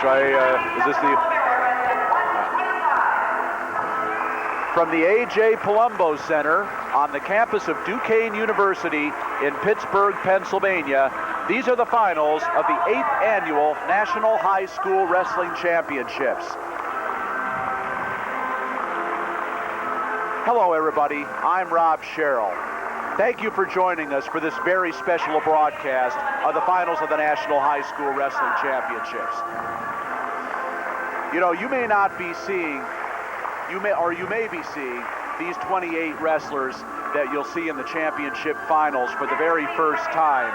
is this the... From the A.J. Palumbo Center on the campus of Duquesne University in Pittsburgh, Pennsylvania, these are the finals of the 8th Annual National High School Wrestling Championships. Hello, everybody. I'm Rob Sherrill. Thank you for joining us for this very special broadcast of the finals of the National High School Wrestling Championships. You know, you may not be seeing, you may be seeing these 28 wrestlers that you'll see in the championship finals for the very first time.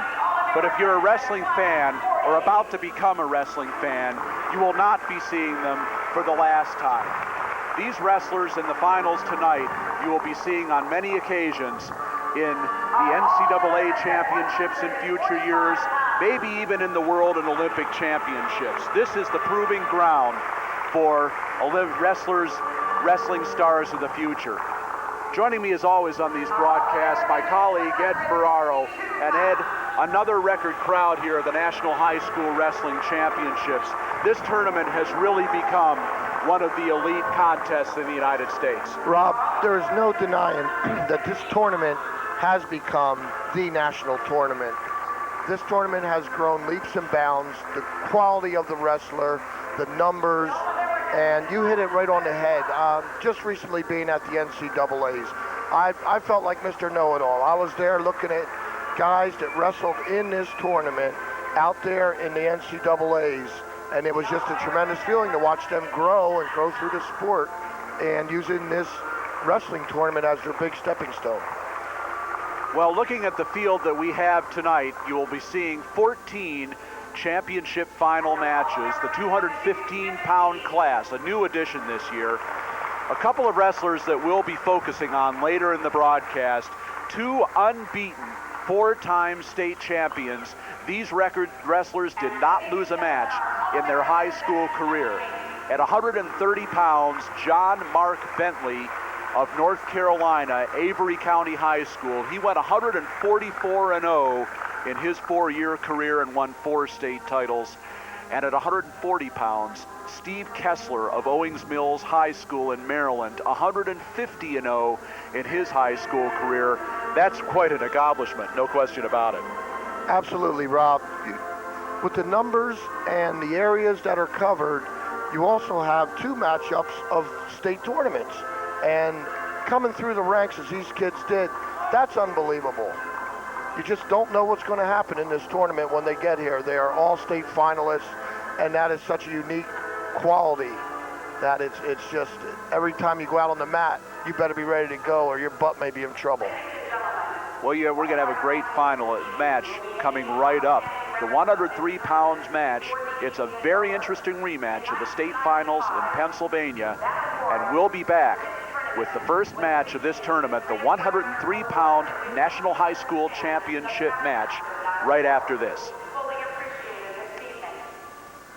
But if you're a wrestling fan or about to become a wrestling fan, you will not be seeing them for the last time. These wrestlers in the finals tonight, you will be seeing on many occasions in the NCAA championships in future years, maybe even in the World and Olympic championships. This is the proving ground for wrestling stars of the future. Joining me as always on these broadcasts, my colleague Ed Ferraro. And Ed, another record crowd here at the National High School Wrestling Championships. This tournament has really become one of the elite contests in the United States. Rob, there is no denying that this tournament has become the national tournament. This tournament has grown leaps and bounds. The quality of the wrestler, the numbers, and you hit it right on the head. Just recently being at the NCAAs, I felt like Mr. Know-It-All. I was there looking at guys that wrestled in this tournament out there in the NCAAs, and it was just a tremendous feeling to watch them grow and grow through the sport and using this wrestling tournament as their big stepping stone. Well, looking at the field that we have tonight, you will be seeing 14 championship final matches, the 215-pound class, a new addition this year. A couple of wrestlers that we'll be focusing on later in the broadcast, two unbeaten, four-time state champions. These wrestlers did not lose a match in their high school career. At 130 pounds, John Mark Bentley of North Carolina, Avery County High School. He went 144-0 in his four-year career and won 4 state titles. And at 140 pounds, Steve Kessler of Owings Mills High School in Maryland, 150-0 in his high school career. That's quite an accomplishment, no question about it. Absolutely, Rob. With the numbers and the areas that are covered, you also have 2 matchups of state tournaments. And coming through the ranks as these kids did, that's unbelievable. You just don't know what's going to happen in this tournament when they get here. They are all state finalists, and that is such a unique quality that it's just every time you go out on the mat, you better be ready to go or your butt may be in trouble. Well, yeah, we're going to have a great final match coming right up. The 103 pounds match, it's a very interesting rematch of the state finals in Pennsylvania, and we'll be back with the first match of this tournament, the 103-pound National High School Championship match, right after this.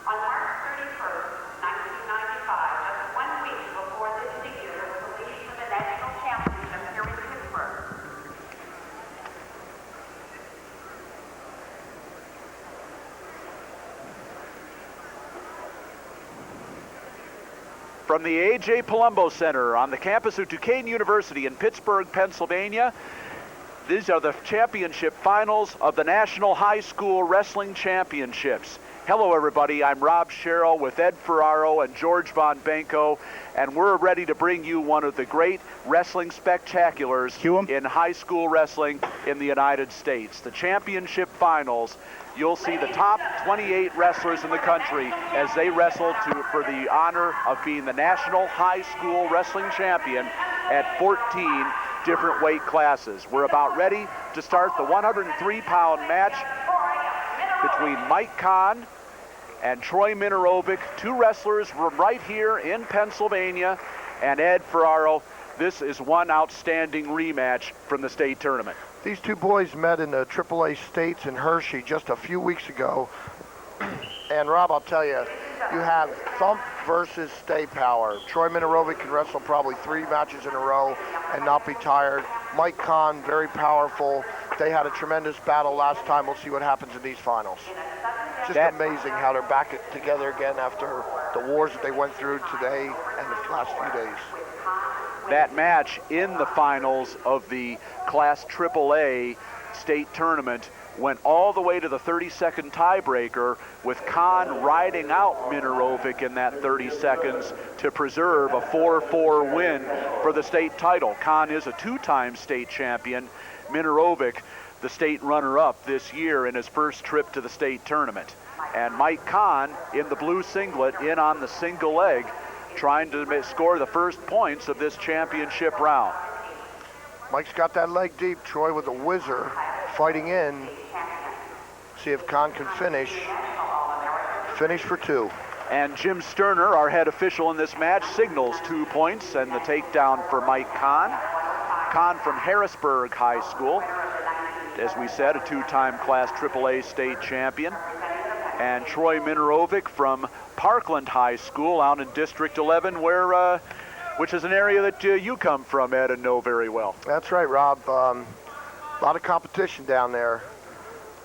On March 31st, 1995, just 1 week before this figure was released for the national championship here in Pittsburgh. From the A.J. Palumbo Center on the campus of Duquesne University in Pittsburgh, Pennsylvania, these are the championship finals of the National High School Wrestling Championships. Hello, everybody. I'm Rob Sherrill with Ed Ferraro and George Von Benko, and we're ready to bring you one of the great wrestling spectaculars in high school wrestling in the United States. The championship finals. You'll see the top 28 wrestlers in the country as they wrestle for the honor of being the National High School Wrestling Champion at 14 different weight classes. We're about ready to start the 103-pound match between Mike Kahn and Troy Minarovic, 2 wrestlers from right here in Pennsylvania. And Ed Ferraro, this is one outstanding rematch from the state tournament. These 2 boys met in the AAA States in Hershey just a few weeks ago. And Rob, I'll tell you, you have thump versus stay power. Troy Minarovic can wrestle probably 3 matches in a row and not be tired. Mike Kahn, very powerful. They had a tremendous battle last time. We'll see what happens in these finals. Just amazing how they're back together again after the wars that they went through today and the last few days. That match in the finals of the Class AAA state tournament went all the way to the 30-second tiebreaker, with Quin riding out Minarovic in that 30 seconds to preserve a 4-4 win for the state title. Quin is a two-time state champion. Minarovic, the state runner-up this year in his first trip to the state tournament. And Mike Quin in the blue singlet, in on the single leg, trying to score the first points of this championship round. Mike's got that leg deep. Troy with a whizzer fighting in. See if Quin can finish for two. And Jim Sterner, our head official in this match, signals 2 points and the takedown for Mike Quin. Quin from Harrisburg High School, as we said, a two-time Class AAA state champion. And Troy Minarovic from Parkland High School out in District 11, which is an area that you come from, Ed, and know very well. That's right, Rob. A lot of competition down there.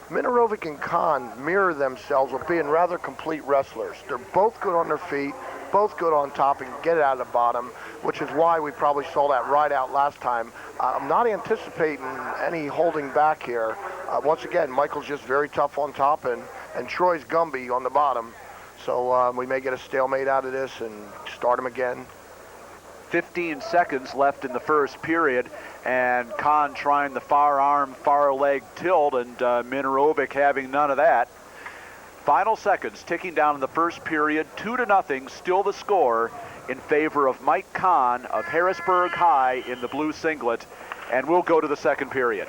Minarovic and Quin mirror themselves with being rather complete wrestlers. They're both good on their feet, both good on top and get it out of the bottom, which is why we probably saw that ride out last time. I'm not anticipating any holding back here. Once again, Michael's just very tough on top, and Troy's Gumby on the bottom. So we may get a stalemate out of this and start him again. 15 seconds left in the first period, and Quin trying the far arm, far leg tilt, and Minarovic having none of that. Final seconds ticking down in the first period, 2-0, still the score in favor of Mike Quin of Harrisburg High in the blue singlet, and we'll go to the second period.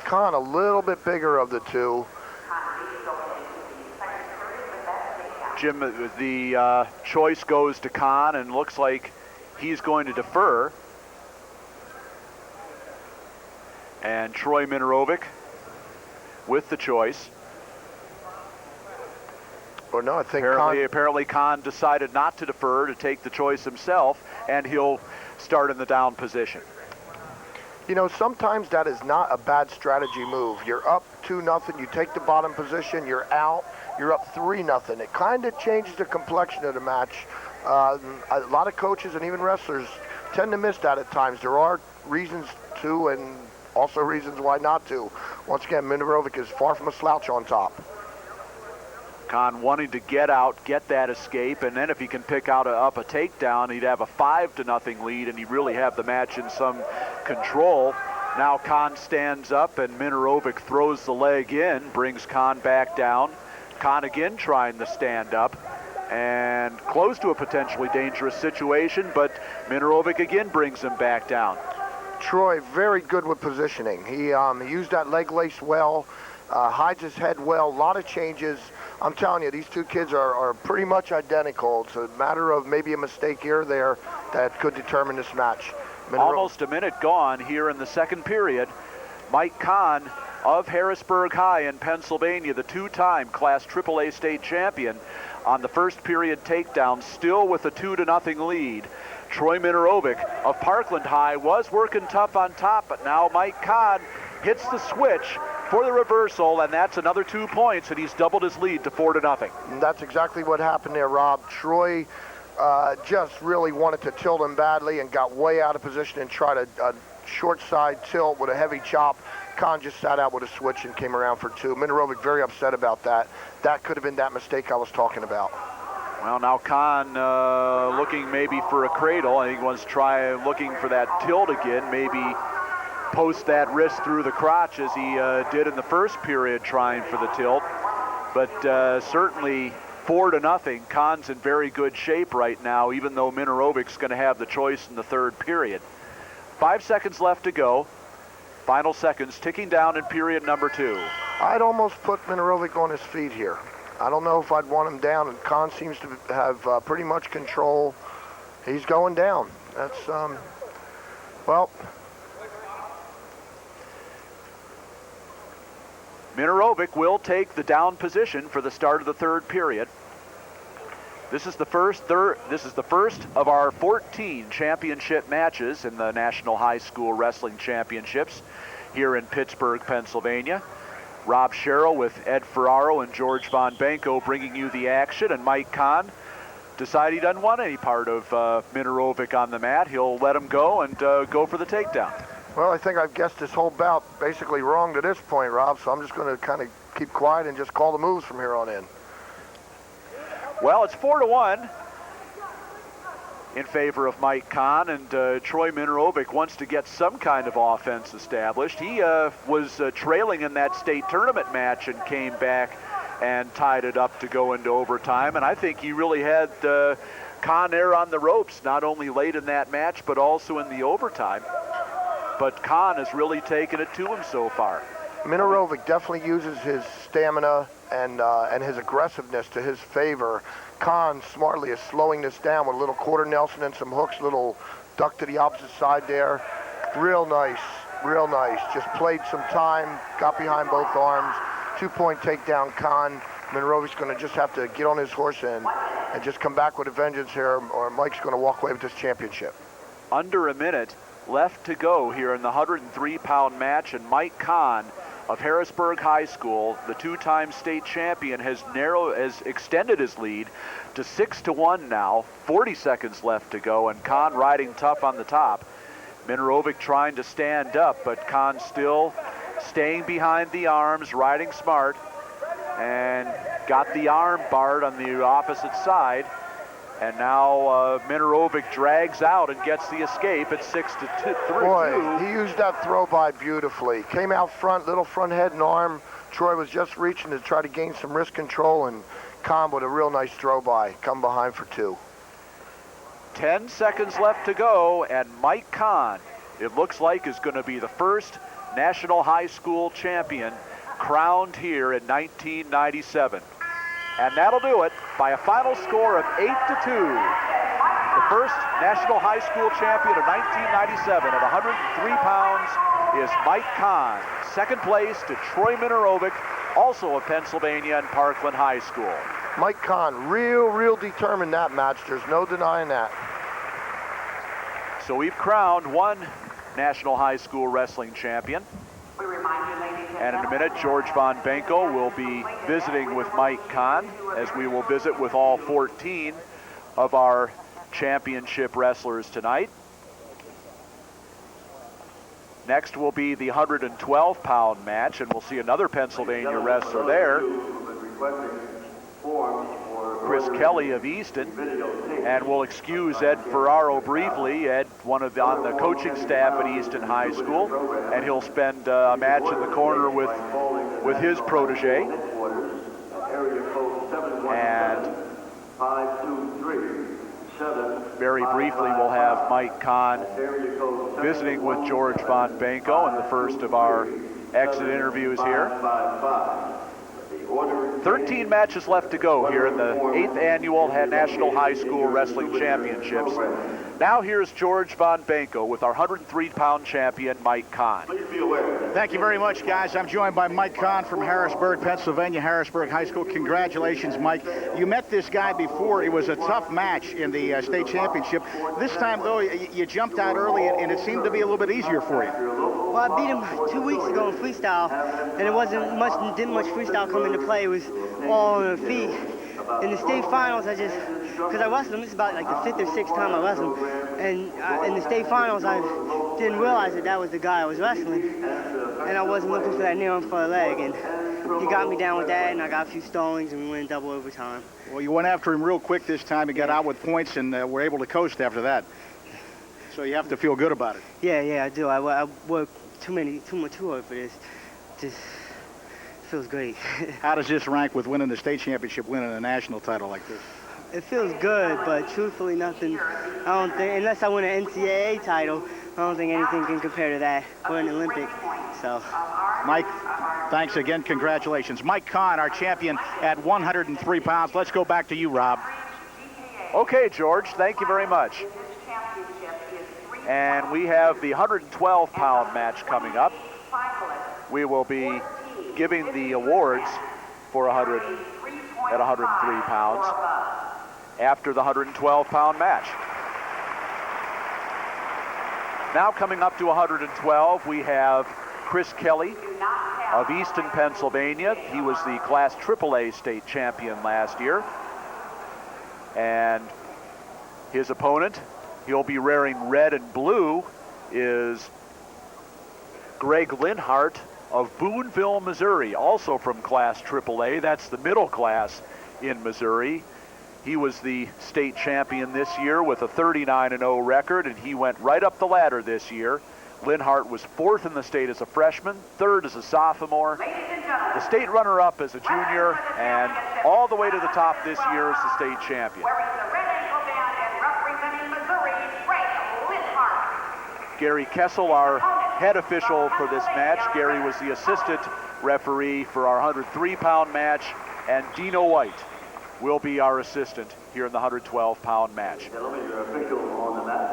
Quin a little bit bigger of the two. Jim, the choice goes to Quin, and looks like he's going to defer. And Troy Minarovic with the choice. Or no, I think apparently Quin decided not to defer, to take the choice himself, and he'll start in the down position. You know, sometimes that is not a bad strategy move. You're up 2-0, you take the bottom position, you're out, you're up 3-0. It kind of changes the complexion of the match. A lot of coaches and even wrestlers tend to miss that at times. There are reasons to, and also reasons why not to. Once again, Minarovic is far from a slouch on top. Quin wanting to get out, get that escape, and then if he can pick out up a takedown, he'd have a 5-0 lead, and he'd really have the match in some control. Now Quin stands up, and Minarovic throws the leg in, brings Quin back down. Quin again trying to stand up, and close to a potentially dangerous situation, but Minarovic again brings him back down. Troy very good with positioning. He used that leg lace well, hides his head well, a lot of changes. I'm telling you, these two kids are pretty much identical. It's a matter of maybe a mistake here or there that could determine this match. Almost a minute gone here in the second period. Mike Quin of Harrisburg High in Pennsylvania, the two-time Class AAA state champion, on the first period takedown, still with a 2-0 lead. Troy Minarovic of Parkland High was working tough on top, but now Mike Quin hits the switch for the reversal, and that's another 2 points, and he's doubled his lead to 4-0. And that's exactly what happened there, Rob. Troy just really wanted to tilt him badly and got way out of position and tried a short side tilt with a heavy chop. Quin just sat out with a switch and came around for two. Minarovic very upset about that. That could have been that mistake I was talking about. Well, now Quin looking maybe for a cradle. I think he wants to try looking for that tilt again, maybe post that wrist through the crotch as he did in the first period trying for the tilt. But certainly 4-0. Quin's in very good shape right now, even though Minarovic's going to have the choice in the third period. 5 seconds left to go. Final seconds ticking down in period number 2. I'd almost put Minarovic on his feet here. I don't know if I'd want him down, and Quin seems to have pretty much control. He's going down. That's, well. Minarovic will take the down position for the start of the third period. This is the first of our 14 championship matches in the National High School Wrestling Championships. here in Pittsburgh, Pennsylvania. Rob Sherrill with Ed Ferraro and George Von Benko bringing you the action, and Mike Kahn decided he doesn't want any part of Minarovic on the mat. He'll let him go and go for the takedown. Well, I think I've guessed this whole bout basically wrong to this point, Rob, so I'm just going to kind of keep quiet and just call the moves from here on in. Well, it's 4-1 in favor of Mike Kahn, and Troy Minarovic wants to get some kind of offense established. He was trailing in that state tournament match and came back and tied it up to go into overtime, and I think he really had Kahn there on the ropes, not only late in that match, but also in the overtime. But Kahn has really taken it to him so far. Minarovic definitely uses his stamina and his aggressiveness to his favor. Kahn smartly is slowing this down with a little quarter Nelson and some hooks, little duck to the opposite side there. Real nice, real nice. Just played some time, got behind both arms. 2-point takedown, Kahn. Minarovic's going to just have to get on his horse and just come back with a vengeance here, or Mike's going to walk away with this championship. Under a minute left to go here in the 103-pound match, and Mike Kahn of Harrisburg High School, the two-time state champion, has extended his lead to 6-1 now. 40 seconds left to go, and Kahn riding tough on the top. Minarovic trying to stand up, but Kahn still staying behind the arms, riding smart, and got the arm barred on the opposite side. And now Minarovic drags out and gets the escape at 6-3. Boy, he used that throw by beautifully. Came out front, little front head and arm. Troy was just reaching to try to gain some wrist control, and Kahn with a real nice throw by, come behind for 2. 10 seconds left to go, and Mike Kahn, it looks like, is going to be the first national high school champion crowned here in 1997. And that'll do it by a final score of 8-2. The first national high school champion of 1997 at 103 pounds is Mike Kahn. Second place to Troy Minarovic, also of Pennsylvania and Parkland High School. Mike Kahn, real determined that match. There's no denying that. So we've crowned one national high school wrestling champion. We remind you, ladies And in a minute, George Von Benko will be visiting with Mike Kahn, as we will visit with all 14 of our championship wrestlers tonight. Next will be the 112-pound match, and we'll see another Pennsylvania wrestler there, Chris Kelly of Easton. And we'll excuse Ed Ferraro briefly. Ed, on the coaching staff at Easton High School, and he'll spend a match in the corner with his protege. And very briefly, we'll have Mike Kahn visiting with George Von Benko in the first of our exit interviews here. 13 matches left to go here in the 8th annual National High School Wrestling Championships. Now here's George Von Benko with our 103-pound champion, Mike Kahn. Thank you very much, guys. I'm joined by Mike Kahn from Harrisburg, Pennsylvania, Harrisburg High School. Congratulations, Mike. You met this guy before. It was a tough match in the state championship. This time, though, you jumped out early, and it seemed to be a little bit easier for you. Well, I beat him 2 weeks ago in freestyle, and it didn't much freestyle come into play. It was all on the feet. In the state finals, because I wrestled him, this is about like the 5th or 6th time I wrestled him, and in the state finals, I didn't realize that was the guy I was wrestling, and I wasn't looking for that near and far leg, and he got me down with that, and I got a few stallings, and we went in double overtime. Well, you went after him real quick this time and got out with points, and were able to coast after that. So you have to feel good about it. Yeah, I do. I worked too hard for this. Just feels great. How does this rank with winning the state championship, winning a national title like this? It feels good, but truthfully, nothing. I don't think, unless I win an NCAA title, I don't think anything can compare to that, or an Olympic. So, Mike, thanks again. Congratulations. Mike Kahn, our champion at 103 pounds. Let's go back to you, Rob. Okay, George, thank you very much. And we have the 112-pound match coming up. We will be giving the awards for 100 at 103 pounds after the 112-pound match. Now coming up to 112, we have Chris Kelly of Easton, Pennsylvania. He was the Class AAA state champion last year. And his opponent, he'll be wearing red and blue, is Greg Linhart of Boonville, Missouri, also from Class AAA. That's the middle class in Missouri. He was the state champion this year with a 39-0 record, and he went right up the ladder this year. Linhart was 4th in the state as a freshman, 3rd as a sophomore, the state runner-up as a junior, and all the way to the top this year as the state champion. Gary Kessel, our head official for this match. Gary was the assistant referee for our 103-pound match, and Dino White will be our assistant here in the 112-pound match.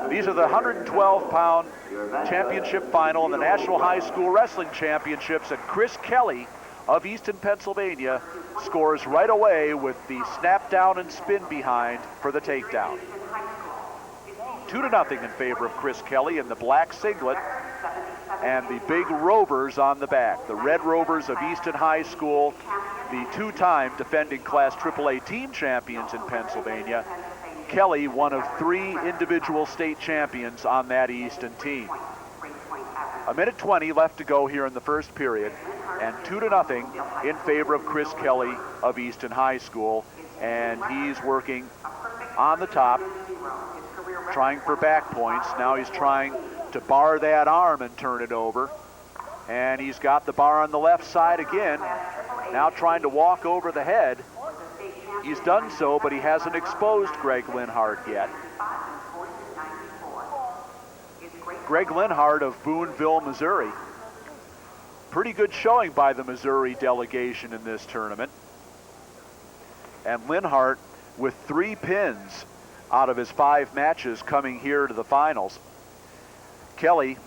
These are the 112-pound championship final in the National High School Wrestling Championships, and Chris Kelly of Easton, Pennsylvania scores right away with the snap down and spin behind for the takedown. 2-0 in favor of Chris Kelly in the black singlet and the big Rovers on the back. The Red Rovers of Easton High School, the 2-time defending Class AAA team champions in Pennsylvania. Kelly, one of 3 individual state champions on that Easton team. 1:20 left to go here in the first period, and 2-0 in favor of Chris Kelly of Easton High School, and he's working on the top, trying for back points. Now he's trying to bar that arm and turn it over. And he's got the bar on the left side again. Now trying to walk over the head. He's done so, but he hasn't exposed Greg Linhart yet. Greg Linhart of Boonville, Missouri. Pretty good showing by the Missouri delegation in this tournament. And Linhart with 3 pins out of his 5 matches coming here to the finals. Kelly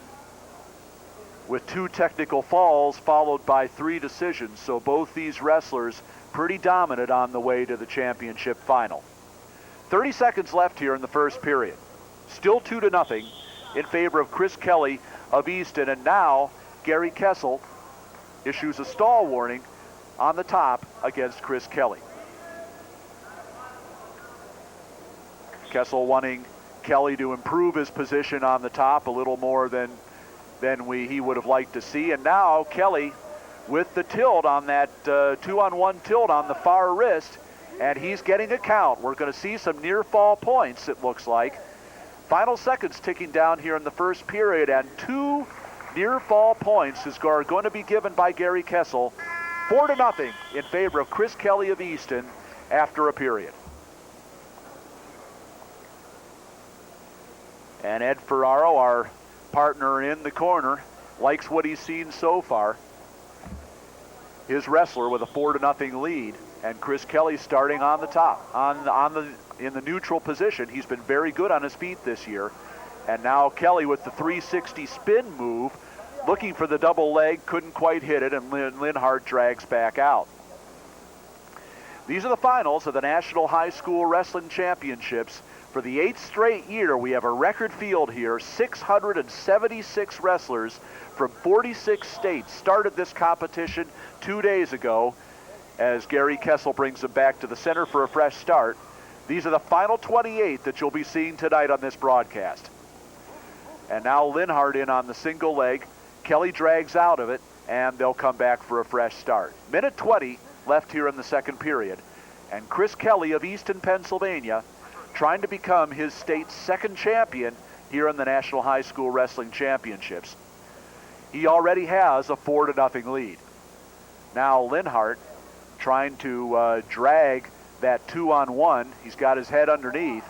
with 2 technical falls followed by 3 decisions, so both these wrestlers pretty dominant on the way to the championship final. 30 seconds left here in the first period. Still 2-0 in favor of Chris Kelly of Easton, and now Gary Kessel issues a stall warning on the top against Chris Kelly. Kessel wanting Kelly to improve his position on the top a little more than he would have liked to see. And now Kelly with the tilt on that 2-on-1 tilt on the far wrist, and he's getting a count. We're going to see some near fall points, it looks like. Final seconds ticking down here in the first period, and 2 near fall points are going to be given by Gary Kessel. 4-0 in favor of Chris Kelly of Easton after a period. And Ed Ferraro, our partner in the corner, likes what he's seen so far. His wrestler with a 4-0 lead, and Chris Kelly starting on the top, in the neutral position. He's been very good on his feet this year. And now Kelly with the 360 spin move, looking for the double leg, couldn't quite hit it, and Linhart drags back out. These are the finals of the National High School Wrestling Championships. For the 8th straight year, we have a record field here. 676 wrestlers from 46 states started this competition 2 days ago as Gary Kessel brings them back to the center for a fresh start. These are the final 28 that you'll be seeing tonight on this broadcast. And now Linhart in on the single leg. Kelly drags out of it, and they'll come back for a fresh start. 1:20 left here in the second period. And Chris Kelly of Easton, Pennsylvania, trying to become his state's 2nd champion here in the National High School Wrestling Championships. He already has a 4-0 lead. Now Linhart trying to drag that 2-on-1. He's got his head underneath.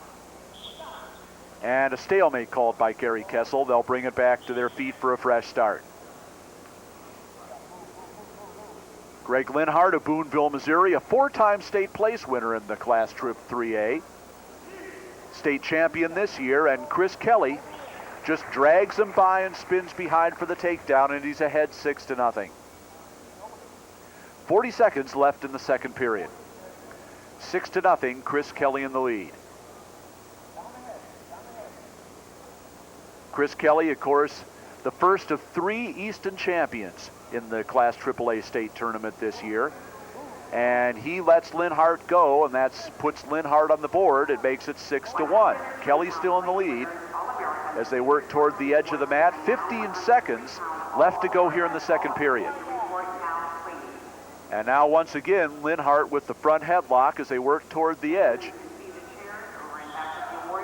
And a stalemate called by Gary Kessel. They'll bring it back to their feet for a fresh start. Greg Linhart of Boonville, Missouri, a 4-time state place winner in the Class 3A. State champion this year, and Chris Kelly just drags him by and spins behind for the takedown, and he's ahead 6-0. 40 seconds left in the second period. 6-0, Chris Kelly in the lead. Chris Kelly, of course, the first of 3 Easton champions in the Class AAA state tournament this year. And he lets Linhart go, and that puts Linhart on the board. It makes it 6-1. Kelly's still in the lead as they work toward the edge of the mat. 15 seconds left to go here in the second period. And now once again, Linhart with the front headlock as they work toward the edge.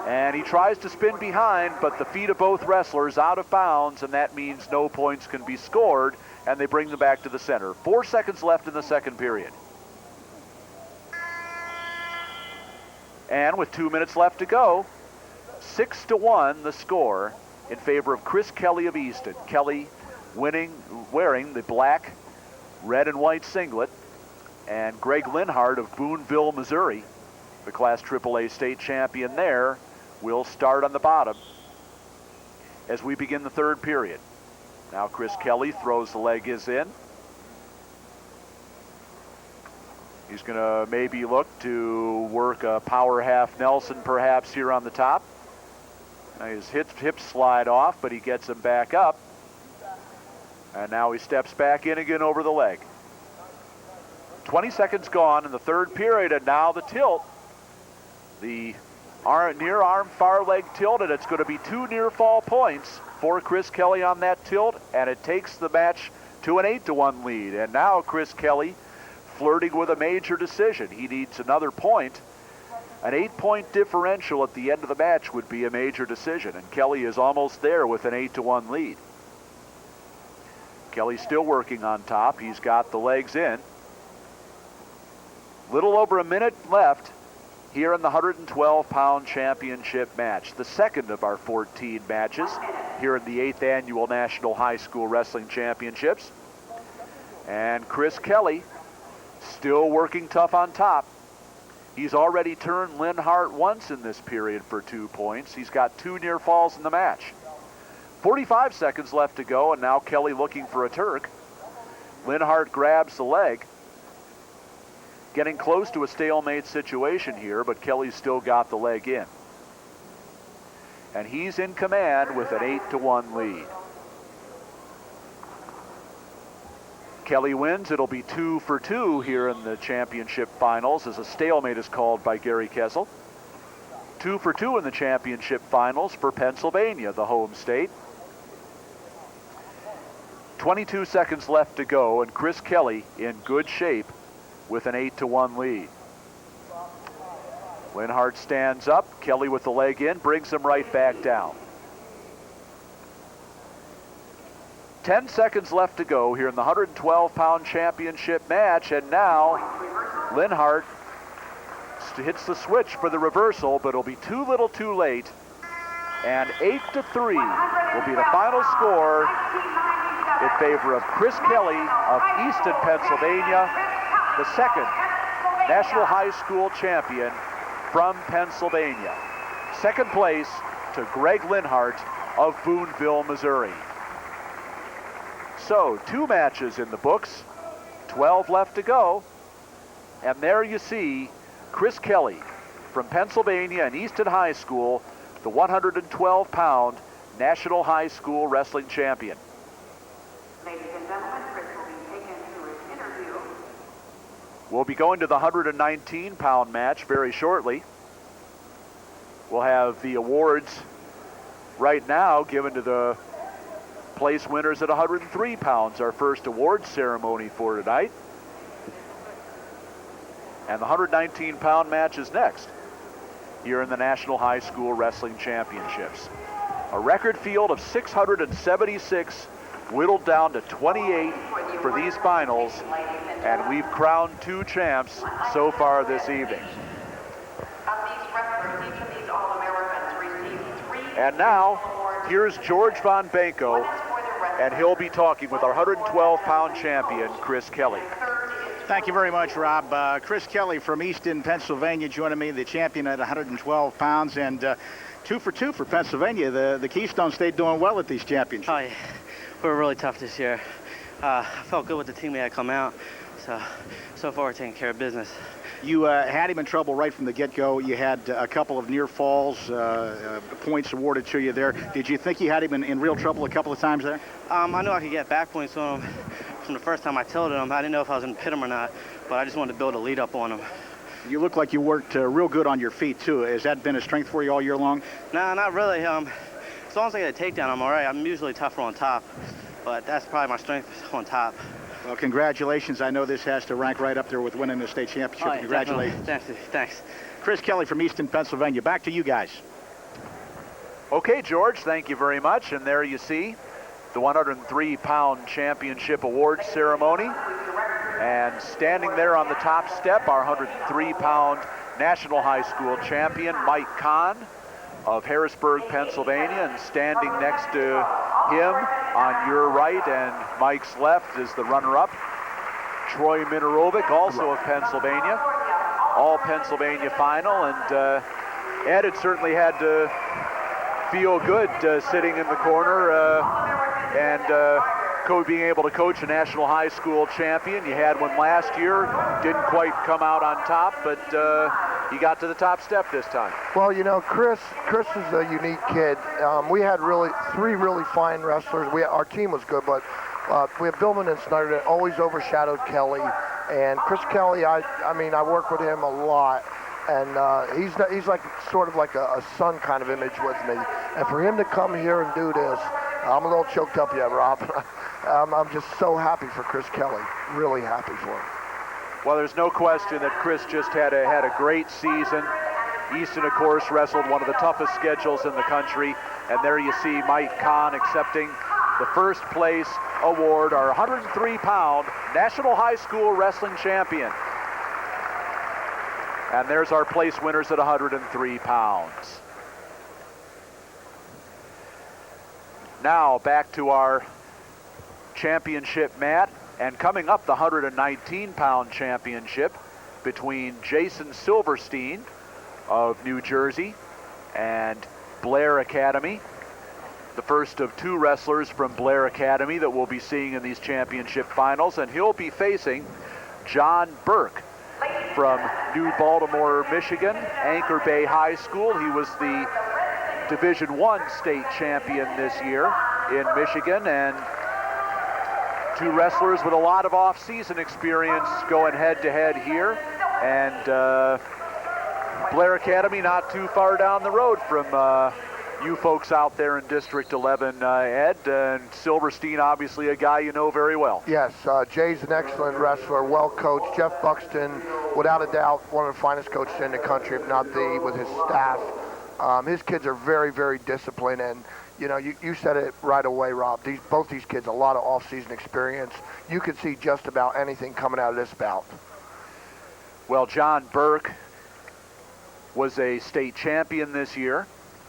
And he tries to spin behind, but the feet of both wrestlers out of bounds, and that means no points can be scored, and they bring them back to the center. 4 seconds left in the second period. And with 2 minutes left to go, 6-1 the score in favor of Chris Kelly of Easton. Kelly wearing the black, red and white singlet, and Greg Linhart of Boonville, Missouri, the Class AAA state champion there, will start on the bottom as we begin the third period. Now Chris Kelly throws the leg in. He's going to maybe look to work a power half Nelson perhaps here on the top. Now his hips slide off, but he gets him back up. And now he steps back in again over the leg. 20 seconds gone in the third period, and now the tilt. The near arm far leg tilt, and it's going to be 2 near fall points for Chris Kelly on that tilt, and it takes the match to an 8-1 lead. And now Chris Kelly flirting with a major decision. He needs another point. An 8-point differential at the end of the match would be a major decision, and Kelly is almost there with an 8-1 lead. Kelly's still working on top. He's got the legs in. Little over a minute left here in the 112-pound championship match, the second of our 14 matches here in the 8th annual National High School Wrestling Championships. And Chris Kelly still working tough on top. He's already turned Linhart once in this period for 2 points. He's got 2 near falls in the match. 45 seconds left to go, and now Kelly looking for a Turk. Linhart grabs the leg. Getting close to a stalemate situation here, but Kelly's still got the leg in. And he's in command with an 8-1 lead. Kelly wins. It'll be 2 for 2 here in the championship finals as a stalemate is called by Gary Kessel. 2 for 2 in the championship finals for Pennsylvania, the home state. 22 seconds left to go, and Chris Kelly in good shape with an 8-1 lead. Linhart stands up. Kelly with the leg in, brings him right back down. 10 seconds left to go here in the 112-pound championship match, and now Linhart hits the switch for the reversal, but it'll be too little too late, and 8-3 will be the final score in favor of Chris Kelly of Easton, Pennsylvania, the second National High School champion from Pennsylvania. Second place to Greg Linhart of Boonville, Missouri. So 2 matches in the books, 12 left to go, and there you see Chris Kelly from Pennsylvania and Easton High School, the 112-pound National High School Wrestling Champion. Ladies and gentlemen, Chris will be taken to his interview. We'll be going to the 119-pound match very shortly. We'll have the awards right now given to the place winners at 103 pounds, our first awards ceremony for tonight. And the 119-pound match is next here in the National High School Wrestling Championships. A record field of 676 whittled down to 28 for these finals, and we've crowned 2 champs so far this evening. Of these wrestlers, each of these All-Americans received 3. And now, here's George Von Benko, and he'll be talking with our 112-pound champion, Chris Kelly. Thank you very much, Rob. Chris Kelly from Easton, Pennsylvania, joining me, the champion at 112 pounds, and 2 for 2 for Pennsylvania. The Keystone State doing well at these championships. Oh, yeah. We're really tough this year. I felt good with the team we had come out. So far we're taking care of business. You had him in trouble right from the get-go. You had a couple of near falls, points awarded to you there. Did you think you had him in real trouble a couple of times there? I knew I could get back points on him from the first time I tilted him. I didn't know if I was going to pit him or not, but I just wanted to build a lead up on him. You look like you worked real good on your feet, too. Has that been a strength for you all year long? Nah, not really. As long as I get a takedown, I'm all right. I'm usually tougher on top, but that's probably my strength on top. Well, congratulations. I know this has to rank right up there with winning the state championship. Right, congratulations. Thanks. Chris Kelly from Easton, Pennsylvania. Back to you guys. Okay, George, thank you very much. And there you see the 103-pound championship award ceremony. And standing there on the top step, our 103-pound national high school champion, Mike Quin of Harrisburg, Pennsylvania. And standing next to him on your right and Mike's left is the runner-up, Troy Minarovic, also of Pennsylvania. All Pennsylvania final. And Ed, it certainly had to feel good sitting in the corner and being able to coach a national high school champion. You had one last year, didn't quite come out on top, but you got to the top step this time. Well, you know, Chris is a unique kid. We had three really fine wrestlers. Our team was good, but we have Billman and Snyder that always overshadowed Kelly. And Chris Kelly, I work with him a lot. And he's like sort of like a son kind of image with me. And for him to come here and do this, I'm a little choked up yet, Rob. I'm just so happy for Chris Kelly. Really happy for him. Well, there's no question that Chris just had a great season. Easton, of course, wrestled one of the toughest schedules in the country. And there you see Mike Quin accepting the first place award, our 103-pound National High School Wrestling Champion. And there's our place winners at 103 pounds. Now back to our championship mat, and coming up the 119-pound championship between Jason Silverstein of New Jersey and Blair Academy. The first of two wrestlers from Blair Academy that we'll be seeing in these championship finals, and he'll be facing John Burke from New Baltimore, Michigan, Anchor Bay High School. He was the Division I state champion this year in Michigan, and two wrestlers with a lot of off-season experience going head-to-head here. And Blair Academy not too far down the road from you folks out there in District 11, Ed, and Silverstein, obviously a guy you know very well. Yes, Jay's an excellent wrestler, well coached. Jeff Buxton, without a doubt, one of the finest coaches in the country, if not the, with his staff. His kids are very, very disciplined, and you know, you said it right away, Rob. Both these kids, a lot of off-season experience. You could see just about anything coming out of this bout. Well, John Burke was a state champion this year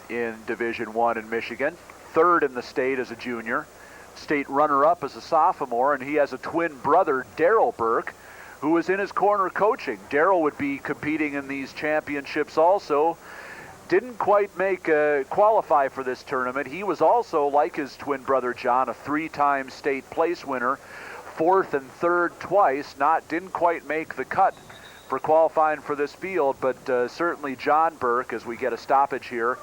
in Division I in Michigan, third in the state as a junior, state runner-up as a sophomore, and he has a twin brother, Daryl Burke, who is in his corner coaching. Daryl would be competing in these championships also. Didn't quite qualify for this tournament. He was also, like his twin brother John, a three-time state place winner, fourth and third twice. Didn't quite make the cut for qualifying for this field, but certainly John Burke, as we get a stoppage here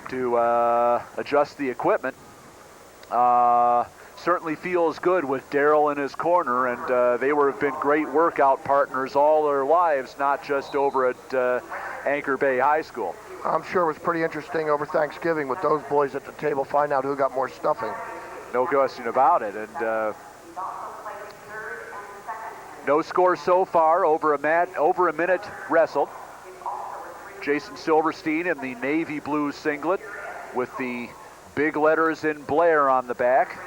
to adjust the equipment, certainly feels good with Daryl in his corner, and they have been great workout partners all their lives, not just over at Anchor Bay High School. I'm sure it was pretty interesting over Thanksgiving with those boys at the table, find out who got more stuffing. No question about it, and no score so far, over a minute wrestled. Jason Silverstein in the navy blue singlet with the big letters in Blair on the back,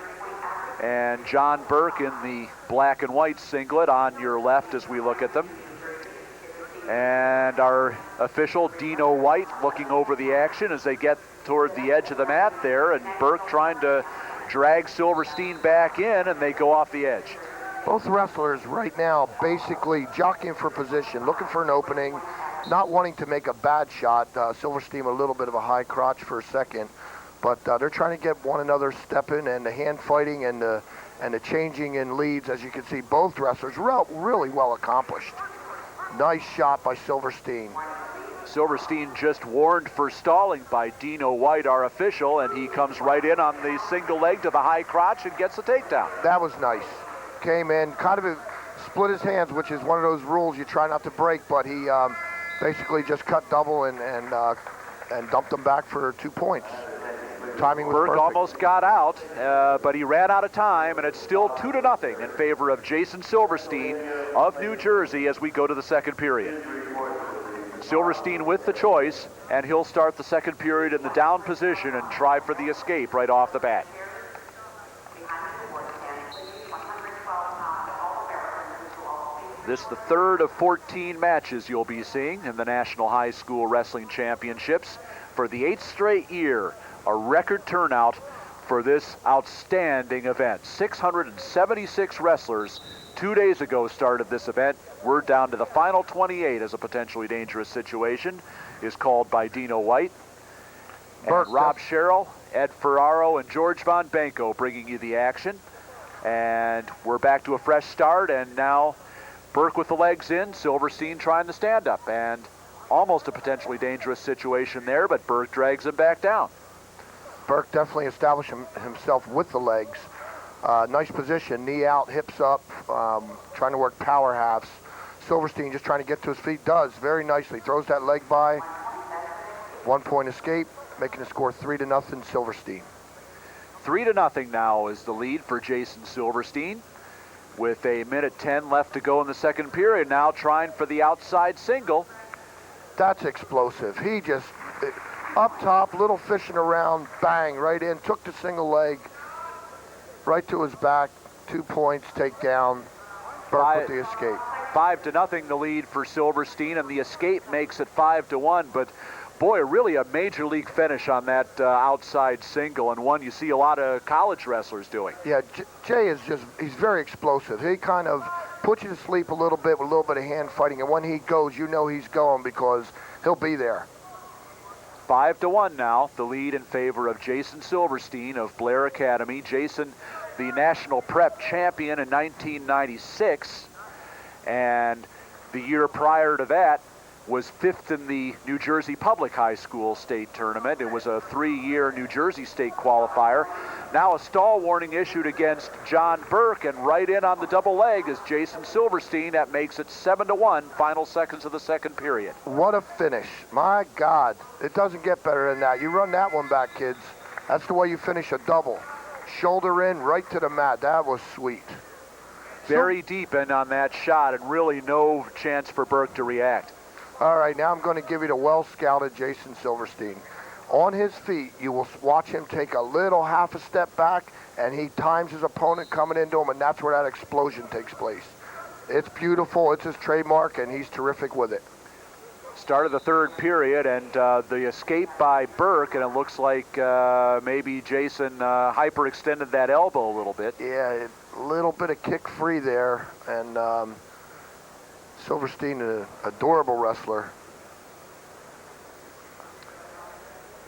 and John Burke in the black and white singlet on your left as we look at them. And our official, Dino White, looking over the action as they get toward the edge of the mat there, and Burke trying to drag Silverstein back in, and they go off the edge. Both wrestlers right now basically jockeying for position, looking for an opening, not wanting to make a bad shot. Silverstein a little bit of a high crotch for a second, but they're trying to get one another stepping, and the hand fighting and and the changing in leads, as you can see, both wrestlers really well accomplished. Nice shot by Silverstein. Silverstein just warned for stalling by Dino White, our official, and he comes right in on the single leg to the high crotch and gets the takedown. That was nice. Came in, kind of split his hands, which is one of those rules you try not to break, but he basically just cut double and dumped him back for 2 points. Timing was Burke perfect. almost got out, but he ran out of time, and it's still 2-0 in favor of Jason Silverstein of New Jersey as we go to the second period. Silverstein with the choice, and he'll start the second period in the down position and try for the escape right off the bat. This is the third of 14 matches you'll be seeing in the National High School Wrestling Championships. For the 8th straight year, a record turnout for this outstanding event. 676 wrestlers 2 days ago started this event. We're down to the final 28 as a potentially dangerous situation is called by Dino White. Burt, And Rob Sherrill, Ed Ferraro, and George Von Benko bringing you the action. And we're back to a fresh start, and now Burke with the legs in, Silverstein trying to stand up, and almost a potentially dangerous situation there, but Burke drags him back down. Burke definitely established himself with the legs. Nice position, knee out, hips up, trying to work power halves. Silverstein just trying to get to his feet, does very nicely. Throws that leg by. 1 point escape, making the score 3-0 Silverstein. 3-0 now is the lead for Jason Silverstein. With 1:10 left to go in the second period, now trying for the outside single. That's explosive. He just, up top, little fishing around, bang, right in, took the single leg, right to his back, 2 points, takedown, Burke with the escape. 5-0 the lead for Silverstein, and the escape makes it 5-1, but boy, really a major league finish on that outside single, and one you see a lot of college wrestlers doing. Yeah, Jay is he's very explosive. He kind of puts you to sleep a little bit with a little bit of hand fighting, and when he goes, you know he's going because he'll be there. 5-1 now, the lead in favor of Jason Silverstein of Blair Academy. Jason, the national prep champion in 1996, and the year prior to that was 5th in the New Jersey Public High School State Tournament. It was a 3-year New Jersey State qualifier. Now a stall warning issued against John Burke, and right in on the double leg is Jason Silverstein. That makes it 7-1, final seconds of the second period. What a finish. My God, it doesn't get better than that. You run that one back, kids. That's the way you finish a double. Shoulder in, right to the mat. That was sweet. Very deep in on that shot, and really no chance for Burke to react. All right, now I'm going to give you the well-scouted Jason Silverstein. On his feet, you will watch him take a little half a step back, and he times his opponent coming into him, and that's where that explosion takes place. It's beautiful. It's his trademark, and he's terrific with it. Start of the third period, and the escape by Burke, and it looks like maybe Jason hyperextended that elbow a little bit. Yeah, a little bit of kick free there, and Silverstein, an adorable wrestler.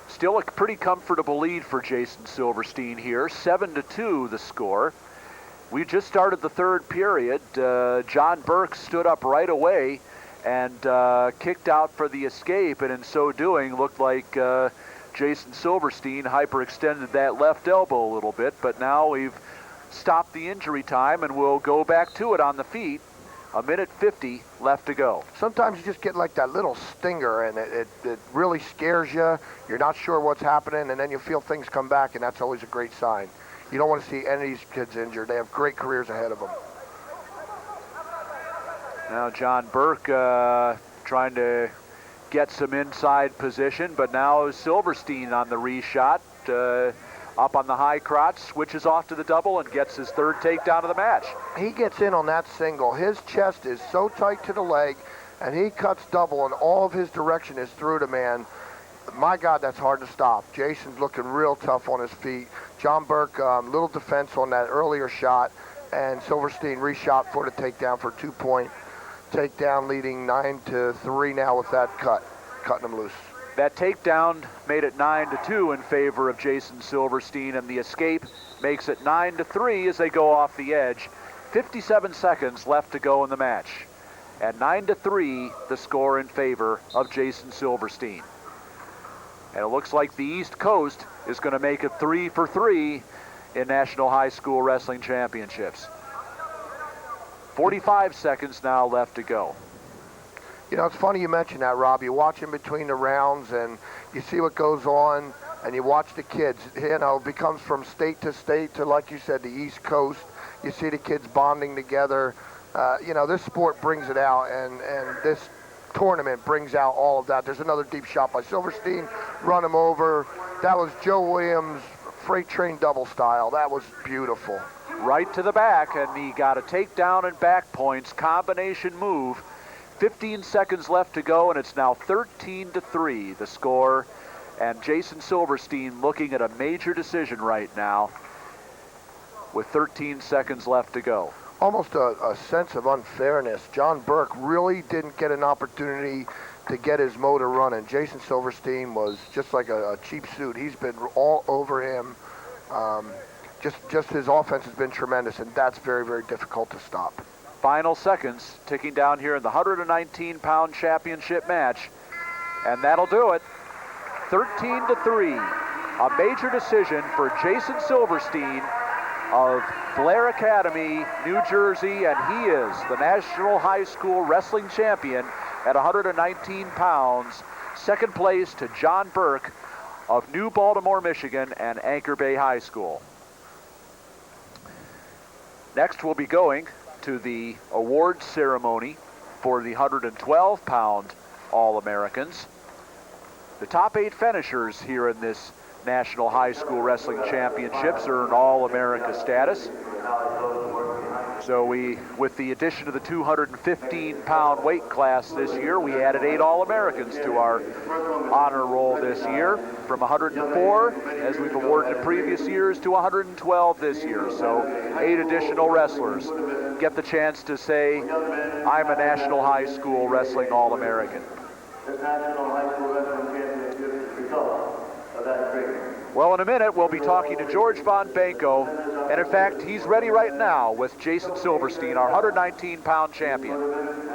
Still a pretty comfortable lead for Jason Silverstein here. 7-2 the score. We just started the third period. John Burke stood up right away and kicked out for the escape, and in so doing looked like Jason Silverstein hyperextended that left elbow a little bit, but now we've stopped the injury time and we'll go back to it on the feet. 1:50 left to go. Sometimes you just get like that little stinger, and it really scares you. You're not sure what's happening, and then you feel things come back, and that's always a great sign. You don't want to see any of these kids injured. They have great careers ahead of them. Now John Burke trying to get some inside position, but now Silverstein on the reshot. Up on the high crotch, switches off to the double, and gets his third takedown of the match. He gets in on that single. His chest is so tight to the leg, and he cuts double, and all of his direction is through the man. My God, that's hard to stop. Jason's looking real tough on his feet. John Burke, little defense on that earlier shot, and Silverstein reshot for the takedown for 2 point takedown, leading 9-3 now with that cutting him loose. That takedown made it 9-2 in favor of Jason Silverstein, and the escape makes it 9-3 as they go off the edge. 57 seconds left to go in the match. And 9-3, the score in favor of Jason Silverstein. And it looks like the East Coast is going to make it 3 for 3 in National High School Wrestling Championships. 45 seconds now left to go. You know, it's funny you mention that, Rob. You watch in between the rounds and you see what goes on, and you watch the kids. You know, it becomes from state to, like you said, the East Coast. You see the kids bonding together. You know, this sport brings it out, and this tournament brings out all of that. There's another deep shot by Silverstein. Run him over. That was Joe Williams' freight train double style. That was beautiful. Right to the back, and he got a takedown and back points. Combination move. 15 seconds left to go, and it's now 13-3, the score. And Jason Silverstein looking at a major decision right now with 13 seconds left to go. Almost a sense of unfairness. John Burke really didn't get an opportunity to get his motor running. Jason Silverstein was just like a cheap suit. He's been all over him. Just his offense has been tremendous, and that's very, very difficult to stop. Final seconds ticking down here in the 119-pound championship match, and that'll do it. 13-3, a major decision for Jason Silverstein of Blair Academy, New Jersey, and he is the National High School Wrestling Champion at 119 pounds. Second place to John Burke of New Baltimore, Michigan, and Anchor Bay High School. Next, we'll be going to the awards ceremony for the 112-pound All-Americans. The top 8 finishers here in this National High School Wrestling Championships earn All-America status. So with the addition of the 215-pound weight class this year, we added 8 All-Americans to our honor roll this year, from 104, as we've awarded in previous years, to 112 this year. So 8 additional wrestlers get the chance to say, I'm a National High School Wrestling All-American. Well, in a minute, we'll be talking to George Von Benko, and in fact, he's ready right now with Jason Silverstein, our 119-pound champion.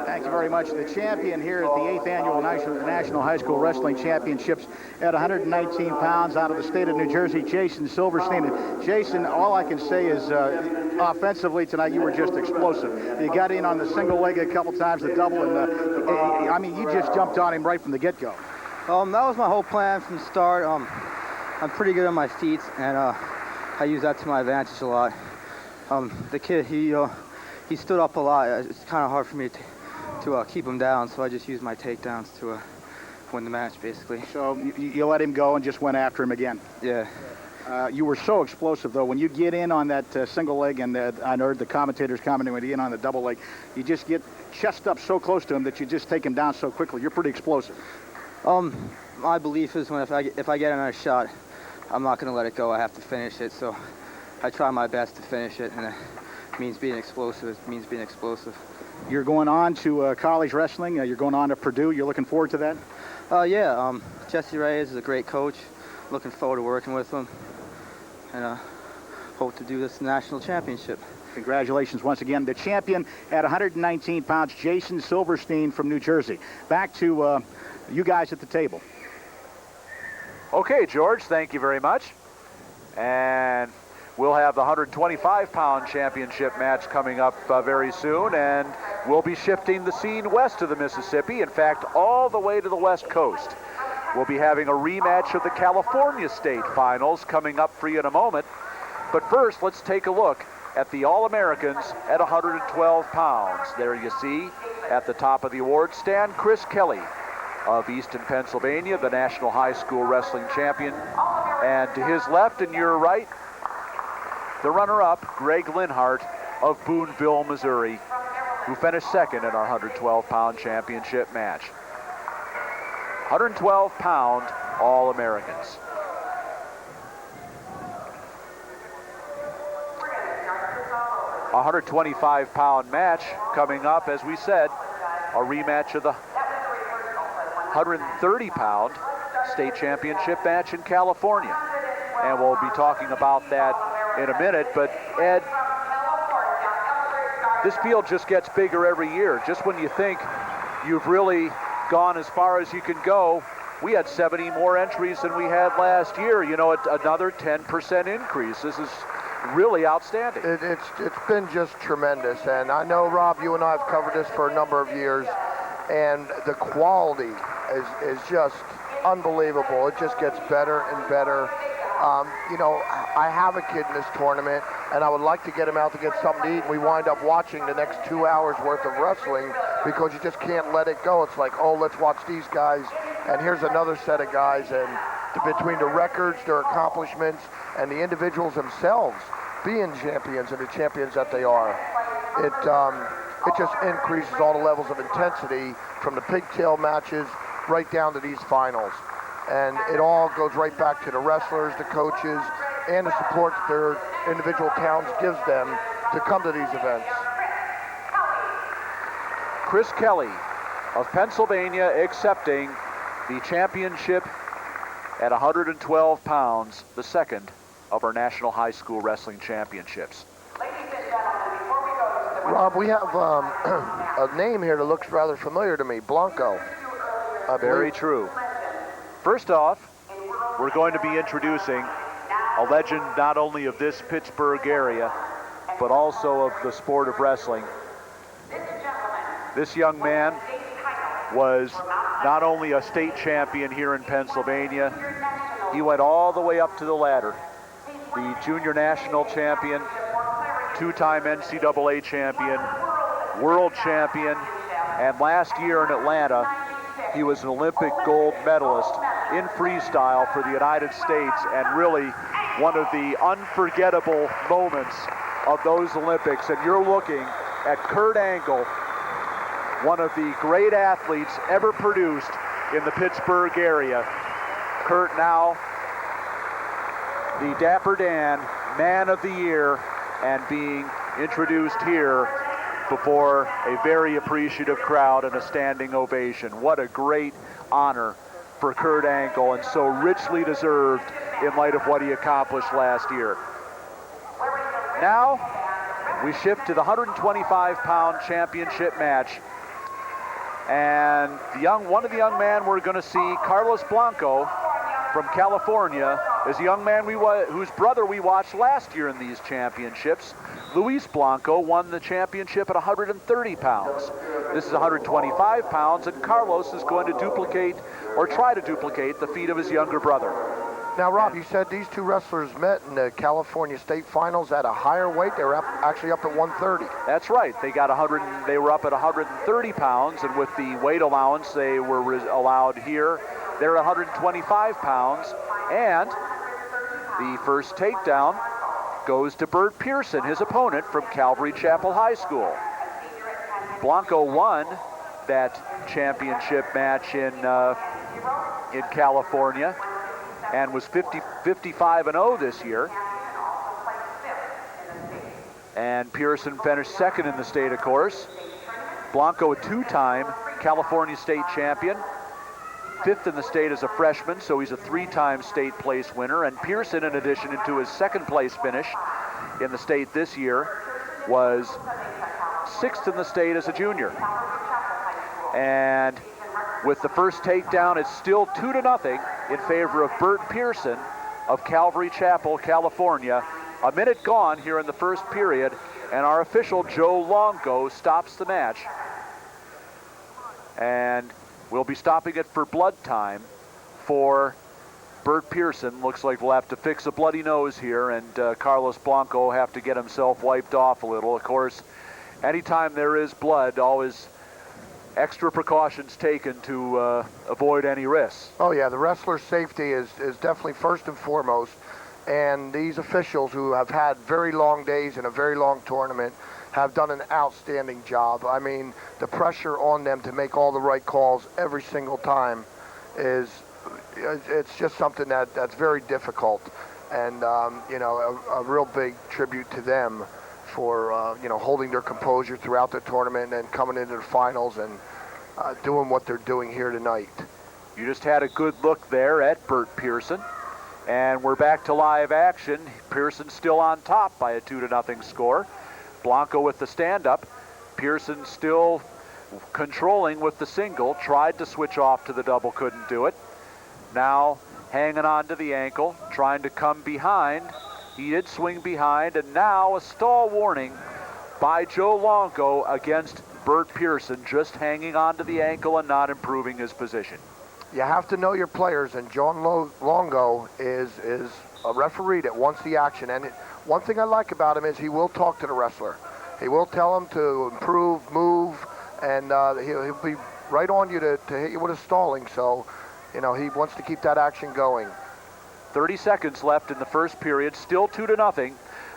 Thank you very much. The champion here at the 8th Annual National High School Wrestling Championships at 119 pounds out of the state of New Jersey, Jason Silverstein. And Jason, all I can say is offensively tonight, you were just explosive. You got in on the single leg a couple times, the double, and I mean, you just jumped on him right from the get-go. That was my whole plan from the start. I'm pretty good on my feet, and I use that to my advantage a lot. The kid, he stood up a lot. It's kind of hard for me to keep him down, so I just used my takedowns to win the match, basically. So you let him go and just went after him again? Yeah. You were so explosive, though. When you get in on that single leg, and I heard the commentators commenting when you get in on the double leg, you just get chest up so close to him that you just take him down so quickly. You're pretty explosive. My belief is if I get another shot, I'm not going to let it go. I have to finish it. So I try my best to finish it, and it means being explosive. It means being explosive. You're going on to college wrestling. You're going on to Purdue. You're looking forward to that? Yeah. Jesse Reyes is a great coach. Looking forward to working with him, and hope to do this national championship. Congratulations once again. The champion at 119 pounds, Jason Silverstein from New Jersey. Back to you guys at the table. Okay, George, thank you very much. And we'll have the 125-pound championship match coming up very soon, and we'll be shifting the scene west of the Mississippi, in fact, all the way to the West Coast. We'll be having a rematch of the California State Finals coming up for you in a moment. But first, let's take a look at the All-Americans at 112 pounds. There you see, at the top of the award stand, Chris Kelly of Easton, Pennsylvania, the National High School Wrestling Champion. And to his left and your right, the runner-up, Greg Linhart of Boonville, Missouri, who finished second in our 112-pound championship match. 112-pound All-Americans. A 125-pound match coming up, as we said, a rematch of the 130-pound state championship match in California. And we'll be talking about that in a minute. But Ed, this field just gets bigger every year. Just when you think you've really gone as far as you can go, we had 70 more entries than we had last year. You know, another 10% increase. This is really outstanding. It's been just tremendous. And I know, Rob, you and I have covered this for a number of years, and the quality is just unbelievable. It just gets better and better. You know, I have a kid in this tournament, and I would like to get him out to get something to eat. And we wind up watching the next 2 hours worth of wrestling because you just can't let it go. It's like, oh, let's watch these guys, and here's another set of guys. And between the records, their accomplishments, and the individuals themselves being champions and the champions that they are, it just increases all the levels of intensity from the pigtail matches right down to these finals. And it all goes right back to the wrestlers, the coaches, and the support that their individual towns gives them to come to these events. Chris Kelly of Pennsylvania accepting the championship at 112 pounds, the second of our National High School Wrestling Championships. Rob, we have a name here that looks rather familiar to me, Blanco. Very true. First off, we're going to be introducing a legend not only of this Pittsburgh area, but also of the sport of wrestling. This young man was not only a state champion here in Pennsylvania, he went all the way up to the ladder. The junior national champion, two-time NCAA champion, world champion, and last year in Atlanta, he was an Olympic gold medalist in freestyle for the United States, and really one of the unforgettable moments of those Olympics. And you're looking at Kurt Angle, one of the great athletes ever produced in the Pittsburgh area. Kurt now the Dapper Dan Man of the Year, and being introduced here before a very appreciative crowd and a standing ovation. What a great honor for Kurt Angle, and so richly deserved in light of what he accomplished last year. Now we shift to the 125-pound championship match, and one of the young men we're going to see, Carlos Blanco from California, is a young man whose brother we watched last year in these championships. Luis Blanco won the championship at 130 pounds. This is 125 pounds, and Carlos is going to duplicate, or try to duplicate, the feat of his younger brother. Now, Rob, you said these two wrestlers met in the California State Finals at a higher weight. They were actually up at 130. That's right. They were up at 130 pounds, and with the weight allowance they were allowed here, they're at 125 pounds, and the first takedown goes to Burt Pierson, his opponent from Calvary Chapel High School. Blanco won that championship match in California and was 55-0 this year. And Pierson finished second in the state, of course. Blanco, a two-time California state champion, fifth in the state as a freshman, so he's a three-time state place winner. And Pierson, in addition to his second place finish in the state this year, was sixth in the state as a junior. And with the first takedown, it's still 2-0 in favor of Burt Pierson of Calvary Chapel, California. A minute gone here in the first period, and our official Joe Longo stops the match. And we'll be stopping it for blood time for Burt Pierson. Looks like we'll have to fix a bloody nose here, and Carlos Blanco will have to get himself wiped off a little. Of course, anytime there is blood, always extra precautions taken to avoid any risks. Oh yeah, the wrestler's safety is definitely first and foremost. And these officials, who have had very long days in a very long tournament, have done an outstanding job. I mean, the pressure on them to make all the right calls every single time it's just something that's very difficult. And, a real big tribute to them for, holding their composure throughout the tournament and coming into the finals and doing what they're doing here tonight. You just had a good look there at Burt Pierson. And we're back to live action. Pierson still on top by a 2-0 score. Blanco with the stand-up. Pierson still controlling with the single. Tried to switch off to the double, couldn't do it. Now hanging on to the ankle, trying to come behind. He did swing behind, and now a stall warning by Joe Longo against Burt Pierson, just hanging on to the ankle and not improving his position. You have to know your players, and John Longo is a referee that wants the action. And one thing I like about him is he will talk to the wrestler. He will tell him to improve, move, and he'll be right on you to hit you with a stalling. So, you know, he wants to keep that action going. 30 seconds left in the first period, still 2-0.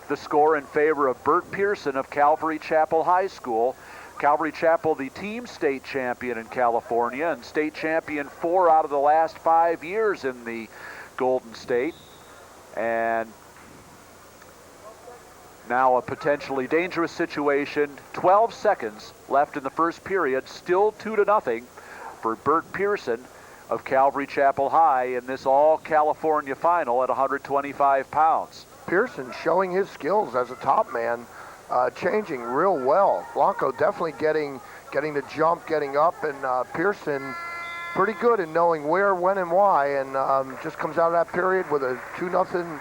The score in favor of Burt Pierson of Calvary Chapel High School. Calvary Chapel, the team state champion in California, and state champion 4 out of the last 5 years in the Golden State. And now a potentially dangerous situation. 12 seconds left in the first period, still 2-0 for Burt Pierson of Calvary Chapel High in this all-California final at 125 pounds. Pierson showing his skills as a top man, changing real well. Blanco definitely getting the jump, getting up, and Pierson pretty good in knowing where, when, and why, and just comes out of that period with a 2-0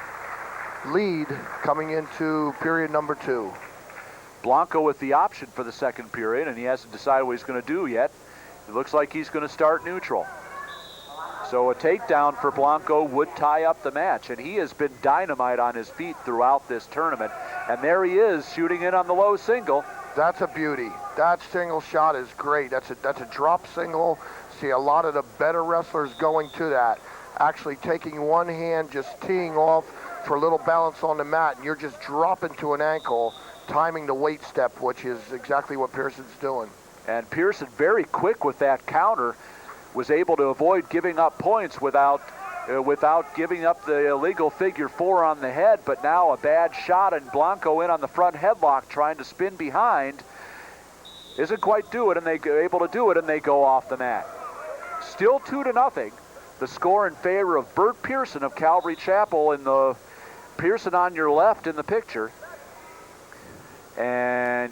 lead coming into period number 2. Blanco with the option for the second period, and he hasn't decided what he's going to do yet. It looks like he's going to start neutral. So a takedown for Blanco would tie up the match, and he has been dynamite on his feet throughout this tournament. And there he is, shooting in on the low single. That's a beauty. That single shot is great. That's a drop single. See a lot of the better wrestlers going to that. Actually taking one hand, just teeing off for a little balance on the mat, and you're just dropping to an ankle, timing the weight step, which is exactly what Pierson's doing. And Pierson very quick with that counter, was able to avoid giving up points without giving up the illegal figure 4 on the head, but now a bad shot, and Blanco in on the front headlock trying to spin behind. Isn't quite do it, and they're able to do it, and they go off the mat. Still 2-0. The score in favor of Burt Pierson of Calvary Chapel, in the Pierson on your left in the picture. And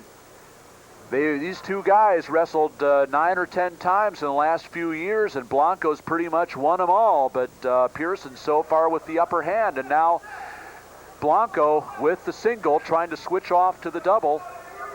these two guys wrestled 9 or 10 times in the last few years, and Blanco's pretty much won them all, but Pierson so far with the upper hand. And now Blanco with the single, trying to switch off to the double,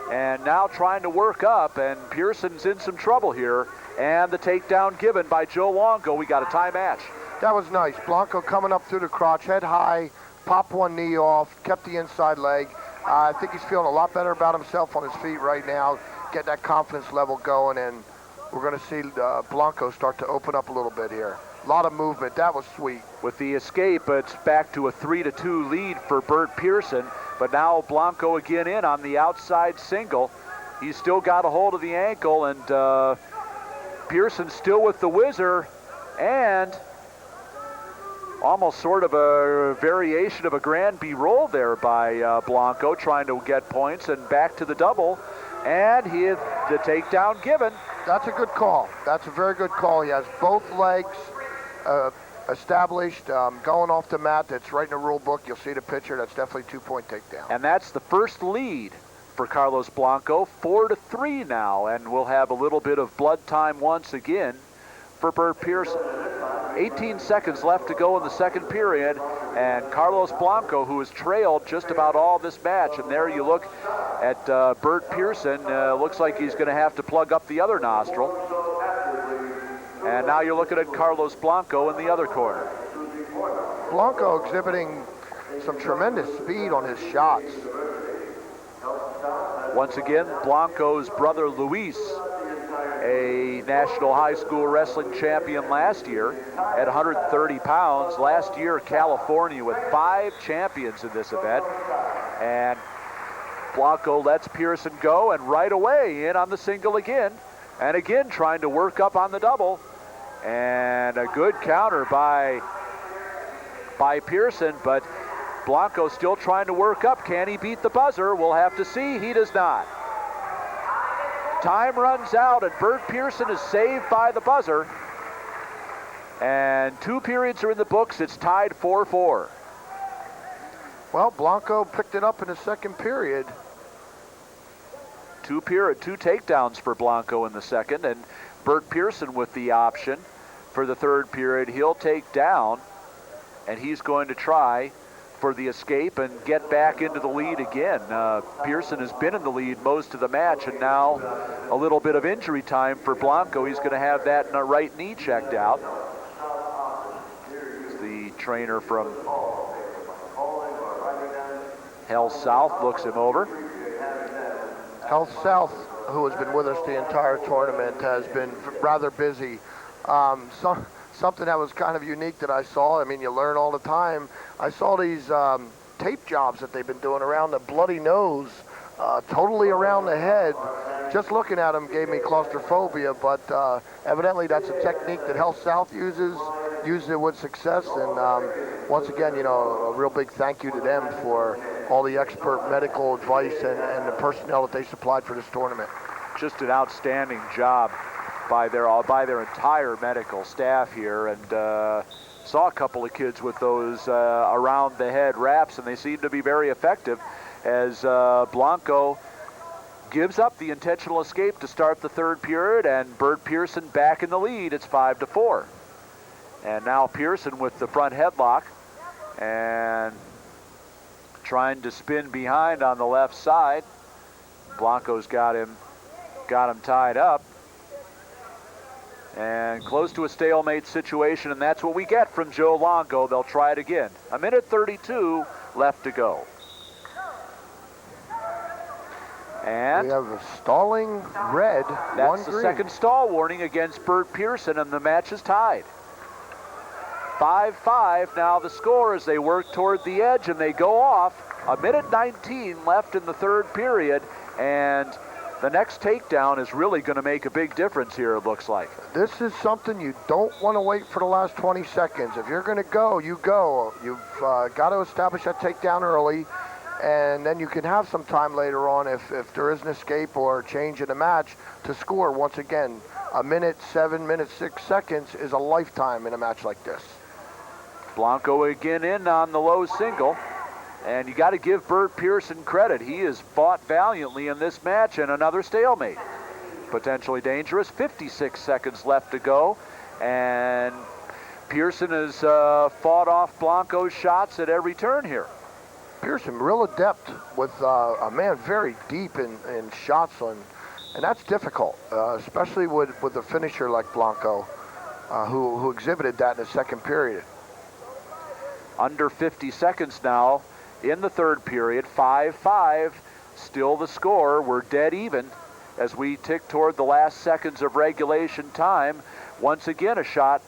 and now trying to work up, and Pierson's in some trouble here. And the takedown given by Joe Longo. We got a tie match. That was nice. Blanco coming up through the crotch, head high, popped one knee off, kept the inside leg. I think he's feeling a lot better about himself on his feet right now, get that confidence level going, and we're going to see Blanco start to open up a little bit here. A lot of movement. That was sweet. With the escape, it's back to a 3-2 lead for Burt Pierson, but now Blanco again in on the outside single. He's still got a hold of the ankle, and Pierson still with the whizzer, and almost sort of a variation of a Grand B roll there by Blanco, trying to get points, and back to the double, and he had the takedown given. That's a good call. That's a very good call. He has both legs established, going off the mat. That's right in the rule book. You'll see the picture. That's definitely 2-point takedown. And that's the first lead for Carlos Blanco, 4-3 now, and we'll have a little bit of blood time once again for Burt Pierson. 18 seconds left to go in the second period, and Carlos Blanco, who has trailed just about all this match, and there you look at Burt Pierson, looks like he's going to have to plug up the other nostril. And now you're looking at Carlos Blanco in the other corner. Blanco exhibiting some tremendous speed on his shots. Once again, Blanco's brother Luis, a national high school wrestling champion last year at 130 pounds. Last year, California with 5 champions in this event. And Blanco lets Pierson go, and right away in on the single again. And again trying to work up on the double. And a good counter by Pierson, but Blanco still trying to work up. Can he beat the buzzer? We'll have to see. He does not. Time runs out, and Burt Pierson is saved by the buzzer. And 2 periods are in the books. It's tied 4-4. Well, Blanco picked it up in the second period. 2 takedowns for Blanco in the second, and Burt Pierson with the option for the third period. He'll take down, and he's going to try for the escape and get back into the lead again. Pierson has been in the lead most of the match, and now a little bit of injury time for Blanco. He's going to have that right knee checked out. The trainer from Health South looks him over. Health South, who has been with us the entire tournament, has been rather busy. Something that was kind of unique that I saw, I mean, you learn all the time. I saw these tape jobs that they've been doing around the bloody nose, totally around the head. Just looking at them gave me claustrophobia, but evidently that's a technique that Health South used it with success. And once again, you know, a real big thank you to them for all the expert medical advice and the personnel that they supplied for this tournament. Just an outstanding job by their entire medical staff here, and saw a couple of kids with those around the head wraps, and they seem to be very effective as Blanco gives up the intentional escape to start the third period, and Burt Pierson back in the lead. It's 5-4. And now Pierson with the front headlock and trying to spin behind on the left side. Blanco's got him tied up and close to a stalemate situation, and that's what we get from Joe Longo. They'll try it again. 1:32 left to go. And we have a stalling red, that's the second stall warning against Burt Pierson, and the match is tied. 5-5 now the score as they work toward the edge, and they go off. 1:19 left in the third period, and the next takedown is really going to make a big difference here, it looks like. This is something you don't want to wait for the last 20 seconds. If you're going to go, you go. You've got to establish that takedown early, and then you can have some time later on if there is an escape or change in the match to score. Once again, 1:07, 6 is a lifetime in a match like this. Blanco again in on the low single. And you got to give Burt Pierson credit. He has fought valiantly in this match, and another stalemate. Potentially dangerous. 56 seconds left to go. And Pierson has fought off Blanco's shots at every turn here. Pierson real adept with a man very deep in shots on, and that's difficult, especially with a finisher like Blanco, who exhibited that in the second period. Under 50 seconds now in the third period. 5-5, still the score. We're dead even as we tick toward the last seconds of regulation time. Once again, a shot,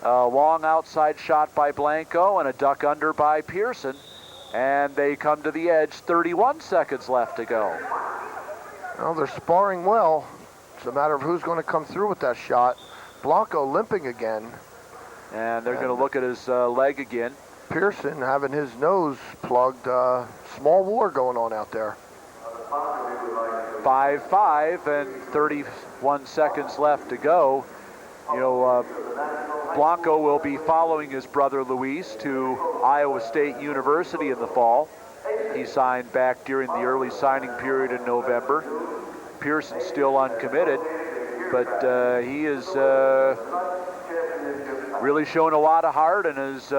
a long outside shot by Blanco and a duck under by Pierson. And they come to the edge, 31 seconds left to go. Well, they're sparring well. It's a matter of who's going to come through with that shot. Blanco limping again. And they're going to look at his leg again. Pierson having his nose plugged. Small war going on out there. 5-5 and 31 seconds left to go. You know, Blanco will be following his brother Luis to Iowa State University in the fall. He signed back during the early signing period in November. Pierson's still uncommitted, but he has really shown a lot of heart and has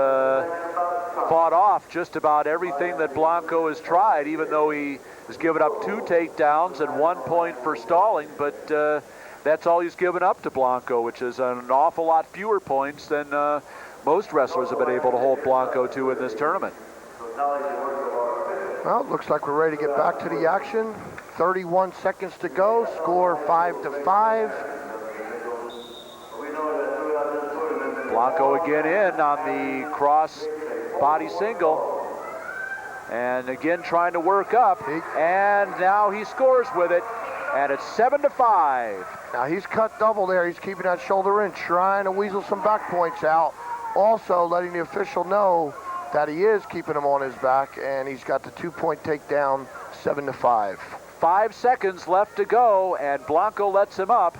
fought off just about everything that Blanco has tried, even though he has given up 2 takedowns and 1 point for stalling, but that's all he's given up to Blanco, which is an awful lot fewer points than most wrestlers have been able to hold Blanco to in this tournament. Well, it looks like we're ready to get back to the action. 31 seconds to go, score 5-5. Blanco again in on the cross body single. And again trying to work up. And now he scores with it. And it's 7-5. Now he's cut double there. He's keeping that shoulder in, trying to weasel some back points out. Also letting the official know that he is keeping him on his back, and he's got the 2-point takedown, 7-5. 5 seconds left to go, and Blanco lets him up.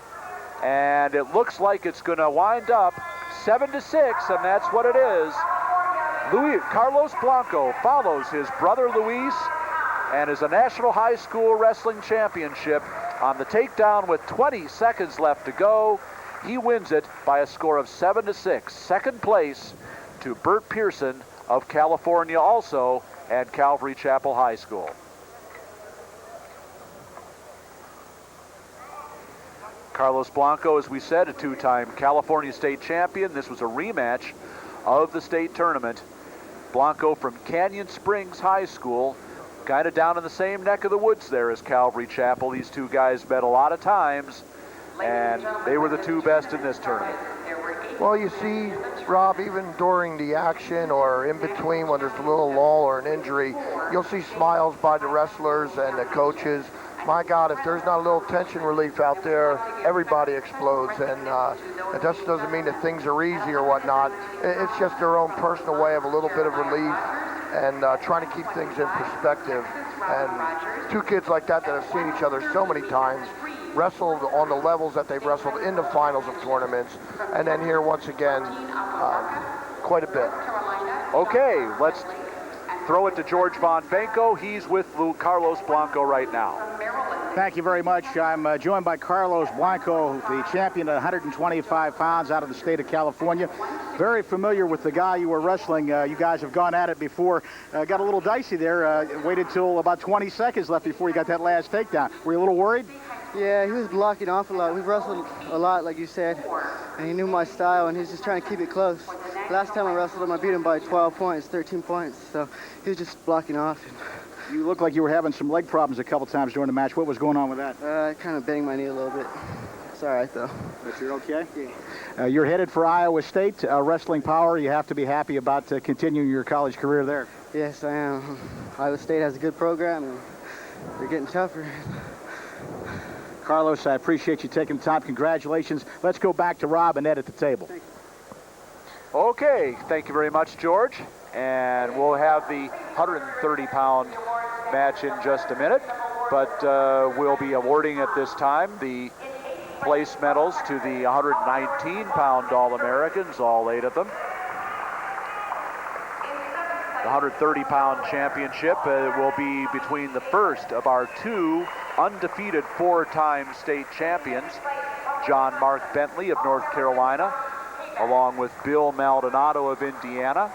And it looks like it's going to wind up 7-6, and that's what it is. Carlos Blanco follows his brother Luis and is a National High School Wrestling Championship on the takedown with 20 seconds left to go. He wins it by a score of 7-6. Second place to Burt Pierson of California, also at Calvary Chapel High School. Carlos Blanco, as we said, a two-time California state champion. This was a rematch of the state tournament. Blanco from Canyon Springs High School, kind of down in the same neck of the woods there as Calvary Chapel. These two guys met a lot of times, and they were the two best in this tournament. Well, you see, Rob, even during the action or in between when there's a little lull or an injury, you'll see smiles by the wrestlers and the coaches. My God, if there's not a little tension relief out there, everybody explodes. And it just doesn't mean that things are easy or whatnot. It's just their own personal way of a little bit of relief and trying to keep things in perspective. And two kids like that have seen each other so many times, wrestled on the levels that they've wrestled in the finals of tournaments, and then here once again, quite a bit. Okay, let's throw it to George Von Benko. He's with Carlos Blanco right now. Thank you very much. I'm joined by Carlos Blanco, the champion at 125 pounds out of the state of California. Very familiar with the guy you were wrestling. You guys have gone at it before. Got a little dicey there. Waited till about 20 seconds left before you got that last takedown. Were you a little worried? Yeah, he was blocking off a lot. We've wrestled a lot, like you said, and he knew my style, and he was just trying to keep it close. Last time I wrestled him, I beat him by 12 points, 13 points, so he was just blocking off. You looked like you were having some leg problems a couple times during the match. What was going on with that? Kind of banged my knee a little bit. It's all right, though. But you're okay? Yeah. You're headed for Iowa State, wrestling power. You have to be happy about continuing your college career there. Yes, I am. Iowa State has a good program, and they're getting tougher. Carlos, I appreciate you taking the time. Congratulations. Let's go back to Rob and Ed at the table. Okay, thank you very much, George. And we'll have the 130-pound match in just a minute. But we'll be awarding at this time the place medals to the 119-pound All-Americans, all 8 of them. The 130-pound championship will be between the first of our 2 undefeated 4-time state champions, John Mark Bentley of North Carolina, along with Bill Maldonado of Indiana.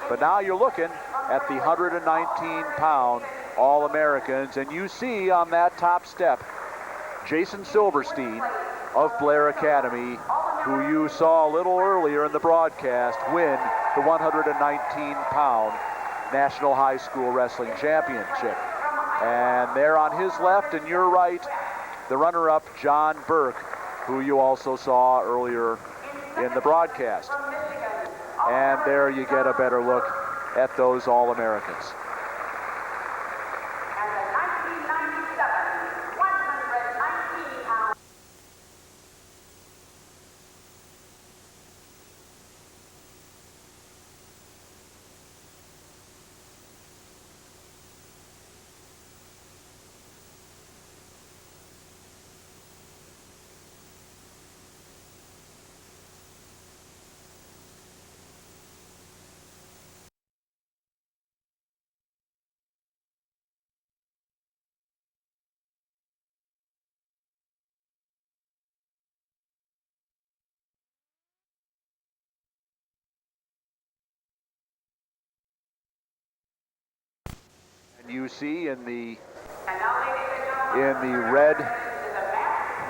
But now you're looking at the 119-pound All-Americans, and you see on that top step Jason Silverstein of Blair Academy, who you saw a little earlier in the broadcast win the 119-pound National High School Wrestling Championship. And there on his left and your right, the runner-up, John Burke, who you also saw earlier in the broadcast. And there you get a better look at those All-Americans. You see in the red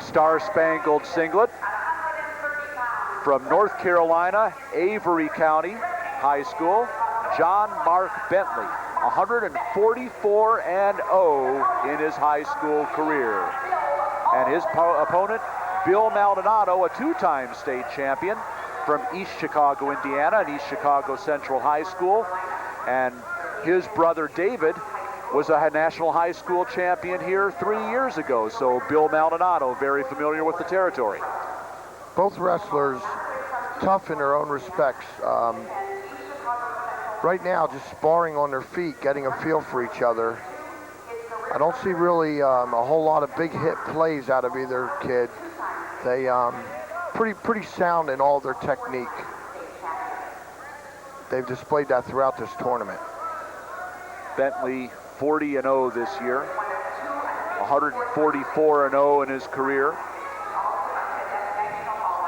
star-spangled singlet from North Carolina, Avery County High School, John Mark Bentley, 144-0 in his high school career. And his opponent, Bill Maldonado, a 2-time state champion from East Chicago, Indiana, and East Chicago Central High School. And his brother, David, was a national high school champion here 3 years ago. So Bill Maldonado, very familiar with the territory. Both wrestlers tough in their own respects. Right now, just sparring on their feet, getting a feel for each other. I don't see really a whole lot of big hit plays out of either kid. They pretty sound in all their technique. they've displayed that throughout this tournament. Bentley 40-0 this year, 144-0 in his career.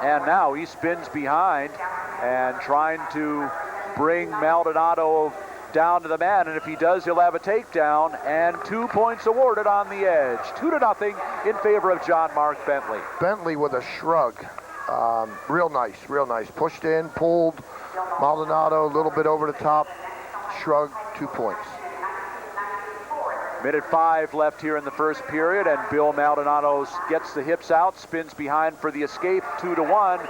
And now he spins behind and trying to bring Maldonado down to the mat, and if he does, he'll have a takedown, and 2 points awarded on the edge. 2-0 in favor of John Mark Bentley. Bentley with a shrug. Real nice, real nice. Pushed in, pulled. Maldonado a little bit over the top. Shrug, 2 points. Minute 5 left here in the first period, and Bill Maldonado gets the hips out, spins behind for the escape, 2-1,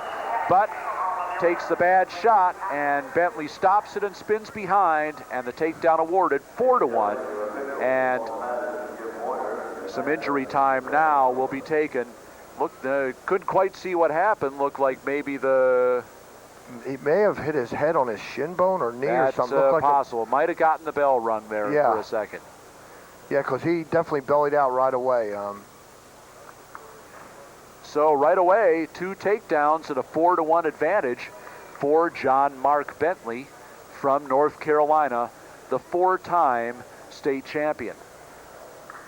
but takes the bad shot, and Bentley stops it and spins behind, and the takedown awarded, 4-1, and some injury time now will be taken. Look, couldn't quite see what happened. Looked like maybe he may have hit his head on his shin bone or knee or something. That's possible. Might have gotten the bell rung there for a second. Yeah, because he definitely bellied out right away. So right away, 2 takedowns and a 4-1 advantage for John Mark Bentley from North Carolina, the 4-time state champion.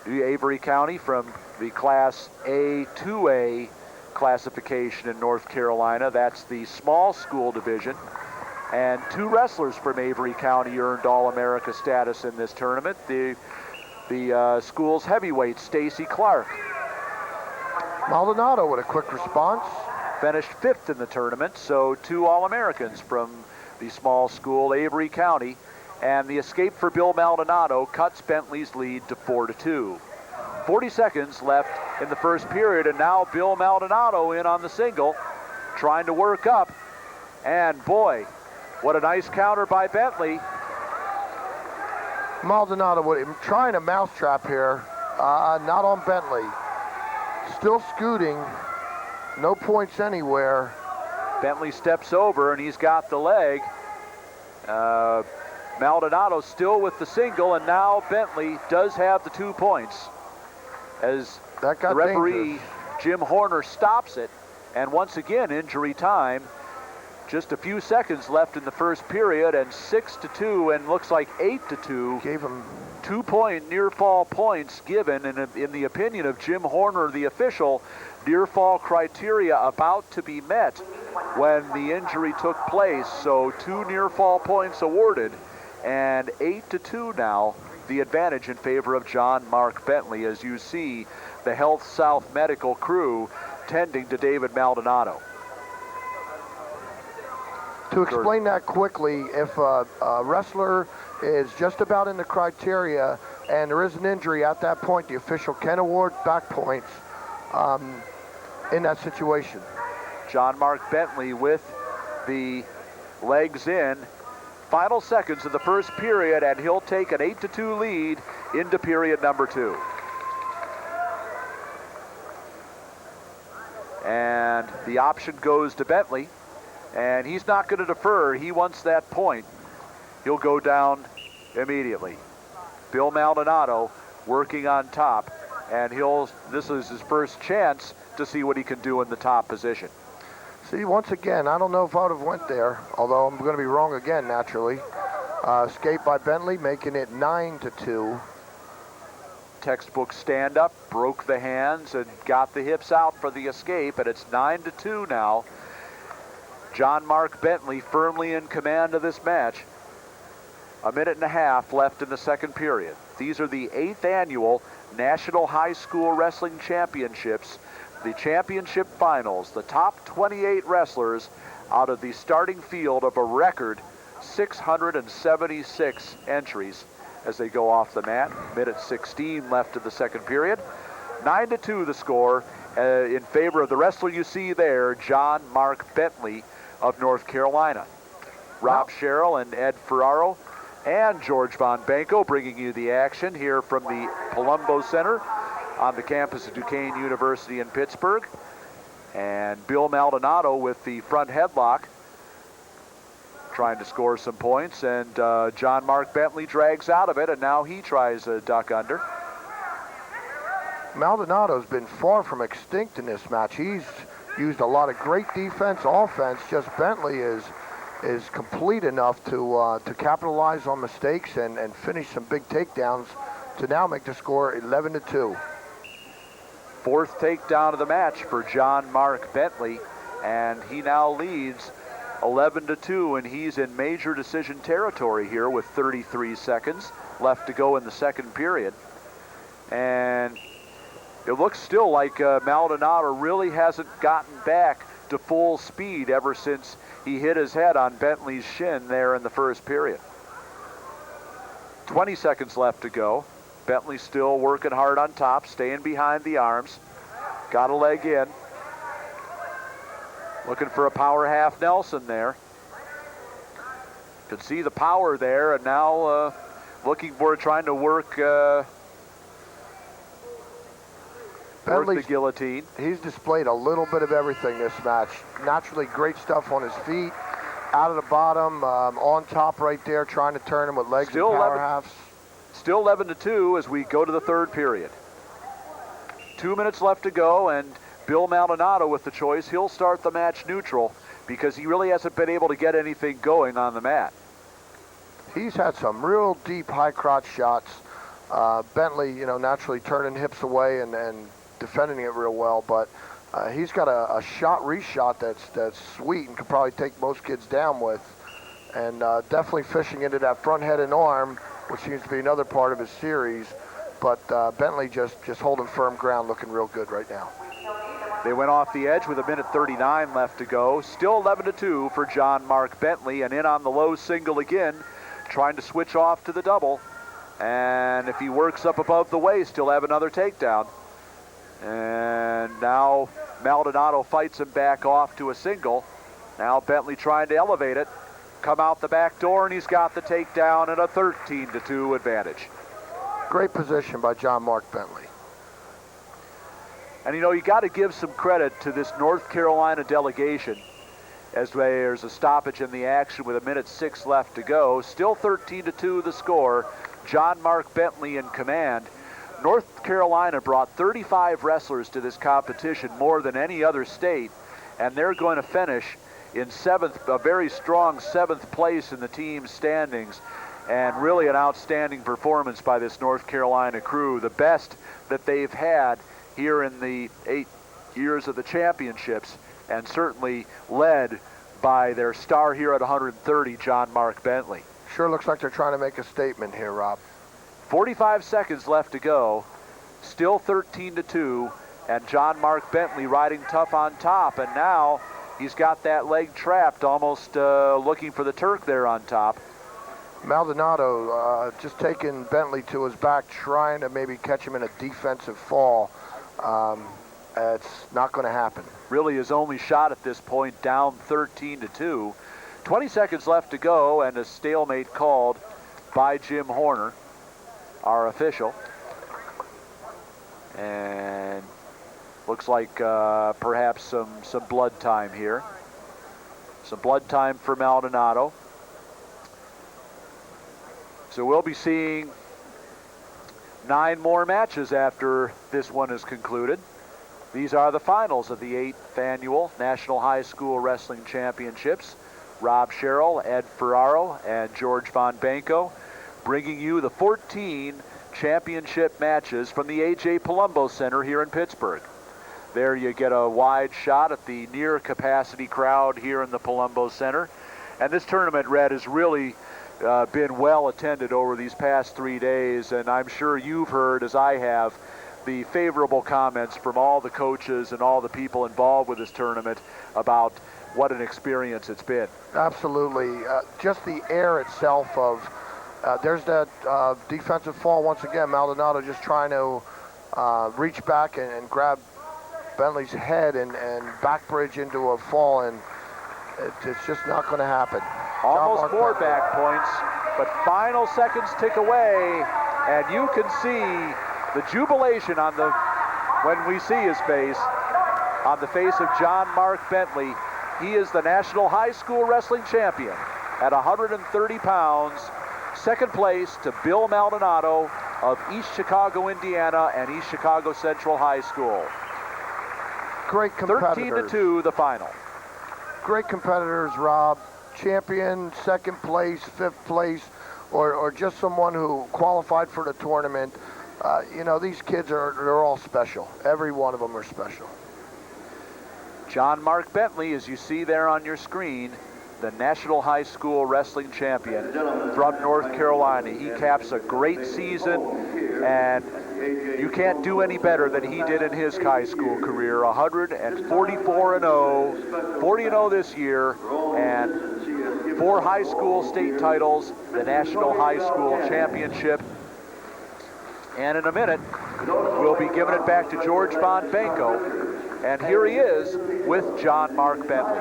Avery County from the Class A 2A classification in North Carolina. That's the small school division. And 2 wrestlers from Avery County earned All-America status in this tournament. The school's heavyweight, Stacy Clark. Maldonado with a quick response. Finished 5th in the tournament, so 2 All-Americans from the small school, Avery County. And the escape for Bill Maldonado cuts Bentley's lead to 4-2. 40 seconds left in the first period, and now Bill Maldonado in on the single, trying to work up. And boy, what a nice counter by Bentley. Maldonado trying a mousetrap here, not on Bentley. Still scooting, no points anywhere. Bentley steps over and he's got the leg. Maldonado still with the single, and now Bentley does have the 2 points. As that got the referee, dangerous. Jim Horner, stops it, and once again, injury time. Just a few seconds left in the first period, and 6-2, and looks like 8-2. Gave him 2-point near fall points given, and in the opinion of Jim Horner, the official, near fall criteria about to be met when the injury took place. So 2 near fall points awarded, and 8-2 now, the advantage in favor of John Mark Bentley, as you see the Health South medical crew tending to David Maldonado. To explain that quickly, if a wrestler is just about in the criteria and there is an injury at that point, the official can award back points in that situation. John Mark Bentley with the legs in. Final seconds of the first period, and he'll take an 8-2 lead into period number 2. And the option goes to Bentley, and he's not going to defer. He wants that point. He'll go down immediately. Bill Maldonado working on top, and this is his first chance to see what he can do in the top position. See, once again, I don't know if I would have went there, although I'm going to be wrong again, naturally. Escape by Bentley, making it 9-2. Textbook stand-up, broke the hands, and got the hips out for the escape, and it's 9-2 now. John Mark Bentley firmly in command of this match. 1.5 minutes left in the second period. These are the 8th annual National High School Wrestling Championships, the championship finals. The top 28 wrestlers out of the starting field of a record 676 entries as they go off the mat. Minute 16 left in the second period. 9-2 the score in favor of the wrestler you see there, John Mark Bentley of North Carolina. Rob Sherrill and Ed Ferraro and George Von Banco bringing you the action here from the Palumbo Center on the campus of Duquesne University in Pittsburgh. And Bill Maldonado with the front headlock, trying to score some points, and John Mark Bentley drags out of it, and now he tries a duck under. Maldonado's been far from extinct in this match. He's used a lot of great defense, offense. Just Bentley is is complete enough to capitalize on mistakes and finish some big takedowns to now make the score 11-2. Fourth takedown of the match for John Mark Bentley, and he now leads 11-2, and he's in major decision territory here with 33 seconds left to go in the second period. And it looks still like Maldonado really hasn't gotten back to full speed ever since he hit his head on Bentley's shin there in the first period. 20 seconds left to go. Bentley still working hard on top, staying behind the arms. Got a leg in. Looking for a power half Nelson there. Could see the power there, and now looking for trying to work the guillotine. He's displayed a little bit of everything this match. Naturally, great stuff on his feet, out of the bottom, on top right there, trying to turn him with legs and power halves. Still 11-2 as we go to the third period. 2 minutes left to go, and Bill Maldonado with the choice. He'll start the match neutral because he really hasn't been able to get anything going on the mat. He's had some real deep high crotch shots. Bentley, naturally turning hips away and defending it real well, but he's got a shot reshot that's sweet and could probably take most kids down with, and definitely fishing into that front head and arm, which seems to be another part of his series. But Bentley just holding firm ground, looking real good right now. They went off the edge with 1:39 left to go. Still 11-2 for John Mark Bentley, and in on the low single again, trying to switch off to the double. And if he works up above the waist, he'll have another takedown. And now Maldonado fights him back off to a single. Now Bentley trying to elevate it. Come out the back door, and he's got the takedown and a 13-2 advantage. Great position by John Mark Bentley. And you got to give some credit to this North Carolina delegation, as there's a stoppage in the action with 1:06 left to go. Still 13-2 the score. John Mark Bentley in command. North Carolina brought 35 wrestlers to this competition, more than any other state, and they're going to finish in a very strong 7th place in the team standings, and really an outstanding performance by this North Carolina crew, the best that they've had here in the 8 years of the championships, and certainly led by their star here at 130, John Mark Bentley. Sure looks like they're trying to make a statement here, Rob. 45 seconds left to go. Still 13-2, and John Mark Bentley riding tough on top, and now he's got that leg trapped, almost looking for the Turk there on top. Maldonado just taking Bentley to his back, trying to maybe catch him in a defensive fall. It's not going to happen. Really his only shot at this point, down 13-2. 20 seconds left to go, and a stalemate called by Jim Horner, our official. And looks like perhaps some blood time here. Some blood time for Maldonado. So we'll be seeing 9 more matches after this one is concluded. These are the finals of the 8th annual National High School Wrestling Championships. Rob Sherrill, Ed Ferraro, and George Von Banco bringing you the 14 championship matches from the A.J. Palumbo Center here in Pittsburgh. There you get a wide shot at the near capacity crowd here in the Palumbo Center. And this tournament, Red, has really been well attended over these past 3 days, and I'm sure you've heard, as I have, the favorable comments from all the coaches and all the people involved with this tournament about what an experience it's been. Absolutely. Just the air itself of, there's that defensive fall once again. Maldonado just trying to reach back and grab Bentley's head and back bridge into a fall, and it's just not going to happen. Almost 4 back points, but final seconds tick away, and you can see the jubilation when we see his face, on the face of John Mark Bentley. He is the National High School Wrestling Champion at 130 pounds. Second place to Bill Maldonado of East Chicago, Indiana, and East Chicago Central High School. Great competitors. 13-2 the final. Great competitors, Rob. champion, second place, fifth place, or just someone who qualified for the tournament, you know, these kids they're all special. Every one of them are special. John Mark Bentley, as you see there on your screen, the National High School Wrestling Champion from North Carolina. He caps a great season, and you can't do any better than he did in his high school career. 144-0, 40-0 this year, and 4 high school state titles, the National High School Championship. And in a minute, we'll be giving it back to George Blanco. And here he is with John Mark Bentley.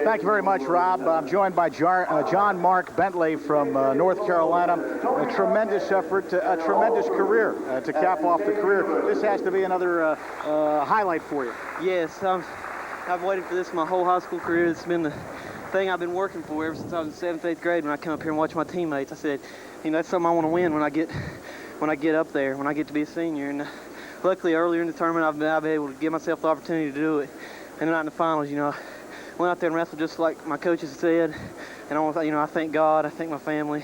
Thank you very much, Rob. I'm joined by John Mark Bentley from North Carolina. A tremendous effort, a tremendous career to cap off the career. This has to be another highlight for you. Yes, I've waited for this my whole high school career. It's been the thing I've been working for ever since I was in 7th, 8th grade. When I come up here and watch my teammates, I said, you know, that's something I want to win when I get up there, when I get to be a senior. And luckily, earlier in the tournament, I've been able to give myself the opportunity to do it. And then out in the finals, you know, I went out there and wrestled just like my coaches said. And I thank God, I thank my family,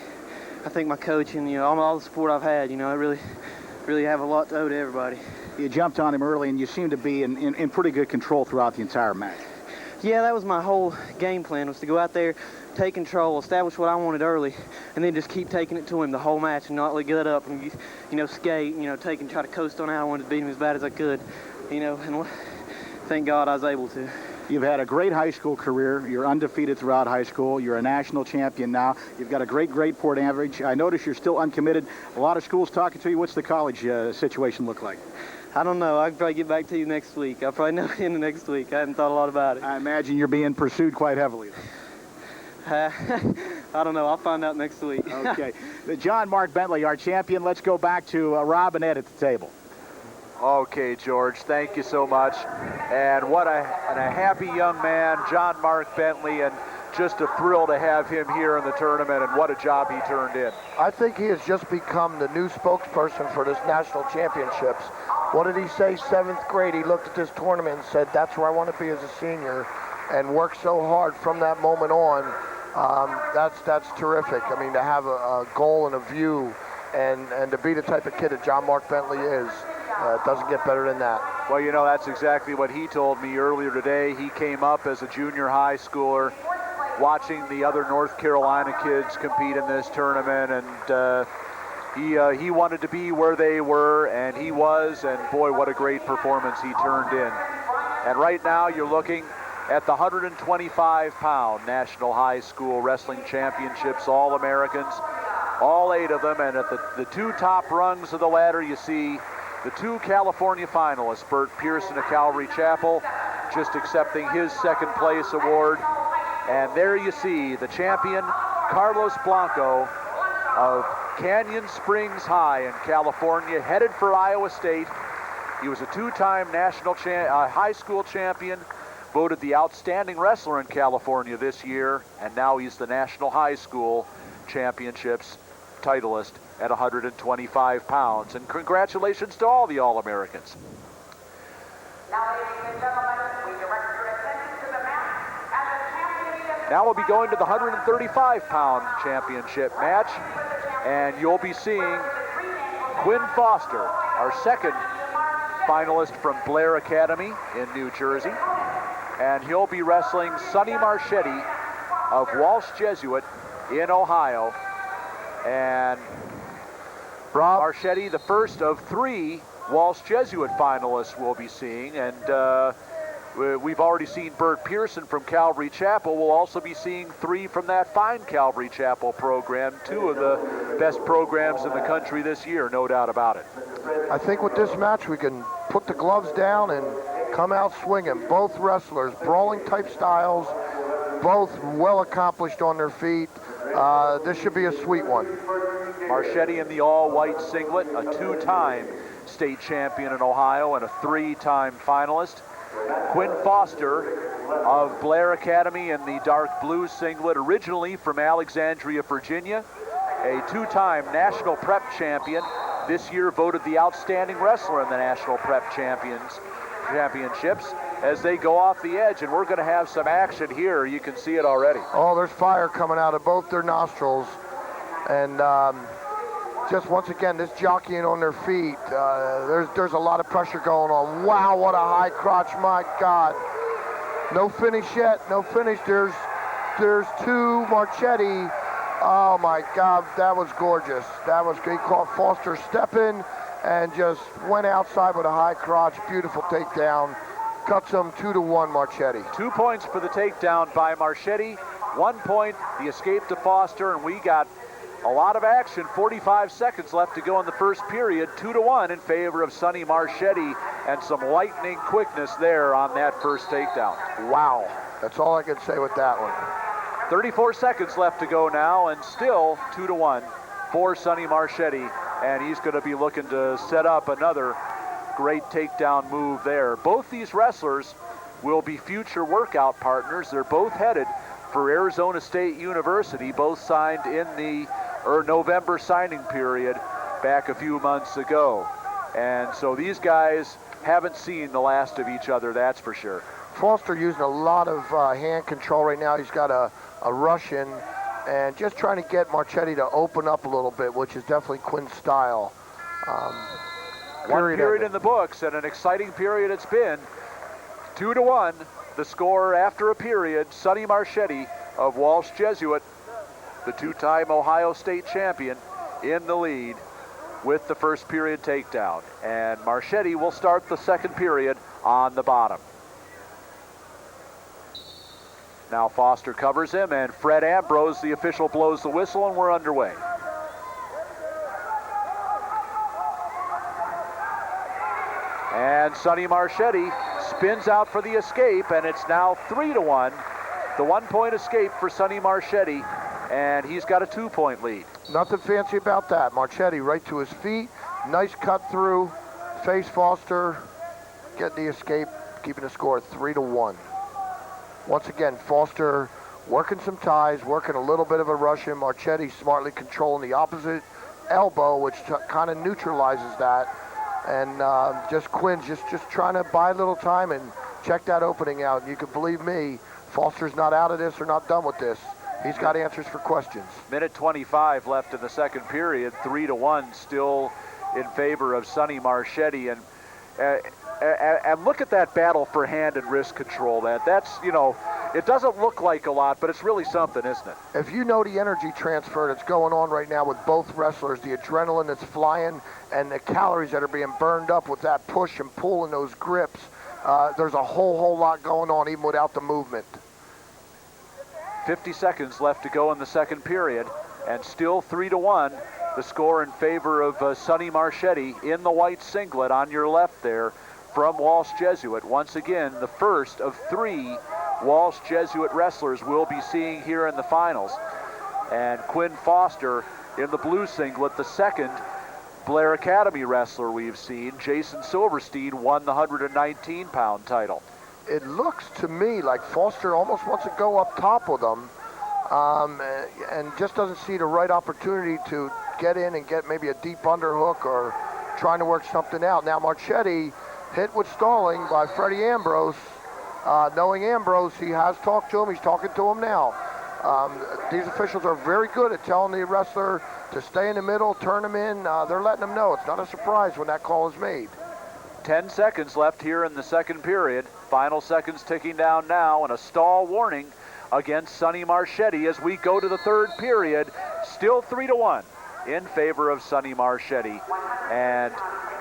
I thank my coach, and, you know, all the support I've had. You know, I really have a lot to owe to everybody. You jumped on him early, and you seemed to be in pretty good control throughout the entire match. Yeah, that was my whole game plan, was to go out there, take control, establish what I wanted early, and then just keep taking it to him the whole match and not let get up and, you know, skate, you know, try to coast on out. I wanted to beat him as bad as I could, you know, and thank God I was able to. You've had a great high school career. You're undefeated throughout high school. You're a national champion now. You've got a great grade point average. I notice you're still uncommitted. A lot of schools talking to you. What's the college situation look like? I don't know. I can probably get back to you next week. I'll probably know in the next week. I haven't thought a lot about it. I imagine you're being pursued quite heavily. I don't know. I'll find out next week. Okay. John Mark Bentley, our champion. Let's go back to Rob and Ed at the table. Okay, George, thank you so much. And what a happy young man, John Mark Bentley, and just a thrill to have him here in the tournament, and what a job he turned in. I think he has just become the new spokesperson for this national championships. What did he say? 7th grade, he looked at this tournament and said, that's where I want to be as a senior, and worked so hard from that moment on. That's terrific. I mean, to have a goal and a view, and to be the type of kid that John Mark Bentley is, it doesn't get better than that. Well, you know, that's exactly what he told me earlier today. He came up as a junior high schooler, watching the other North Carolina kids compete in this tournament, and he wanted to be where they were, and he was, and boy, what a great performance he turned in. And right now you're looking at the 125-pound National High School Wrestling Championships, All-Americans, all 8 of them, and at the 2 top rungs of the ladder you see the 2 California finalists, Burt Pierson of Calvary Chapel, just accepting his 2nd place award. And there you see the champion, Carlos Blanco of Canyon Springs High in California, headed for Iowa State. He was a 2-time national high school champion, voted the outstanding wrestler in California this year, and now he's the National High School Championships titleist at 125 pounds. And congratulations to all the All-Americans. Now, ladies and gentlemen, we direct your attention to the match and the championship. Now we'll be going to the 135-pound championship match, and you'll be seeing Quin Foster, our 2nd finalist from Blair Academy in New Jersey, and he'll be wrestling Sonny Marchette of Walsh Jesuit in Ohio. And Marchette, the first of 3 Walsh Jesuit finalists we'll be seeing, and we've already seen Burt Pierson from Calvary Chapel. We'll also be seeing 3 from that fine Calvary Chapel program, 2 of the best programs in the country this year, no doubt about it. I think with this match we can put the gloves down and come out swinging. Both wrestlers, brawling type styles, both well accomplished on their feet. This should be a sweet one. Marchette in the all-white singlet, a 2-time state champion in Ohio and a 3-time finalist. Quin Foster of Blair Academy in the dark blue singlet, originally from Alexandria, Virginia, a 2-time national prep champion. This year voted the outstanding wrestler in the national prep championships. as they go off the edge, and we're going to have some action here. You can see it already. Oh, there's fire coming out of both their nostrils. And just once again, this jockeying on their feet, there's a lot of pressure going on. Wow, what a high crotch, my God. No finish yet, no finish. There's two Marchette. Oh my God, that was gorgeous. That was great. He caught Foster stepping and just went outside with a high crotch. Beautiful takedown. Cuts him 2-1 Marchette. 2 points for the takedown by Marchette. 1 point, the escape to Foster, and we got a lot of action. 45 seconds left to go in the first period. 2-1 in favor of Sonny Marchette, and some lightning quickness there on that first takedown. Wow, that's all I can say with that one. 34 seconds left to go now, and still 2-1 for Sonny Marchette, and he's going to be looking to set up another great takedown move there. Both these wrestlers will be future workout partners. They're both headed for Arizona State University, both signed in the November signing period back a few months ago. And so these guys haven't seen the last of each other, that's for sure. Foster using a lot of hand control right now. He's got a Russian, and just trying to get Marchette to open up a little bit, which is definitely Quin's style. One period in the books, and an exciting period it's been. 2-1, the score after a period. Sonny Marchette of Walsh Jesuit, the two-time Ohio State champion, in the lead with the first period takedown. And Marchette will start the second period on the bottom. Now Foster covers him, and Fred Ambrose, the official, blows the whistle, and we're underway. And Sonny Marchette spins out for the escape, and it's now 3-1. The 1 point escape for Sonny Marchette, and he's got a 2 point lead. Nothing fancy about that. Marchette right to his feet. Nice cut through. Face Foster. Getting the escape. Keeping the score at 3-1. Once again, Foster working some ties, working a little bit of a Russian. Marchette smartly controlling the opposite elbow, which kind of neutralizes that. And just Quin just trying to buy a little time and check that opening out. And you can believe me, Foster's not out of this or not done with this. He's got answers for questions. Minute 25 left in the second period. 3-1 still in favor of Sonny Marchette. And look at that battle for hand and wrist control. That's, you know, it doesn't look like a lot, but it's really something, isn't it? If you know the energy transfer that's going on right now with both wrestlers, the adrenaline that's flying and the calories that are being burned up with that push and pull and those grips, there's a whole lot going on even without the movement. 50 seconds left to go in the second period, and still 3-1. The score in favor of Sonny Marchette in the white singlet on your left there from Walsh Jesuit. Once again, the first of 3 Walsh Jesuit wrestlers we'll be seeing here in the finals. And Quin Foster in the blue singlet, the second Blair Academy wrestler we've seen. Jason Silverstein won the 119-pound title. It looks to me like Foster almost wants to go up top with him, and just doesn't see the right opportunity to get in and get maybe a deep underhook or trying to work something out. Now Marchette hit with stalling by Freddie Ambrose. Knowing Ambrose, he has talked to him. He's talking to him now. These officials are very good at telling the wrestler to stay in the middle, turn him in. They're letting him know. It's not a surprise when that call is made. 10 seconds left here in the second period. Final seconds ticking down now, and a stall warning against Sonny Marchette as we go to the third period. Still 3-1 in favor of Sonny Marchette. And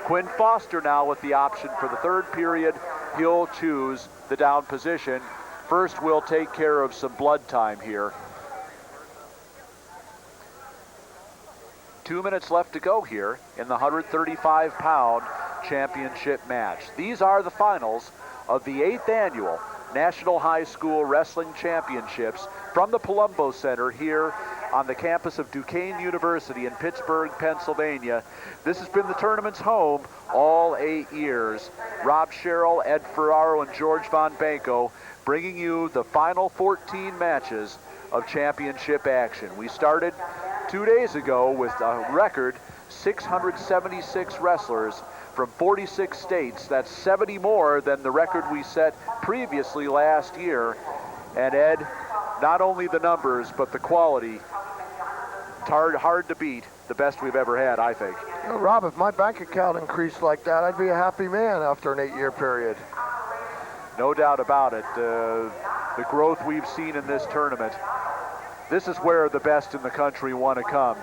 Quin Foster now with the option for the third period. He'll choose the down position. First, we'll take care of some blood time here. 2 minutes left to go here in the 135-pound championship match. These are the finals of the 8th annual National High School Wrestling Championships from the Palumbo Center here on the campus of Duquesne University in Pittsburgh, Pennsylvania. This has been the tournament's home all 8 years. Rob Sherrill, Ed Ferraro, and George Von Banco bringing you the final 14 matches of championship action. We started 2 days ago with a record 676 wrestlers from 46 states. That's 70 more than the record we set previously last year. And Ed, not only the numbers, but the quality, hard to beat. The best we've ever had, I think. You know, Rob, if my bank account increased like that, I'd be a happy man after an 8-year period. No doubt about it. The growth we've seen in this tournament, this is where the best in the country want to come.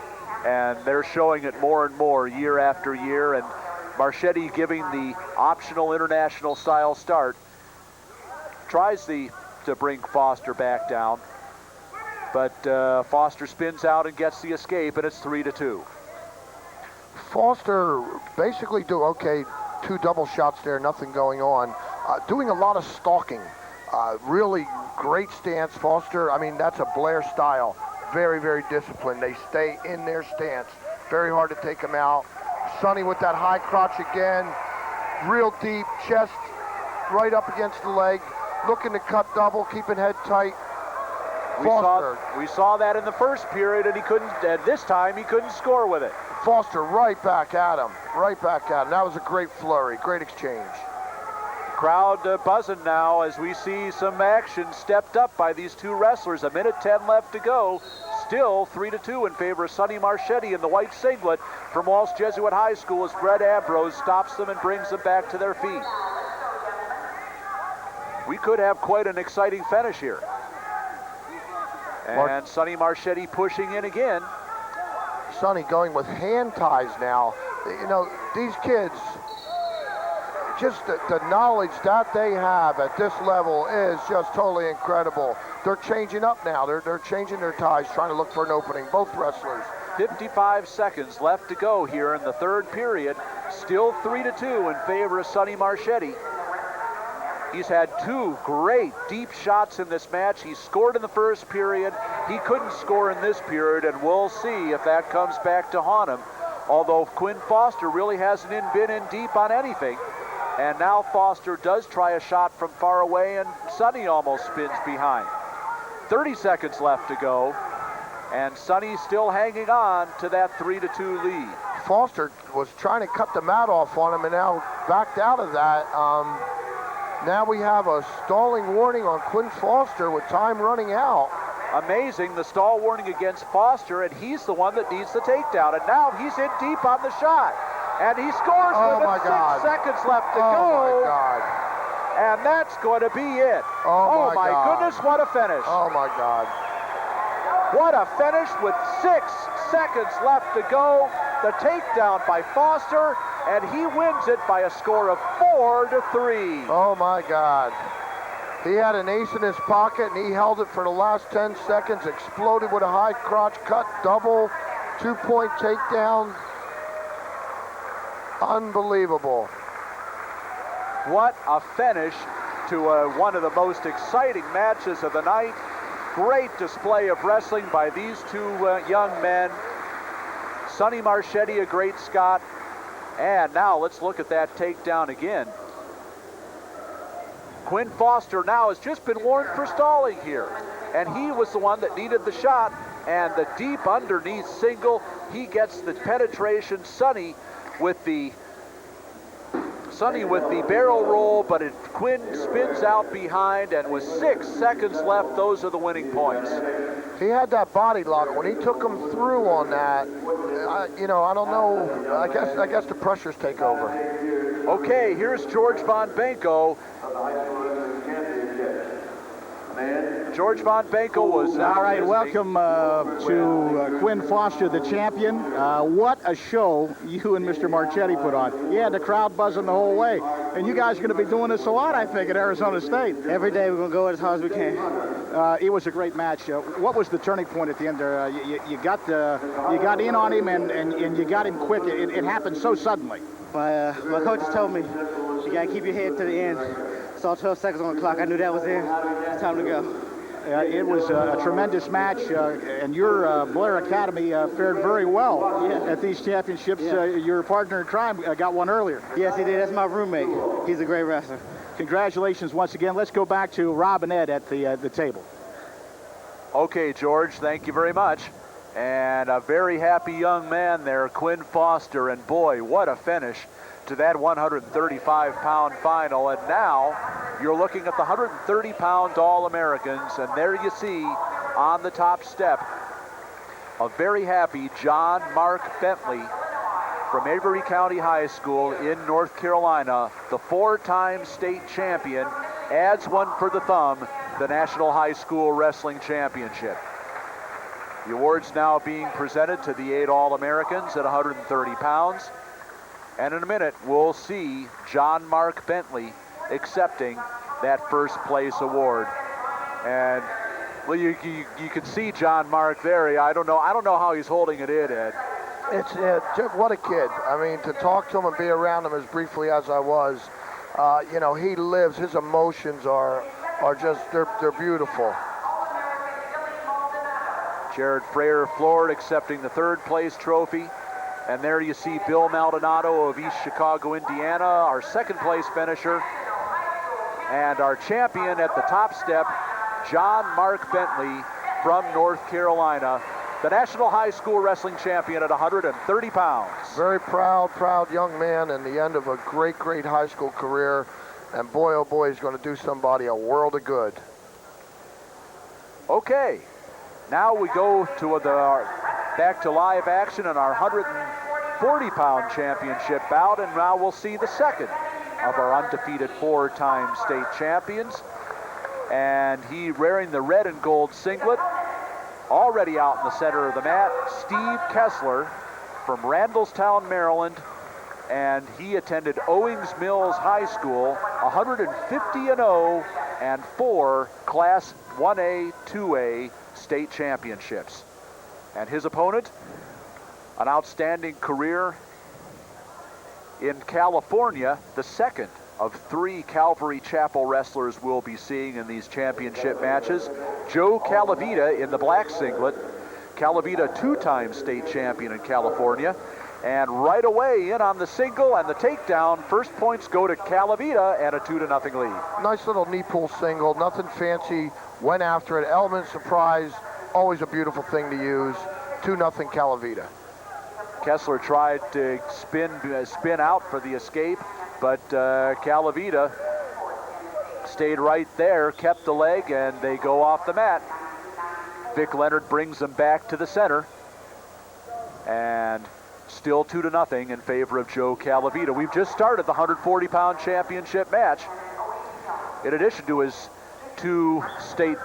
And they're showing it more and more year after year. And Marchette, giving the optional international style start, tries to bring Foster back down. But Foster spins out and gets the escape, and it's 3-2. Foster basically okay, 2 double shots there, nothing going on. Doing a lot of stalking. Really great stance, Foster. I mean, that's a Blair style. Very, very disciplined. They stay in their stance. Very hard to take them out. Sonny with that high crotch again. Real deep, chest right up against the leg. Looking to cut double, keeping head tight. We saw that in the first period, and he couldn't. This time, he couldn't score with it. Foster right back at him. Right back at him. That was a great flurry. Great exchange. Crowd buzzing now as we see some action stepped up by these two wrestlers. 1:10 left to go. Still 3-2 in favor of Sonny Marchette in the white singlet from Walsh Jesuit High School as Brett Ambrose stops them and brings them back to their feet. We could have quite an exciting finish here. And Sonny Marchette pushing in again. Sonny going with hand ties now. You know, these kids, just the knowledge that they have at this level is just totally incredible. They're changing up now. They're changing their ties, trying to look for an opening, both wrestlers. 55 seconds left to go here in the third period. Still 3-2 in favor of Sonny Marchette. He's had 2 great deep shots in this match. He scored in the first period. He couldn't score in this period, and we'll see if that comes back to haunt him. Although Quin Foster really hasn't been in deep on anything. And now Foster does try a shot from far away, and Sonny almost spins behind. 30 seconds left to go, and Sonny still hanging on to that 3-2 lead. Foster was trying to cut the mat off on him and now backed out of that. Now we have a stalling warning on Quin Foster with time running out. Amazing, the stall warning against Foster, and he's the one that needs the takedown. And now he's in deep on the shot. And he scores with 6 seconds left to go. Oh, my God. And that's going to be it. Oh my goodness, what a finish. Oh, my God. What a finish with 6 seconds left to go. The takedown by Foster, and he wins it by a score of 4-3. Oh, my God. He had an ace in his pocket, and he held it for the last 10 seconds, exploded with a high crotch cut, double, 2-point takedown. Unbelievable. What a finish to one of the most exciting matches of the night. Great display of wrestling by these two young men. Sonny Marchette, a great Scot. And now let's look at that takedown again. Quin Foster now has just been warned for stalling here. And he was the one that needed the shot. And the deep underneath single, he gets the penetration. Sonny with the barrel roll, but Quin spins out behind, and with 6 seconds left, those are the winning points. He had that body lock. When he took him through on that, I don't know. I guess the pressures take over. Okay, here's George Von Benko. George Von Benko was... All right, welcome to Quin Foster, the champion. What a show you and Mr. Marchette put on. You had the crowd buzzing the whole way. And you guys are going to be doing this a lot, I think, at Arizona State. Every day we're going to go as hard as we can. It was a great match. What was the turning point at the end there? You got in on him and you got him quick. It happened so suddenly. My coaches told me, you got to keep your head to the end. Saw 12 seconds on the clock. I knew that was it. It's time to go. It was a tremendous match, and your Blair Academy fared very well at these championships. Your partner in crime got one earlier. Yes, he did. That's my roommate. He's a great wrestler. Congratulations once again. Let's go back to Rob and Ed at the table. Okay, George, thank you very much. And a very happy young man there, Quin Foster, and boy, what a finish to that 135-pound final. And now you're looking at the 130-pound All-Americans, and there you see on the top step a very happy John Mark Bentley from Avery County High School in North Carolina, the 4-time state champion, adds one for the thumb, the National High School Wrestling Championship. The award's now being presented to the 8 All-Americans at 130 pounds. And in a minute, we'll see John Mark Bentley accepting that first place award. And well, you can see John Mark there. I don't know how he's holding it in, Ed. What a kid. I mean, to talk to him and be around him as briefly as I was, he lives, his emotions are just, they're beautiful. Jared Frayer floored, accepting the 3rd place trophy. And there you see Bill Maldonado of East Chicago, Indiana, our 2nd place finisher. And our champion at the top step, John Mark Bentley from North Carolina, the National High School Wrestling Champion at 130 pounds. Very proud young man, and the end of a great high school career. And boy, oh boy, he's going to do somebody a world of good. Okay, now we go to back to live action in our 140-pound championship bout, and now we'll see the second of our undefeated 4-time state champions. And he wearing the red and gold singlet, already out in the center of the mat, Steve Kessler from Randallstown, Maryland, and he attended Owings Mills High School, 150-0 and 4 Class 1A, 2A state championships. And his opponent, an outstanding career in California, the second of 3 Calvary Chapel wrestlers we'll be seeing in these championship matches. Joe Calavitta in the black singlet. Calavitta, 2-time state champion in California. And right away in on the single and the takedown. First points go to Calavitta and a 2-0 lead. Nice little knee pull single, nothing fancy. Went after it, element surprise, always a beautiful thing to use. 2-0 Calavitta. Kessler tried to spin out for the escape, but Calavitta stayed right there, kept the leg, and they go off the mat. Vic Leonard brings them back to the center, and still 2-0 in favor of Joe Calavitta. We've just started the 140-pound championship match. In addition to his 2 state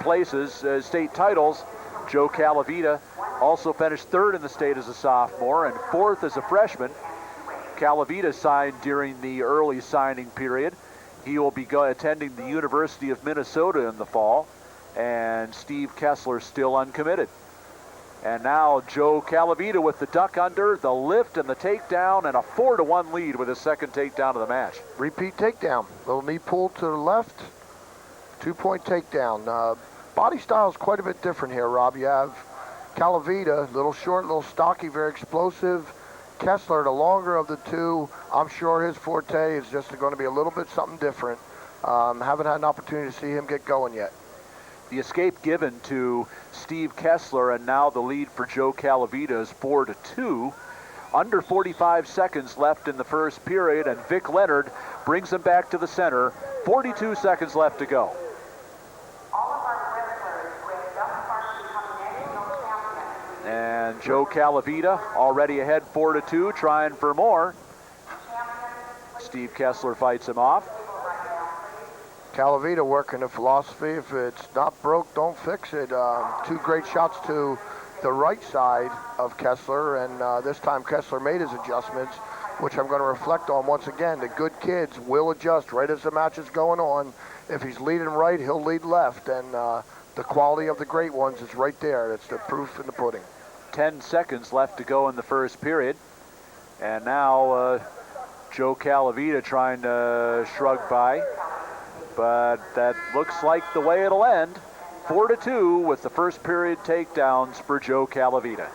titles, Joe Calavitta also finished 3rd in the state as a sophomore and 4th as a freshman. Calavitta signed during the early signing period. He will be attending the University of Minnesota in the fall, and Steve Kessler still uncommitted. And now Joe Calavitta with the duck under, the lift and the takedown, and a 4-1 lead with his second takedown of the match. Repeat takedown, little knee pull to the left, 2-point takedown. Body style is quite a bit different here, Rob. You have Calavitta, little short, little stocky, very explosive. Kessler, the longer of the two. I'm sure his forte is just going to be a little bit something different. Haven't had an opportunity to see him get going yet. The escape given to Steve Kessler, and now the lead for Joe Calavitta is 4-2. Under 45 seconds left in the first period, and Vic Leonard brings them back to the center. 42 seconds left to go. And Joe Calavitta already ahead 4-2, trying for more. Steve Kessler fights him off. Calavitta working the philosophy, if it's not broke, don't fix it. 2 great shots to the right side of Kessler, and this time Kessler made his adjustments, which I'm going to reflect on once again. The good kids will adjust right as the match is going on. If he's leading right, he'll lead left, and the quality of the great ones is right there. That's the proof in the pudding. 10 seconds left to go in the first period. And now Joe Calavitta trying to shrug by. But that looks like the way it'll end. 4-2 with the first period takedowns for Joe Calavitta.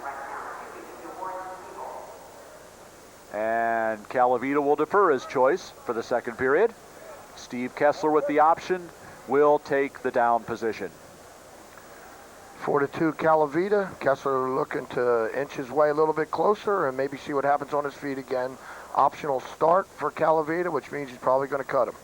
And Calavitta will defer his choice for the second period. Steve Kessler with the option will take the down position. 4-2 Calavitta. Kessler looking to inch his way a little bit closer and maybe see what happens on his feet again. Optional start for Calavitta, which means he's probably going to cut him.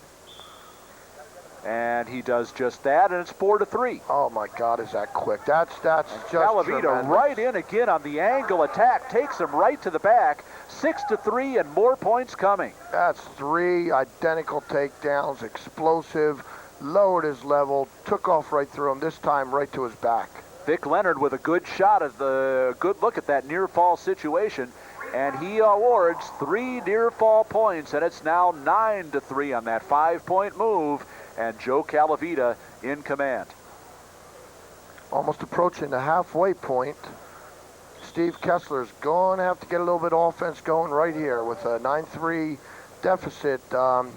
And he does just that, and it's 4-3. Oh my God, is that quick? That's just Calavitta tremendous. right in again on the angle attack, takes him right to the back. 6-3 and more points coming. That's 3 identical takedowns, explosive, lowered his level, took off right through him, this time right to his back. Vic Leonard with a good shot at the good look at that near fall situation, and he awards 3 near fall points, and it's now 9-3 on that 5-point move, and Joe Calavitta in command. Almost approaching the halfway point. Steve Kessler's going to have to get a little bit of offense going right here with a 9-3 deficit.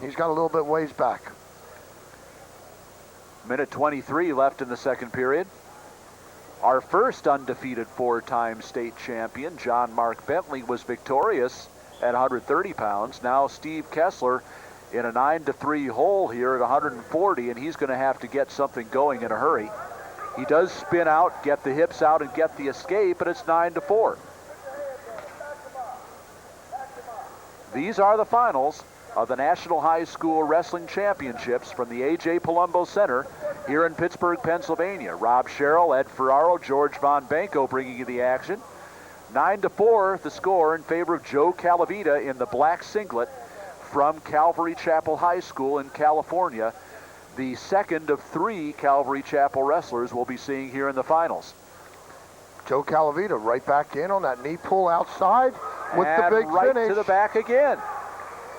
He's got a little bit ways back. Minute 23 left in the second period. Our first undefeated 4-time state champion, John Mark Bentley, was victorious at 130 pounds. Now Steve Kessler in a 9-3 hole here at 140, and he's going to have to get something going in a hurry. He does spin out, get the hips out, and get the escape, but it's 9-4. These are the finals of the National High School Wrestling Championships from the A.J. Palumbo Center here in Pittsburgh, Pennsylvania. Rob Sherrill, Ed Ferraro, George Von Benko bringing you the action. 9-4 the score in favor of Joe Calavitta in the black singlet from Calvary Chapel High School in California. The second of 3 Calvary Chapel wrestlers we'll be seeing here in the finals. Joe Calavitta right back in on that knee pull outside with and the big right finish. To the back again.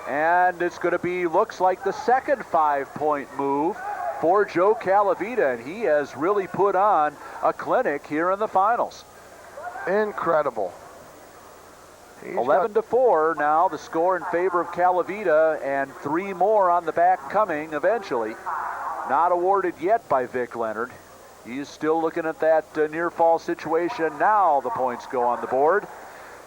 And it's going to be, looks like the second 5-point move for Joe Calavitta, and he has really put on a clinic here in the finals. Incredible. 11-4 now, the score in favor of Calavitta, and 3 more on the back coming eventually. Not awarded yet by Vic Leonard. He's still looking at that near fall situation. Now the points go on the board.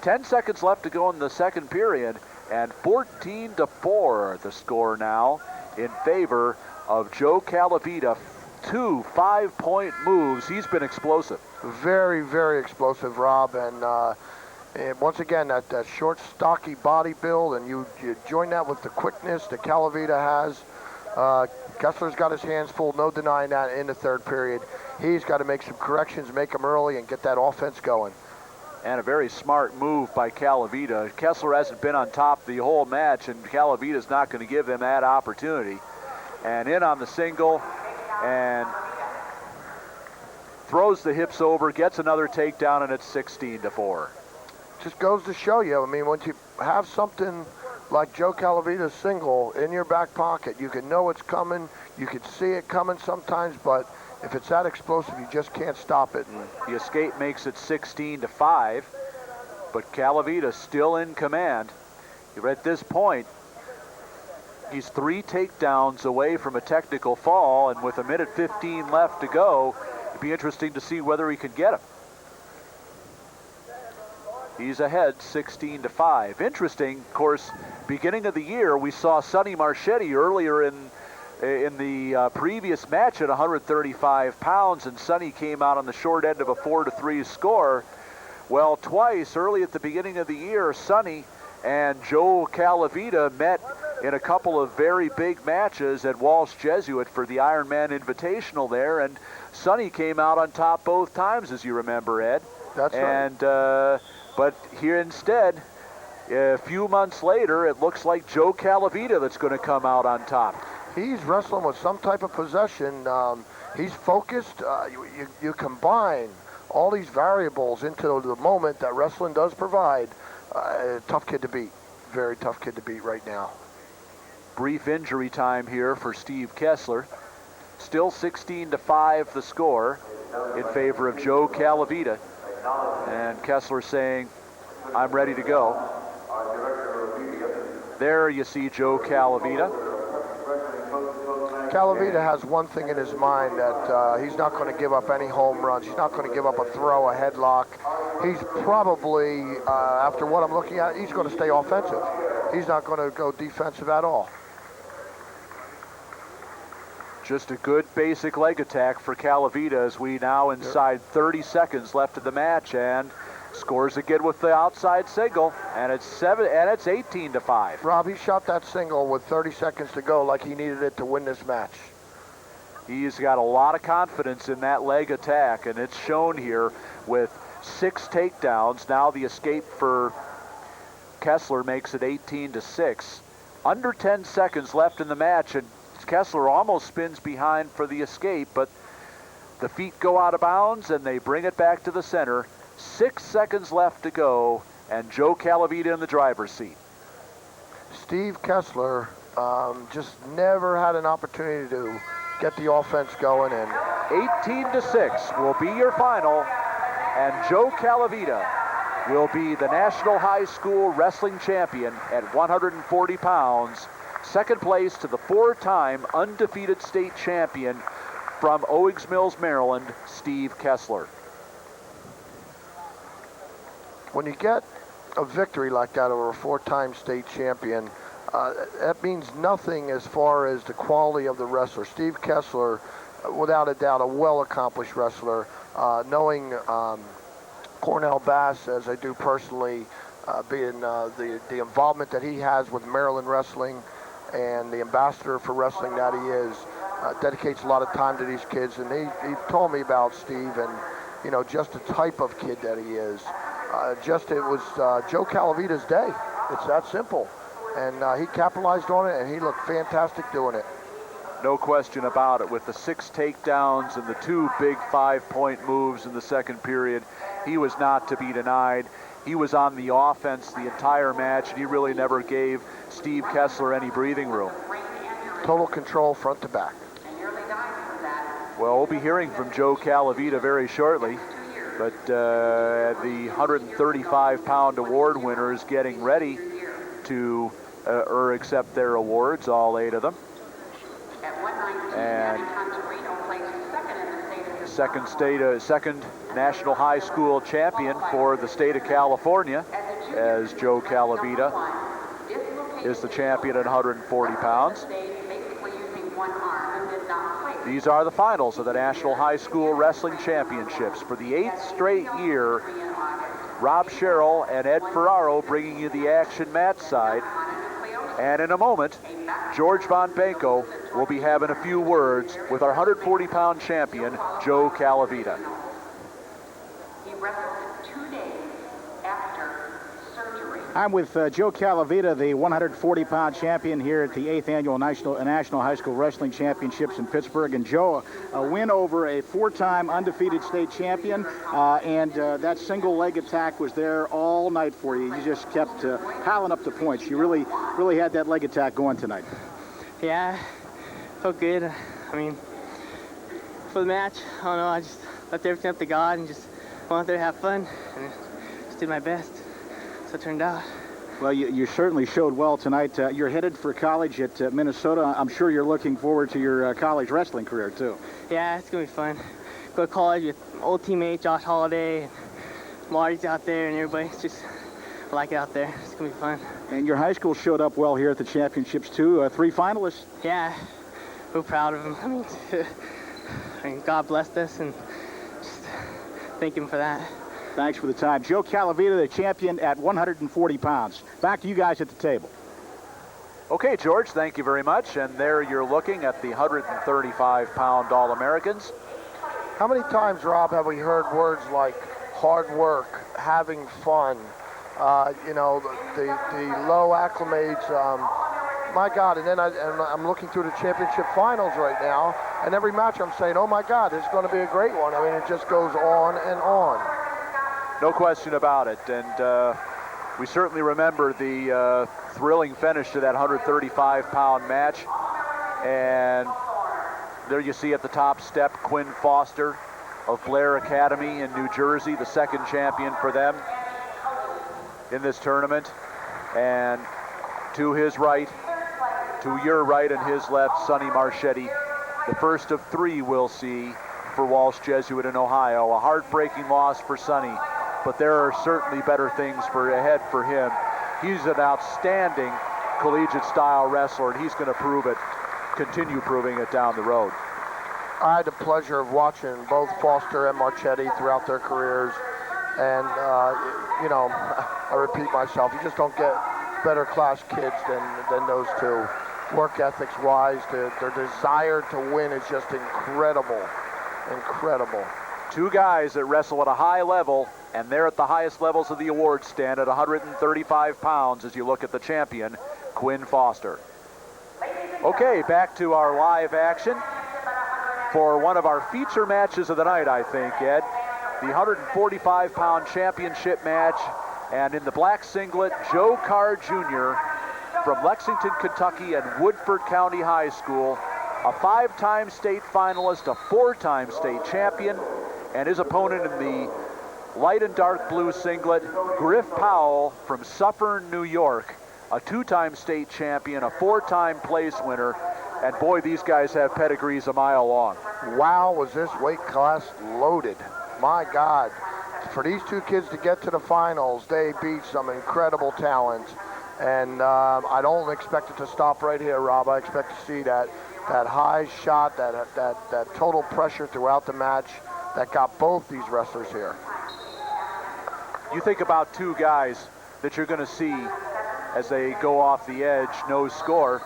10 seconds left to go in the second period, and 14-4 the score now in favor of Joe Calavitta. 2 5-point moves. He's been explosive. Very, very explosive, Rob. And once again, that short, stocky body build, and you join that with the quickness that Calavitta has. Kessler's got his hands full, no denying that in the third period. He's got to make some corrections, make them early, and get that offense going. And a very smart move by Calavitta. Kessler hasn't been on top the whole match, and Calavitta's not going to give them that opportunity. And in on the single, and throws the hips over, gets another takedown, and it's 16-4. Just goes to show you, I mean, once you have something like Joe Calavitta's single in your back pocket, you can know it's coming, you can see it coming sometimes, but if it's that explosive, you just can't stop it. And the escape makes it 16-5, but Calavitta still in command. At this point, he's 3 takedowns away from a technical fall, and with 1:15 left to go, it'd be interesting to see whether he can get him. He's ahead 16-5. Interesting, of course, beginning of the year, we saw Sonny Marchette earlier in the previous match at 135 pounds, and Sonny came out on the short end of a 4-3 score. Well, twice early at the beginning of the year, Sonny and Joe Calavitta met in a couple of very big matches at Walsh Jesuit for the Ironman Invitational there, and Sonny came out on top both times, as you remember, Ed. That's right. And but here instead, a few months later, it looks like Joe Calavitta that's going to come out on top. He's wrestling with some type of possession. He's focused. You combine all these variables into the moment that wrestling does provide. Tough kid to beat. Very tough kid to beat right now. Brief injury time here for Steve Kessler. Still 16-5 the score in favor of Joe Calavitta. And Kessler saying, I'm ready to go. There you see Joe Calavitta. Calavitta has one thing in his mind, that he's not going to give up any home runs. He's not going to give up a throw, a headlock. He's probably, after what I'm looking at, he's going to stay offensive. He's not going to go defensive at all. Just a good basic leg attack for Calavitta as we now inside 30 seconds left of the match, and scores again with the outside single, and it's 18-5. Rob, he shot that single with 30 seconds to go like he needed it to win this match. He's got a lot of confidence in that leg attack, and it's shown here with 6 takedowns. Now the escape for Kessler makes it 18-6. Under 10 seconds left in the match, and Kessler almost spins behind for the escape, but the feet go out of bounds and they bring it back to the center. 6 seconds left to go, and Joe Calavitta in the driver's seat. Steve Kessler just never had an opportunity to get the offense going, and 18-6 will be your final, and Joe Calavitta will be the National High School Wrestling Champion at 140 pounds. Second place to the 4-time undefeated state champion from Owings Mills, Maryland, Steve Kessler. When you get a victory like that over a 4-time state champion, that means nothing as far as the quality of the wrestler. Steve Kessler, without a doubt, a well-accomplished wrestler. Knowing Cornell Bass, as I do personally, being the involvement that he has with Maryland wrestling, and the ambassador for wrestling that he is, dedicates a lot of time to these kids. And he told me about Steve, and just the type of kid that he is. It was Joe Calavitta's day. It's that simple, and he capitalized on it, and he looked fantastic doing it. No question about it. With the 6 takedowns and the 2 big 5-point moves in the second period, he was not to be denied. He was on the offense the entire match, and he really never gave Steve Kessler any breathing room. Total control front to back. Well, we'll be hearing from Joe Calavitta very shortly, but the 135-pound award winners getting ready to accept their awards, all 8 of them. And second National High School champion for the state of California, as Joe Calavitta is the champion at 140 pounds. These are the finals of the National High School Wrestling Championships. For the 8th straight year, Rob Sherrill and Ed Ferraro bringing you the action mat side. And in a moment, George Von Benko will be having a few words with our 140-pound champion, Joe Calavitta. He wrestled 2 days after surgery. I'm with Joe Calavitta, the 140-pound champion here at the 8th Annual National High School Wrestling Championships in Pittsburgh. And Joe, a win over a 4-time undefeated state champion, and that single leg attack was there all night for you. You just kept piling up the points. You really had that leg attack going tonight. Yeah, felt good. I mean, for the match, I don't know, I just left everything up to God and just went out there to have fun and just did my best. So it turned out. Well, you certainly showed well tonight. You're headed for college at Minnesota. I'm sure you're looking forward to your college wrestling career, too. Yeah, it's going to be fun. Go to college with old teammate Josh Holliday, and Marty's out there, and everybody. It's just, I like it out there. It's going to be fun. And your high school showed up well here at the championships, too. 3 finalists. Yeah, we're proud of them. I mean, God blessed us, and just thank him for that. Thanks for the time. Joe Calavitta, the champion at 140 pounds. Back to you guys at the table. Okay, George, thank you very much. And there you're looking at the 135-pound All-Americans. How many times, Rob, have we heard words like hard work, having fun, the low acclimates, my God, and then I'm looking through the championship finals right now, and every match I'm saying, oh my God, this is going to be a great one. I mean, it just goes on and on. No question about it, and we certainly remember the thrilling finish to that 135-pound match. And there you see at the top step Quin Foster of Blair Academy in New Jersey, the second champion for them in this tournament. And to his right, to your right and his left, Sonny Marchette, the first of 3 we'll see for Walsh Jesuit in Ohio. A heartbreaking loss for Sonny, but there are certainly better things ahead for him. He's an outstanding collegiate-style wrestler, and he's going to prove it continue proving it down the road. I had the pleasure of watching both Foster and Marchette throughout their careers, and you know, I repeat myself, you just don't get better class kids than those two. Work ethics wise, their desire to win is just incredible. Incredible. Two guys that wrestle at a high level, and they're at the highest levels of the award stand at 135 pounds as you look at the champion, Quin Foster. Okay, back to our live action for one of our feature matches of the night, I think, Ed. The 145-pound championship match, and in the black singlet, Joe Carr Jr. from Lexington, Kentucky and Woodford County High School, a 5-time state finalist, a 4-time state champion, and his opponent in the light and dark blue singlet, Griff Powell from Suffern, New York, a 2-time state champion, a 4-time place winner, and boy, these guys have pedigrees a mile long. Wow, was this weight class loaded. My God. For these two kids to get to the finals, they beat some incredible talent. And I don't expect it to stop right here, Rob. I expect to see that high shot, that total pressure throughout the match that got both these wrestlers here. You think about two guys that you're going to see as they go off the edge, no score.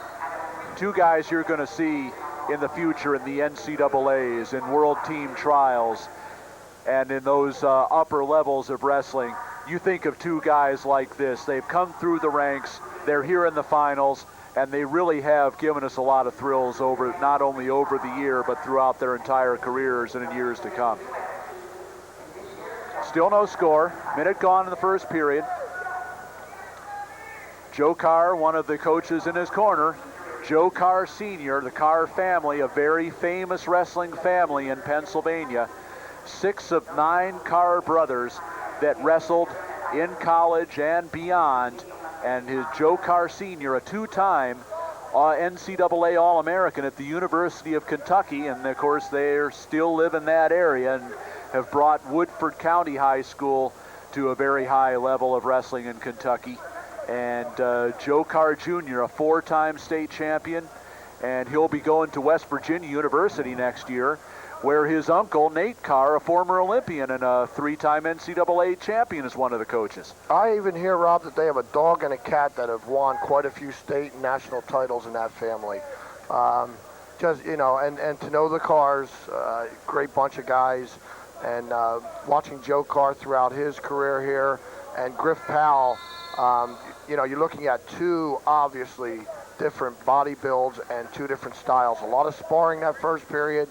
Two guys you're going to see in the future in the NCAAs, in world team trials, and in those upper levels of wrestling. You think of two guys like this. They've come through the ranks, they're here in the finals, and they really have given us a lot of thrills over, not only over the year, but throughout their entire careers and in years to come. Still no score. Minute gone in the first period. Joe Carr, one of the coaches in his corner. Joe Carr Sr., the Carr family, a very famous wrestling family in Pennsylvania. 6 of 9 Carr brothers that wrestled in college and beyond. And his Joe Carr Sr., a 2-time NCAA All-American at the University of Kentucky. And of course, they still live in that area and have brought Woodford County High School to a very high level of wrestling in Kentucky. And Joe Carr Jr., a 4-time state champion, and he'll be going to West Virginia University next year, where his uncle, Nate Carr, a former Olympian and a 3-time NCAA champion, is one of the coaches. I even hear, Rob, that they have a dog and a cat that have won quite a few state and national titles in that family. Just, you know, and to know the Carrs, great bunch of guys, and watching Joe Carr throughout his career here, and Griff Powell, you know, you're looking at two obviously different body builds and two different styles. A lot of sparring that first period.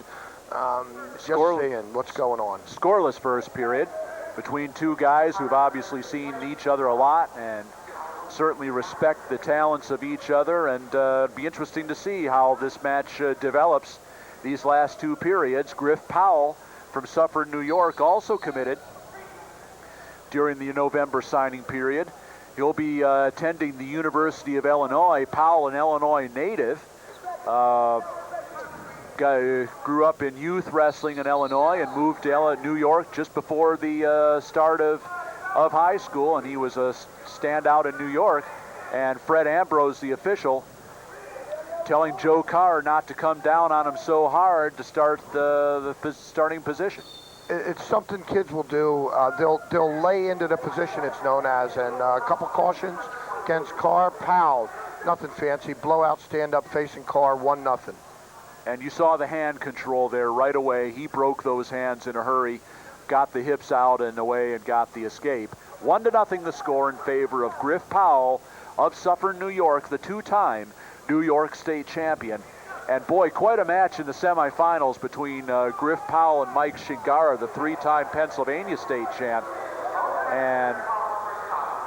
Just seeing what's going on. Scoreless first period between two guys who've obviously seen each other a lot and certainly respect the talents of each other, and it'd be interesting to see how this match develops these last two periods. Griff Powell from Suffern, New York, also committed during the November signing period. He'll be attending the University of Illinois. Powell, an Illinois native, grew up in youth wrestling in Illinois and moved to New York just before the start of high school, and he was a standout in New York. And Fred Ambrose, the official, telling Joe Carr not to come down on him so hard to start the starting position. It's something kids will do. They'll lay into the position it's known as, and a couple cautions against Carr. Powell, nothing fancy. Blowout stand-up facing Carr, 1-0. And you saw the hand control there right away. He broke those hands in a hurry, got the hips out and away, and got the escape. 1-0 the score in favor of Griff Powell of Suffern, New York, the 2-time New York State champion. And boy, quite a match in the semifinals between Griff Powell and Mike Shingara, the 3-time Pennsylvania State champ. And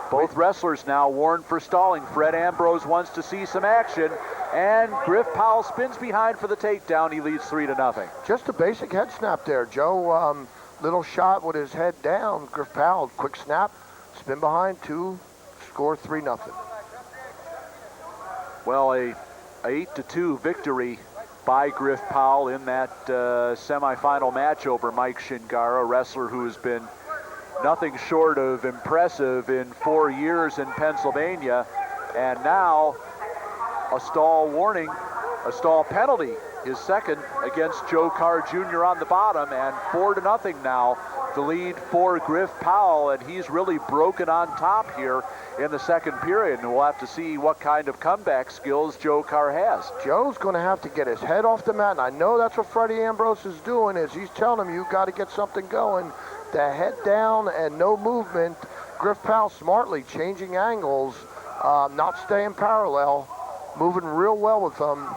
both wrestlers now warned for stalling. Fred Ambrose wants to see some action, and Griff Powell spins behind for the takedown. He leads 3-0. Just a basic head snap there, Joe. Little shot with his head down. Griff Powell, quick snap, spin behind, 2, score 3-0. Well, a 8-2 victory by Griff Powell in that semifinal match over Mike Shingara, a wrestler who has been nothing short of impressive in 4 years in Pennsylvania. And now a stall warning a stall penalty, his second against Joe Carr Jr. on the bottom, and 4-0 now, the lead for Griff Powell, and he's really broken on top here in the second period, and we'll have to see what kind of comeback skills Joe Carr has. Joe's going to have to get his head off the mat, and I know that's what Freddie Ambrose is doing, is he's telling him you got to get something going. The head down and no movement. Griff Powell smartly changing angles, not staying parallel, moving real well with them.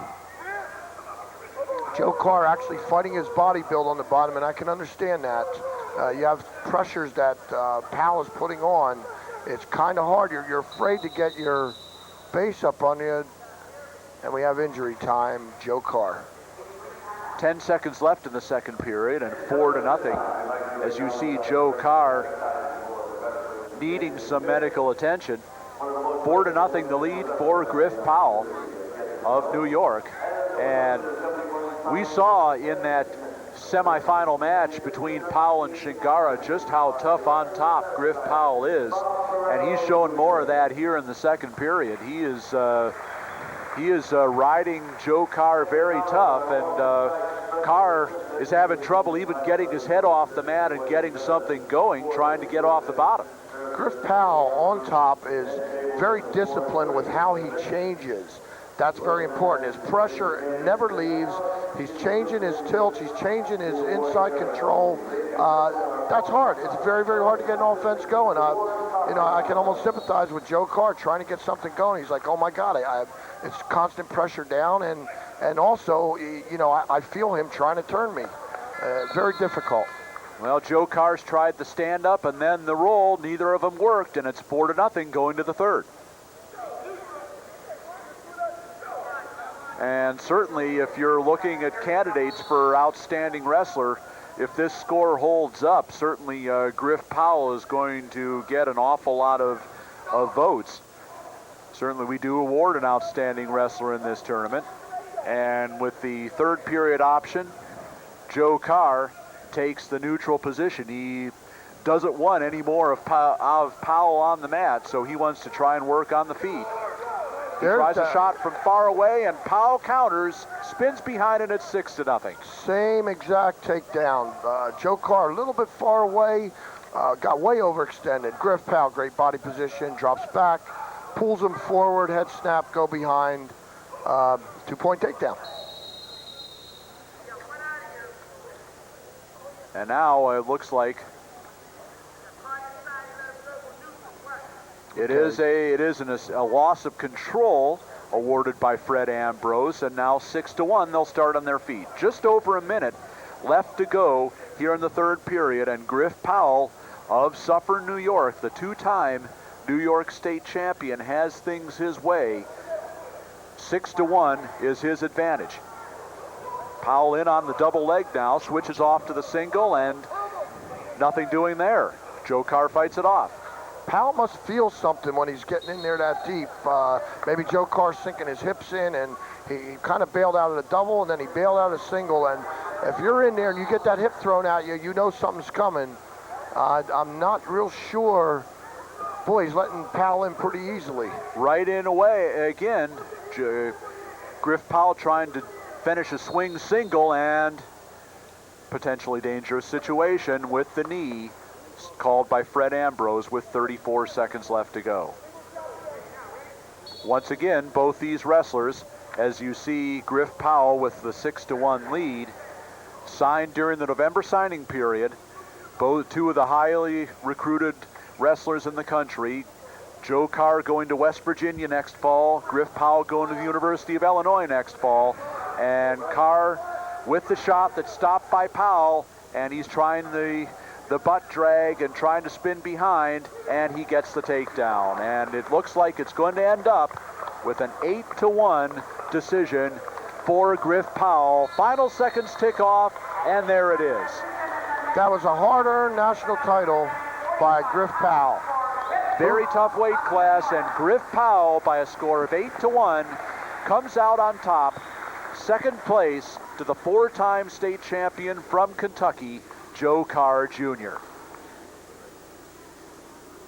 Joe Carr actually fighting his body build on the bottom, and I can understand that. You have pressures that Powell is putting on. It's kind of hard. You're afraid to get your base up on you, and we have injury time. Joe Carr. 10 seconds left in the second period, and 4-0 as you see Joe Carr needing some medical attention. 4-0 the lead for Griff Powell of New York. And we saw in that semifinal match between Powell and Shingara just how tough on top Griff Powell is, and he's showing more of that here in the second period. He is riding Joe Carr very tough, and Carr is having trouble even getting his head off the mat and getting something going, trying to get off the bottom. Griff Powell on top is very disciplined with how he changes. That's very important. His pressure never leaves. He's changing his tilts. He's changing his inside control. That's hard. It's very, very hard to get an offense going. I can almost sympathize with Joe Carr trying to get something going. He's like, oh my God, it's constant pressure down, and also, I feel him trying to turn me. Very difficult. Well, Joe Carr's tried the stand-up and then the roll. Neither of them worked, and it's 4-0 going to the third. And certainly, if you're looking at candidates for outstanding wrestler, if this score holds up, certainly Griff Powell is going to get an awful lot of votes. Certainly, we do award an outstanding wrestler in this tournament. And with the third period option, Joe Carr takes the neutral position. He doesn't want any more of Powell on the mat, so he wants to try and work on the feet. He tries a shot from far away, and Powell counters, spins behind it at 6-0. Same exact takedown. Joe Carr a little bit far away, got way overextended. Griff Powell, great body position, drops back, pulls him forward, head snap, go behind, 2-point takedown. And now it looks like it is a loss of control awarded by Fred Ambrose, and now 6-1. They'll start on their feet. Just over a minute left to go here in the third period, and Griff Powell of Suffern, New York, the two-time New York State champion, has things his way. 6-1 is his advantage. Powell in on the double leg now, switches off to the single, and nothing doing there. Joe Carr fights it off. Powell must feel something when he's getting in there that deep. Maybe Joe Carr's sinking his hips in, and he kind of bailed out of the double, and then he bailed out of the single. And if you're in there and you get that hip thrown at you, you know something's coming. I'm not real sure. Boy, he's letting Powell in pretty easily. Right in away again. Griff Powell trying to finish a swing single, and potentially dangerous situation with the knee called by Fred Ambrose with 34 seconds left to go. Once again, both these wrestlers, as you see Griff Powell with the 6-1 lead, signed during the November signing period. Both two of the highly recruited wrestlers in the country. Joe Carr going to West Virginia next fall, Griff Powell going to the University of Illinois next fall, and Carr with the shot that's stopped by Powell, and he's trying the butt drag and trying to spin behind, and he gets the takedown. And it looks like it's going to end up with an 8-1 decision for Griff Powell. Final seconds tick off, and there it is. That was a hard-earned national title by Griff Powell. Very tough weight class, and Griff Powell, by a score of 8-1, comes out on top. Second place to the four-time state champion from Kentucky, Joe Carr Jr.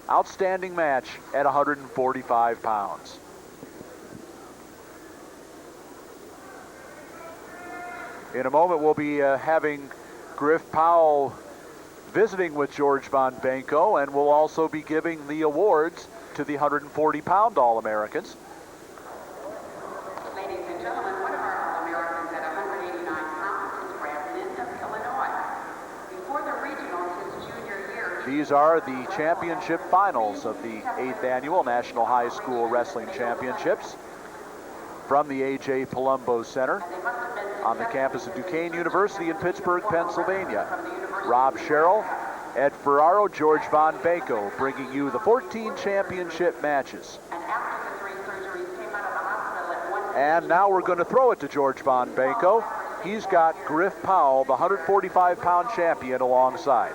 Outstanding match at 145 pounds. In a moment, we'll be having Griff Powell visiting with George Von Blanco, and we'll also be giving the awards to the 140-pound All-Americans. Ladies and gentlemen, one of our All-Americans at 189 pounds is Brad of Illinois. Before the regionals his junior year... These are the championship finals of the 8th Annual National High School Wrestling Championships from the A.J. Palumbo Center on the campus of Duquesne University in Pittsburgh, Pennsylvania. Rob Sherrill, Ed Ferraro, George Von Blanco bringing you the 14 championship matches. And now we're going to throw it to George Von Blanco. He's got Griff Powell, the 145-pound champion, alongside.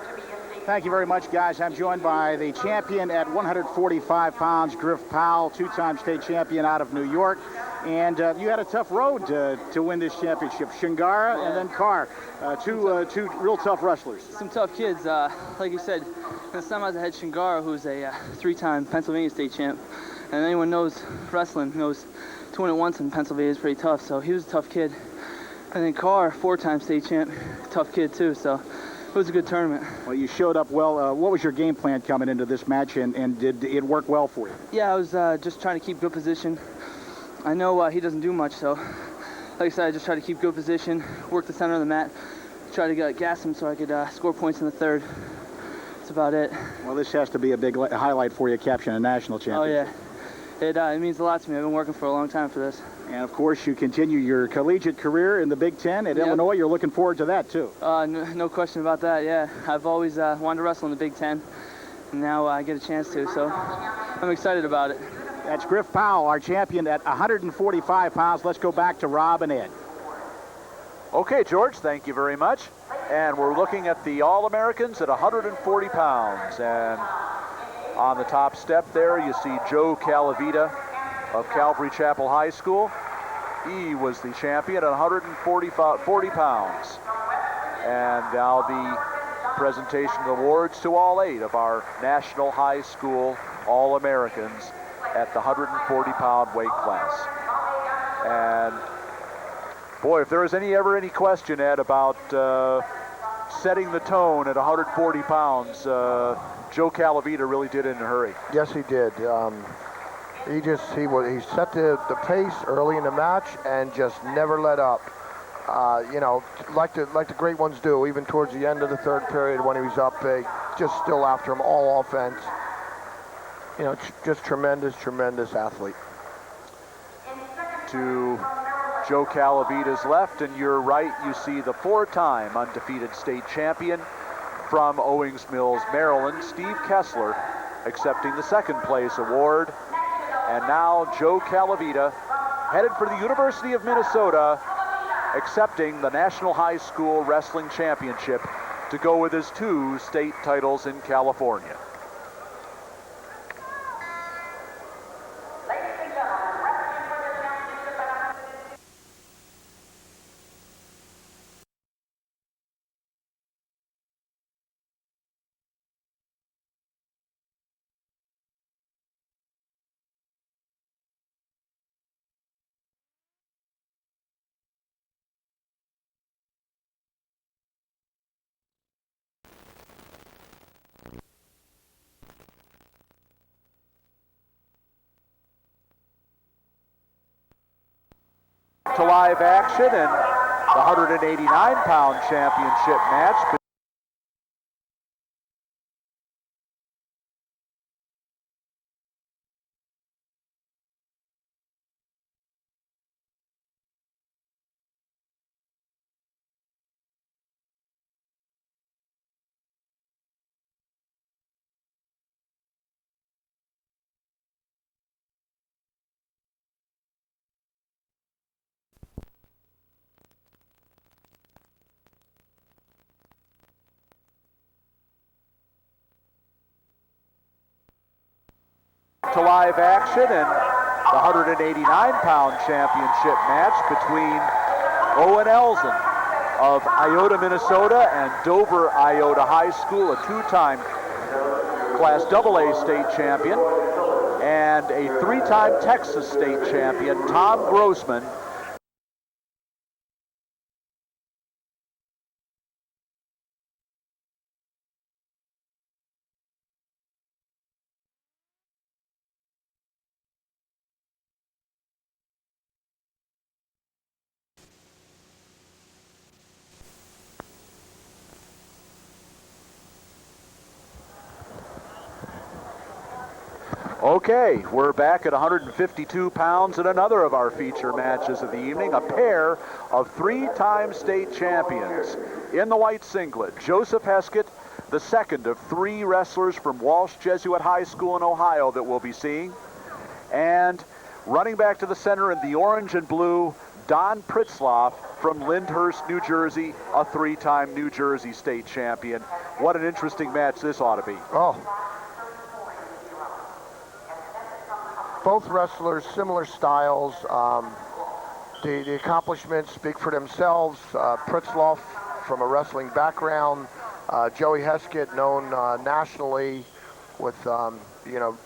Thank you very much, guys. I'm joined by the champion at 145 pounds, Griff Powell, two-time state champion out of New York. And you had a tough road to win this championship. Shingara and then Carr, two real tough wrestlers. Some tough kids. Like you said, the semis I had Shingara, who's a three-time Pennsylvania state champ. And anyone knows wrestling knows to win it once in Pennsylvania is pretty tough. So he was a tough kid. And then Carr, four-time state champ, tough kid too. So it was a good tournament. Well, you showed up well. What was your game plan coming into this match, and did it work well for you? Yeah, I was just trying to keep good position. I know he doesn't do much, so like I said, I just try to keep good position, work the center of the mat, try to gas him so I could score points in the third. That's about it. Well, this has to be a big highlight for you, capturing a national championship. Oh, yeah. It means a lot to me. I've been working for a long time for this. And, of course, you continue your collegiate career in the Big Ten at Illinois. You're looking forward to that, too. No question about that, yeah. I've always wanted to wrestle in the Big Ten, and now I get a chance to, so I'm excited about it. That's Griff Powell, our champion at 145 pounds. Let's go back to Rob and Ed. Okay, George, thank you very much. And we're looking at the All-Americans at 140 pounds. And on the top step there, you see Joe Calavitta of Calvary Chapel High School. He was the champion at 140 pounds. And now the presentation of awards to all 8 of our National High School All-Americans at the 140-pound weight class. And boy, if there was ever any question, Ed, about setting the tone at 140 pounds, Joe Calavitta really did it in a hurry. Yes, he did. He set the pace early in the match and just never let up. Like the great ones do. Even towards the end of the third period when he was up, just still after him, all offense. Just tremendous athlete. To Joe Calavitta's left, and your right, you see the 4-time undefeated state champion from Owings Mills, Maryland, Steve Kessler, accepting the second place award. And now Joe Calavitta, headed for the University of Minnesota, accepting the National High School Wrestling Championship to go with his 2 state titles in California. To live action and the 189-pound championship match. To live action and the 189-pound championship match between Owen Elzen of Iota, Minnesota, and Dover Iota High School, a 2-time Class AA state champion, and a 3-time Texas state champion, Tom Grossman, Okay, we're back at 152 pounds in another of our feature matches of the evening, a pair of three-time state champions. In the white singlet, Joseph Heskett, the second of three wrestlers from Walsh Jesuit High School in Ohio that we'll be seeing. And running back to the center in the orange and blue, Don Pritzlaff from Lyndhurst, New Jersey, a three-time New Jersey state champion. What an interesting match this ought to be. Oh. Both wrestlers, similar styles. The accomplishments speak for themselves. Pritzlaff from a wrestling background. Joey Heskett, known nationally with,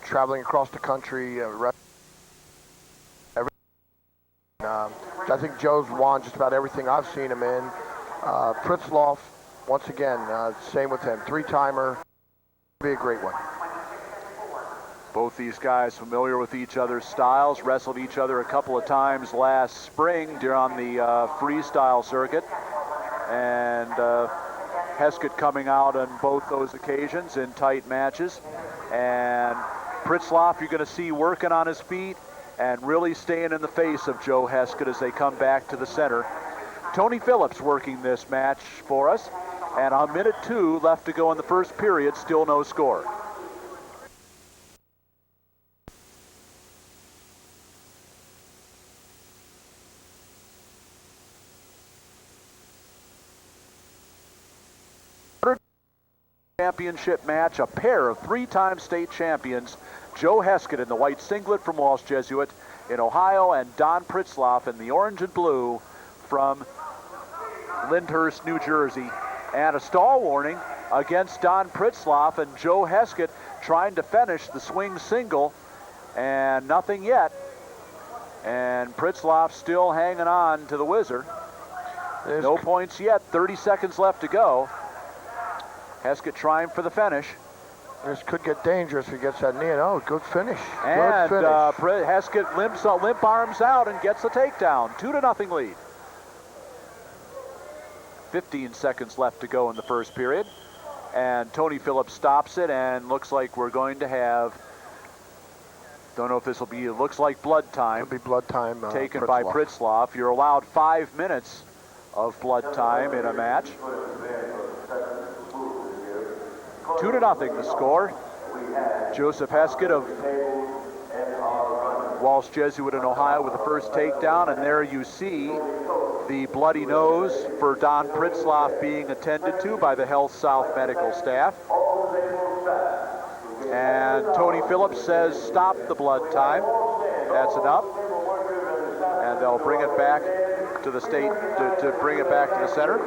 traveling across the country. I think Joe's won just about everything I've seen him in. Pritzlaff, once again, same with him. Three-timer. Be a great one. Both these guys familiar with each other's styles, wrestled each other a couple of times last spring during the freestyle circuit. And Heskett coming out on both those occasions in tight matches. And Pritzlaff, you're going to see working on his feet and really staying in the face of Joe Heskett as they come back to the center. Tony Phillips working this match for us. And a minute 2 left to go in the first period, still no score. Championship match, a pair of three-time state champions, Joe Heskett in the white singlet from Walsh Jesuit in Ohio, and Don Pritzlaff in the orange and blue from Lyndhurst, New Jersey. And a stall warning against Don Pritzlaff, and Joe Heskett trying to finish the swing single, and nothing yet. And Pritzlaff still hanging on to the Wizard. No points yet, 30 seconds left to go. Heskett trying for the finish. This could get dangerous if he gets that knee. Oh, good finish. And good finish. Heskett limp arms out and gets the takedown. 2-0 lead. 15 seconds left to go in the first period. And Tony Phillips stops it, and looks like we're going to have, don't know if this will be, it looks like blood time. It'll be blood time. Taken by Pritzlaff. You're allowed 5 minutes of blood time in a match. 2-0 the score. Joseph Heskett of Walsh Jesuit in Ohio with the first takedown, and there you see the bloody nose for Don Pritzlaff being attended to by the Health South medical staff. And Tony Phillips says stop the blood time. That's enough. And they'll bring it back to the state, to bring it back to the center.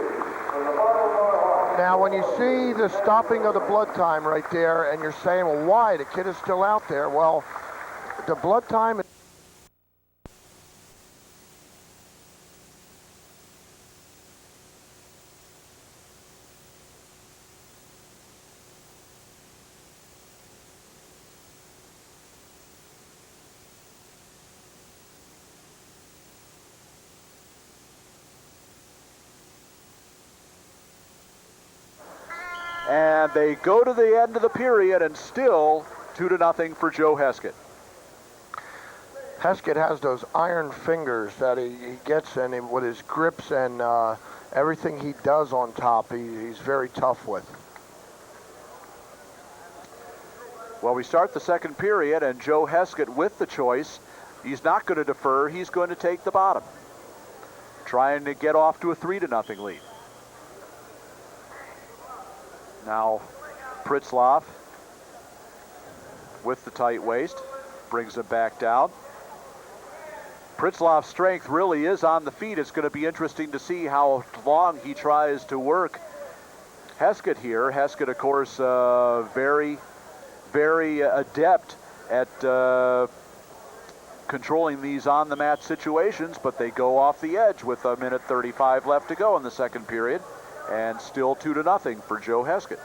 Now, when you see the stopping of the blood time right there, and you're saying, well, why? The kid is still out there. Well, the blood time... And they go to the end of the period, and still 2-0 for Joe Heskett. Heskett has those iron fingers that he gets in with his grips and everything he does on top, he's very tough with. Well, we start the second period, and Joe Heskett with the choice. He's not going to defer. He's going to take the bottom, trying to get off to a 3-0 lead. Now, Pritzlaff with the tight waist, brings him back down. Pritzlaff's strength really is on the feet. It's going to be interesting to see how long he tries to work Heskett here. Heskett, of course, very, very adept at controlling these on-the-mat situations, but they go off the edge with a minute 35 left to go in the second period. And still 2-0 for Joe Heskett.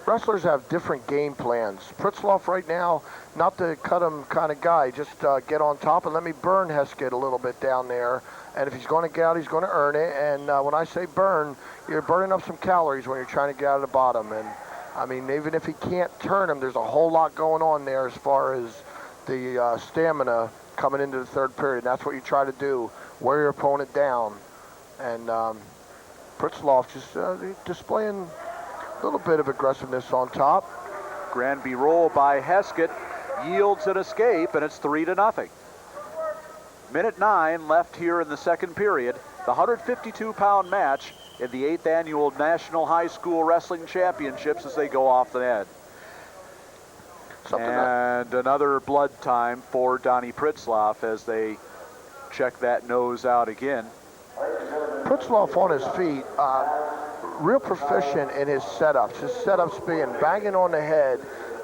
Wrestlers have different game plans. Pritzlaff right now, not the cut him kind of guy. Just get on top and let me burn Heskett a little bit down there. And if he's going to get out, he's going to earn it. And when I say burn, you're burning up some calories when you're trying to get out of the bottom. And I mean, even if he can't turn him, there's a whole lot going on there as far as the stamina coming into the third period. That's what you try to do, wear your opponent down. And Pritzlaff just displaying a little bit of aggressiveness on top. Granby roll by Heskett yields an escape, and it's 3-0. Minute 9 left here in the second period. The 152-pound match in the 8th annual National High School Wrestling Championships as they go off the net. And another blood time for Donnie Pritzlaff as they check that nose out again. Pritzlaff on his feet, real proficient in his setups. His setups being banging on the head.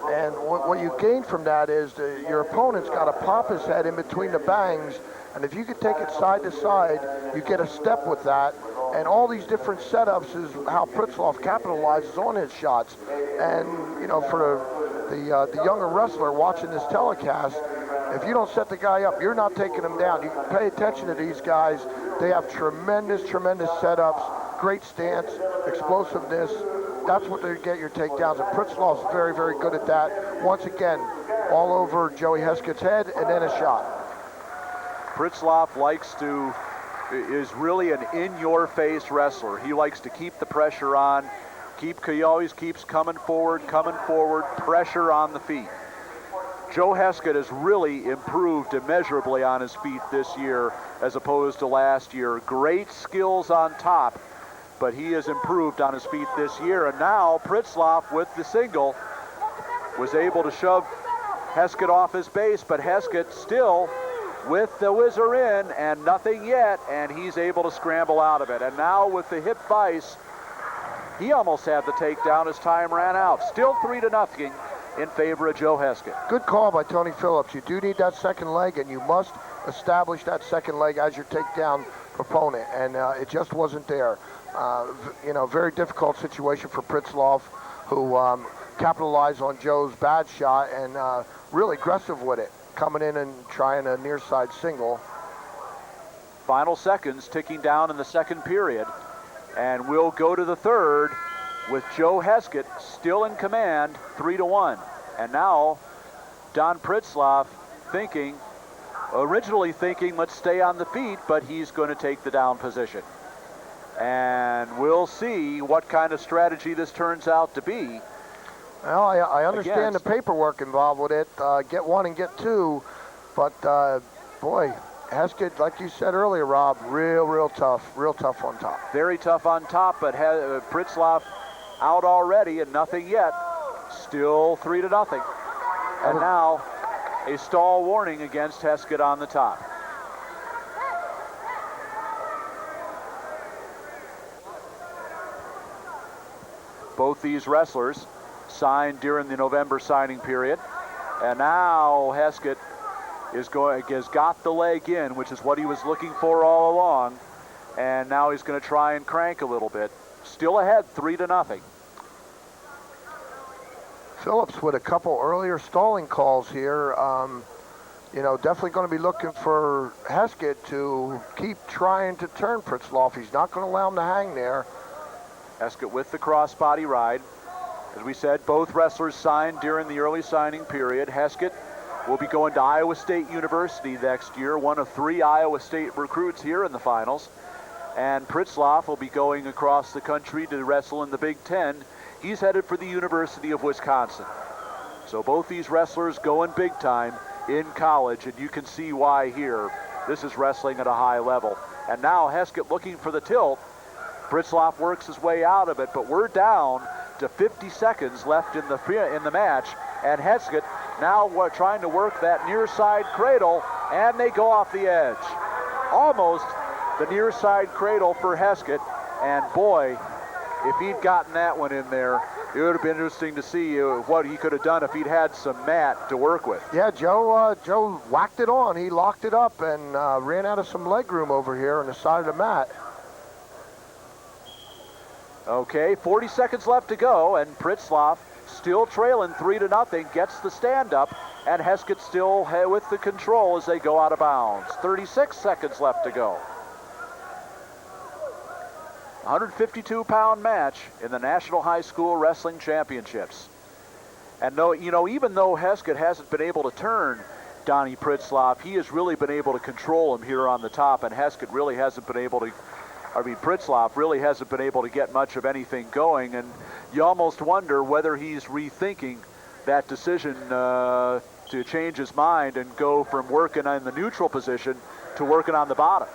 And what you gain from that is your opponent's got to pop his head in between the bangs. And if you could take it side to side, you get a step with that. And all these different setups is how Pritzlaff capitalizes on his shots. And, you know, for the younger wrestler watching this telecast, if you don't set the guy up, you're not taking him down. You can pay attention to these guys. They have tremendous setups, great stance, explosiveness. That's what they get your takedowns. And Pritzlaff's very, very good at that. Once again, all over Joey Heskett's head and then a shot. Pritzlaff is really an in-your-face wrestler. He likes to keep the pressure on. He always keeps coming forward, pressure on the feet. Joe Heskett has really improved immeasurably on his feet this year as opposed to last year. Great skills on top, but he has improved on his feet this year. And now Pritzlaff with the single was able to shove Heskett off his base, but Heskett still with the whizzer in and nothing yet, and he's able to scramble out of it. And now with the hip vice, he almost had the takedown as time ran out. Still 3-0 in favor of Joe Heskett. Good call by Tony Phillips. You do need that second leg, and you must establish that second leg as your takedown proponent, and it just wasn't there. You know, very difficult situation for Pritzlaff, who capitalized on Joe's bad shot and really aggressive with it, coming in and trying a near side single. Final seconds ticking down in the second period, and we'll go to the third with Joe Heskett still in command, 3-1. And now Don Pritzlaff originally thinking let's stay on the feet, but he's going to take the down position. And we'll see what kind of strategy this turns out to be. Well, I understand the paperwork involved with it, get one and get two, but boy, Heskett, like you said earlier, Rob, real tough on top. Very tough on top, but Pritzlaff out already and nothing yet. Still 3-0. And now a stall warning against Heskett on the top. Both these wrestlers signed during the November signing period, and now Heskett has got the leg in, which is what he was looking for all along, and now he's going to try and crank a little bit. Still ahead, 3-0. Phillips with a couple earlier stalling calls here. You know, definitely going to be looking for Heskett to keep trying to turn Pritzlaff. He's not going to allow him to hang there. Heskett with the crossbody ride. As we said, both wrestlers signed during the early signing period. Heskett will be going to Iowa State University next year, one of 3 Iowa State recruits here in the finals. And Pritzlaff will be going across the country to wrestle in the Big Ten. He's headed for the University of Wisconsin. So both these wrestlers going big time in college, and you can see why here. This is wrestling at a high level. And now Heskett looking for the tilt. Pritzlaff works his way out of it, but we're down to 50 seconds left in the match, and Heskett now trying to work that near side cradle, and they go off the edge. Almost the near side cradle for Heskett, and boy, if he'd gotten that one in there, it would have been interesting to see what he could have done if he'd had some mat to work with. Yeah, Joe whacked it on. He locked it up and ran out of some leg room over here on the side of the mat. Okay, 40 seconds left to go, and Pritzlaff still trailing 3-0, gets the stand up, and Heskett still with the control as they go out of bounds. 36 seconds left to go. 152-pound match in the National High School Wrestling Championships. And though, even though Heskett hasn't been able to turn Donnie Pritzlaff, he has really been able to control him here on the top, and Heskett really hasn't been able to, Pritzlaff really hasn't been able to get much of anything going, and you almost wonder whether he's rethinking that decision to change his mind and go from working in the neutral position to working on the bottom.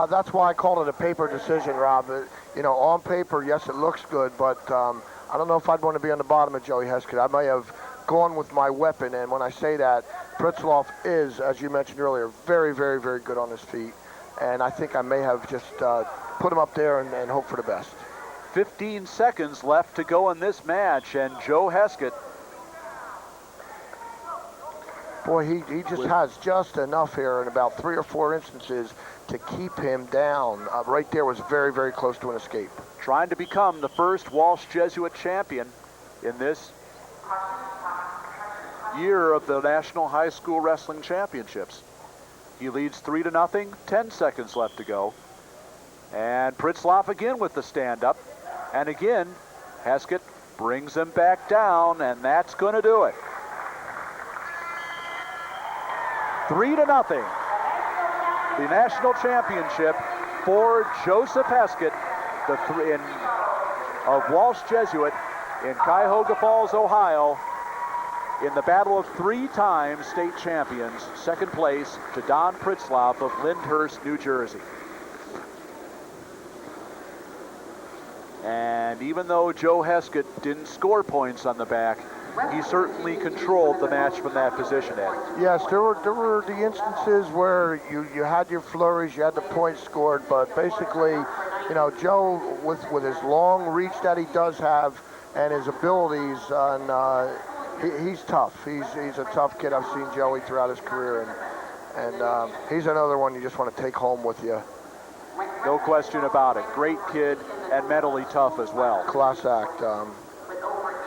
That's why I called it a paper decision, Rob. On paper, yes, it looks good, but I don't know if I'd want to be on the bottom of Joey Heskett. I may have gone with my weapon, and when I say that, Pritzlaff is, as you mentioned earlier, very, very, very good on his feet, and I think I may have just put him up there and hope for the best. 15 seconds left to go in this match, and Joe Heskett, boy, he just has just enough here in about 3 or 4 instances to keep him down. Right there was very, very close to an escape. Trying to become the first Walsh Jesuit champion in this year of the National High School Wrestling Championships. He leads 3-0, 10 seconds left to go. And Pritzlaff again with the stand-up. And again, Heskett brings him back down, and that's going to do it. 3-0. The national championship for Joseph Heskett, of Walsh Jesuit in Cuyahoga Falls, Ohio, in the battle of 3-time state champions. Second place to Don Pritzlaff of Lyndhurst, New Jersey. And even though Joe Heskett didn't score points on the back, he certainly controlled the match from that position, Ed. Yes, there were the instances where you had your flurries, you had the points scored, but basically, Joe, with his long reach that he does have and his abilities, he's tough. He's a tough kid. I've seen Joey throughout his career, and he's another one you just want to take home with you. No question about it. Great kid and mentally tough as well. Class act.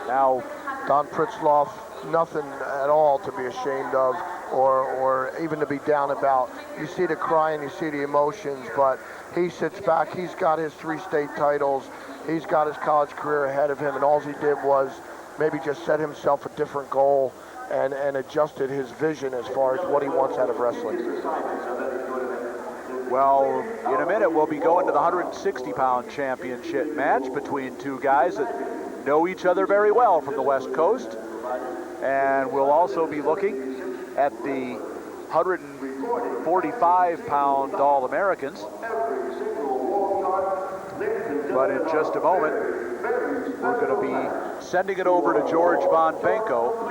Now, Don Pritzlaff, nothing at all to be ashamed of or even to be down about. You see the crying, you see the emotions, but he sits back. He's got his 3 state titles. He's got his college career ahead of him, and all he did was maybe just set himself a different goal and adjusted his vision as far as what he wants out of wrestling. Well, in a minute, we'll be going to the 160-pound championship match between two guys that know each other very well from the West Coast. And we'll also be looking at the 145-pound All-Americans. But in just a moment, we're going to be sending it over to George Von Benko,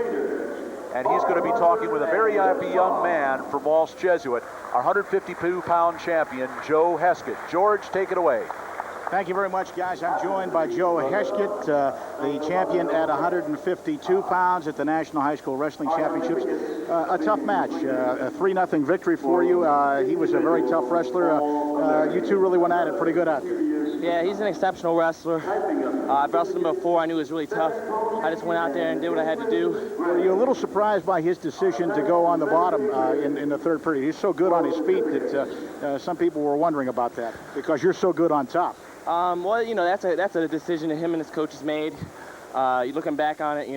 and he's going to be talking with a very happy young man from Walsh Jesuit, our 152-pound champion, Joe Heskett. George, take it away. Thank you very much, guys. I'm joined by Joe Heskett, the champion at 152 pounds at the National High School Wrestling Championships. A tough match, a 3-0 victory for you. He was a very tough wrestler. You two really went at it pretty good out there. Yeah, he's an exceptional wrestler. I've wrestled him before. I knew it was really tough. I just went out there and did what I had to do. Were you a little surprised by his decision to go on the bottom in the third period? He's so good on his feet that some people were wondering about that because you're so good on top. Well, that's a decision that him and his coaches made. Looking back on it,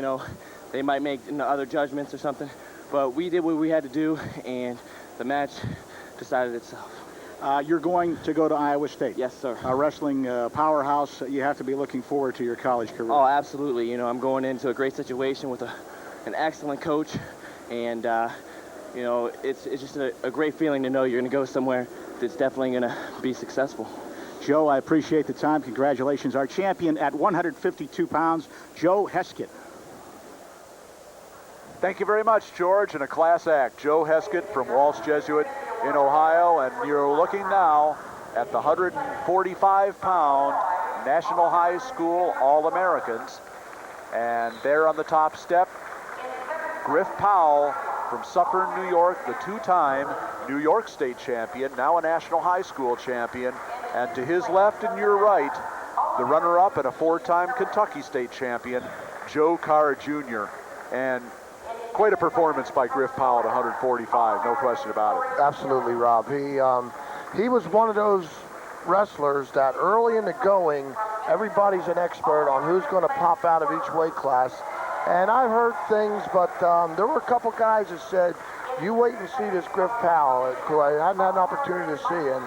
they might make other judgments or something. But we did what we had to do, and the match decided itself. You're going to go to Iowa State. Yes, sir. A wrestling powerhouse. You have to be looking forward to your college career. Oh, absolutely. I'm going into a great situation with an excellent coach, and it's just a great feeling to know you're going to go somewhere that's definitely going to be successful. Joe, I appreciate the time. Congratulations. Our champion at 152 pounds, Joe Heskett. Thank you very much, George, and a class act. Joe Heskett from Walsh Jesuit in Ohio, and you're looking now at the 145-pound National High School All-Americans. And there on the top step, Griff Powell from Suffern, New York, the 2-time New York State champion, now a National High School champion. And to his left and your right, the runner-up and a 4-time Kentucky State champion, Joe Carr Jr. And quite a performance by Griff Powell at 145, no question about it. Absolutely, Rob. He was one of those wrestlers that early in the going, everybody's an expert on who's going to pop out of each weight class. And I've heard things, but there were a couple guys that said, you wait and see this Griff Powell, who I hadn't had an opportunity to see, and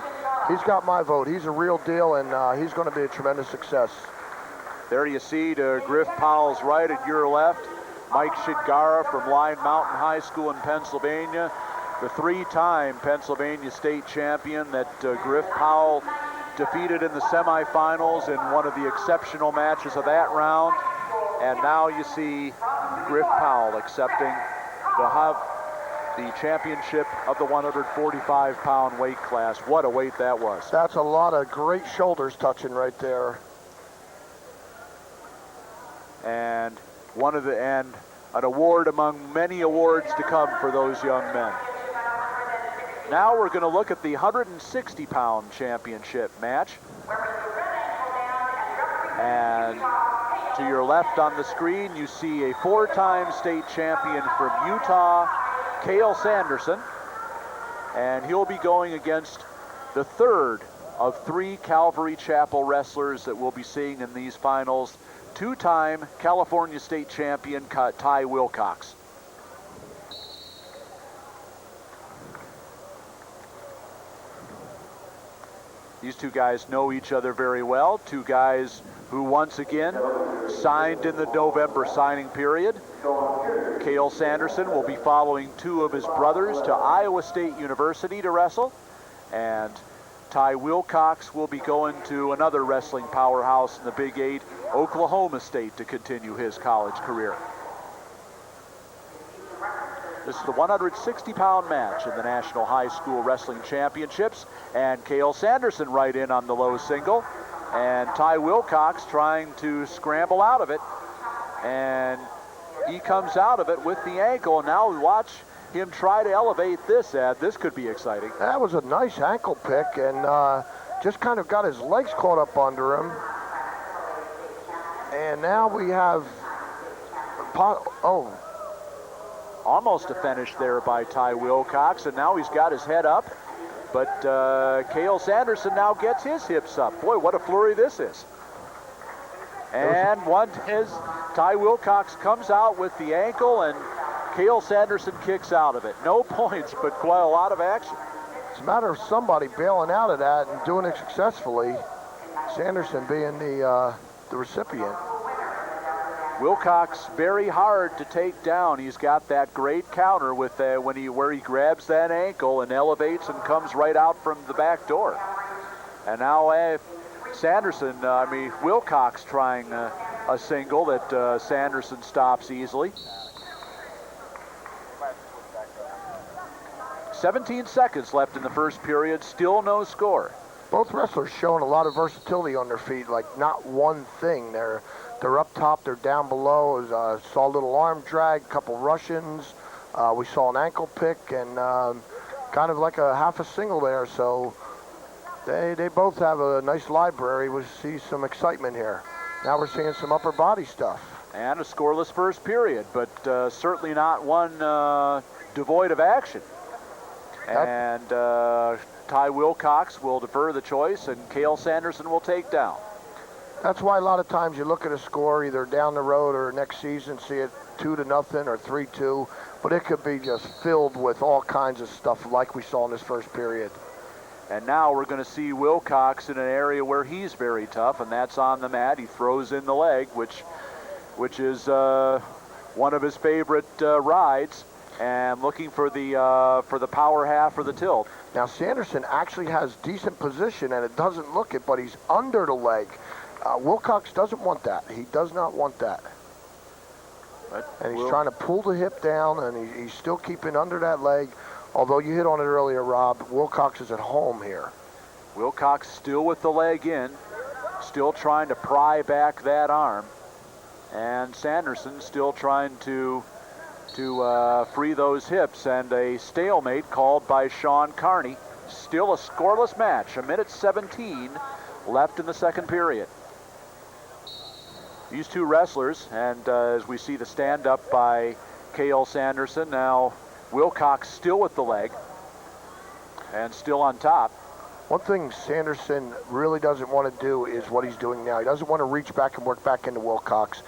he's got my vote. He's a real deal, and he's going to be a tremendous success. There you see to Griff Powell's right and your left, Mike Shigara from Line Mountain High School in Pennsylvania, the three-time Pennsylvania state champion that Griff Powell defeated in the semifinals in one of the exceptional matches of that round. And now you see Griff Powell accepting the championship of the 145-pound weight class. What a weight that was. That's a lot of great shoulders touching right there. And an award among many awards to come for those young men. Now we're going to look at the 160-pound championship match. And to your left on the screen, you see a four-time state champion from Utah, Cael Sanderson. And he'll be going against the third of three Calvary Chapel wrestlers that we'll be seeing in these finals. Two-time California state champion, Ty Wilcox. These two guys know each other very well. Two guys who once again signed in the November signing period. Cael Sanderson will be following two of his brothers to Iowa State University to wrestle. And Ty Wilcox will be going to another wrestling powerhouse in the Big 8, Oklahoma State, to continue his college career. This is the 160-pound match in the National High School Wrestling Championships, and Cael Sanderson right in on the low single, and Ty Wilcox trying to scramble out of it, and he comes out of it with the ankle, and now watch him try to elevate this. This could be exciting. That was a nice ankle pick, and just kind of got his legs caught up under him. And now we have, almost a finish there by Ty Wilcox, and now he's got his head up, but Cael Sanderson now gets his hips up. Boy, what a flurry this is. And Ty Wilcox comes out with the ankle, and Cael Sanderson kicks out of it. No points, but quite a lot of action. It's a matter of somebody bailing out of that and doing it successfully, Sanderson being the recipient. Wilcox very hard to take down. He's got that great counter with where he grabs that ankle and elevates and comes right out from the back door. And now Wilcox trying a single that Sanderson stops easily. 17 seconds left in the first period, still no score. Both wrestlers showing a lot of versatility on their feet, like not one thing. They're up top, they're down below. Saw a little arm drag, a couple Russians. We saw an ankle pick, and kind of like a half a single there. So they both have a nice library. We see some excitement here. Now we're seeing some upper body stuff. And a scoreless first period, but certainly not one devoid of action. And Ty Wilcox will defer the choice, and Cael Sanderson will take down. That's why a lot of times you look at a score either down the road or next season, see it 2-0 or 3-2, but it could be just filled with all kinds of stuff like we saw in this first period. And now we're going to see Wilcox in an area where he's very tough, and that's on the mat. He throws in the leg, which is one of his favorite rides, and looking for the power half or the tilt. Now Sanderson actually has decent position, and it doesn't look it, but he's under the leg. Wilcox doesn't want that. He does not want that. And he's trying to pull the hip down, and he's still keeping under that leg. Although you hit on it earlier, Rob, Wilcox is at home here. Wilcox still with the leg in, still trying to pry back that arm. And Sanderson still trying to free those hips, and a stalemate called by Sean Carney. Still a scoreless match, 1:17 left in the second period. These two wrestlers, and as we see the stand-up by Cael Sanderson, now Wilcox still with the leg and still on top. One thing Sanderson really doesn't want to do is what he's doing now. He doesn't want to reach back and work back into Wilcox.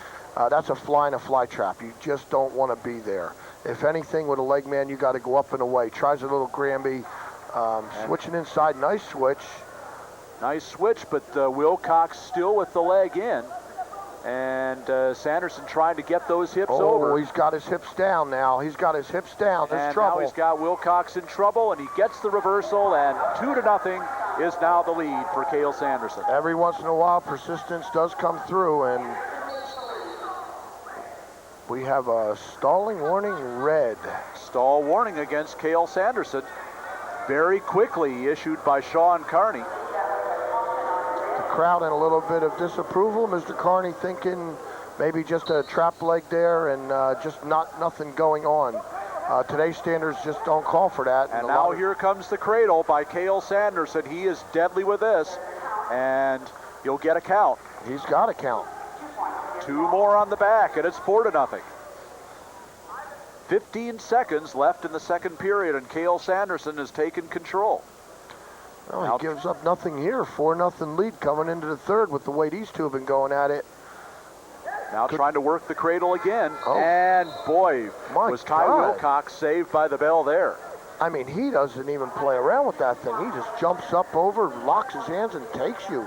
That's a fly in a fly trap. You just don't want to be there. If anything, with a leg man, you got to go up and away. Tries a little Granby, switching inside. Nice switch. Nice switch, but Wilcox still with the leg in. And Sanderson trying to get those hips over. Oh, he's got his hips down now. He's got his hips down. There's and trouble. Now he's got Wilcox in trouble, and he gets the reversal, and 2-0 is now the lead for Cael Sanderson. Every once in a while, persistence does come through, and we have a stalling warning, red. Stall warning against Cael Sanderson. Very quickly issued by Sean Carney. Crowd in a little bit of disapproval. Mr. Carney thinking maybe just a trap leg there and just nothing going on. Today's standards just don't call for that. And now here comes the cradle by Cael Sanderson. He is deadly with this, and he'll get a count. He's got a count. 2 more on the back, and it's 4-0. 15 seconds left in the second period, and Cael Sanderson has taken control. Well, he gives up nothing here. 4-0 lead coming into the third with the way these two have been going at it. Now trying to work the cradle again. Oh. And boy, was Ty Wilcox saved by the bell there. I mean, he doesn't even play around with that thing. He just jumps up over, locks his hands, and takes you.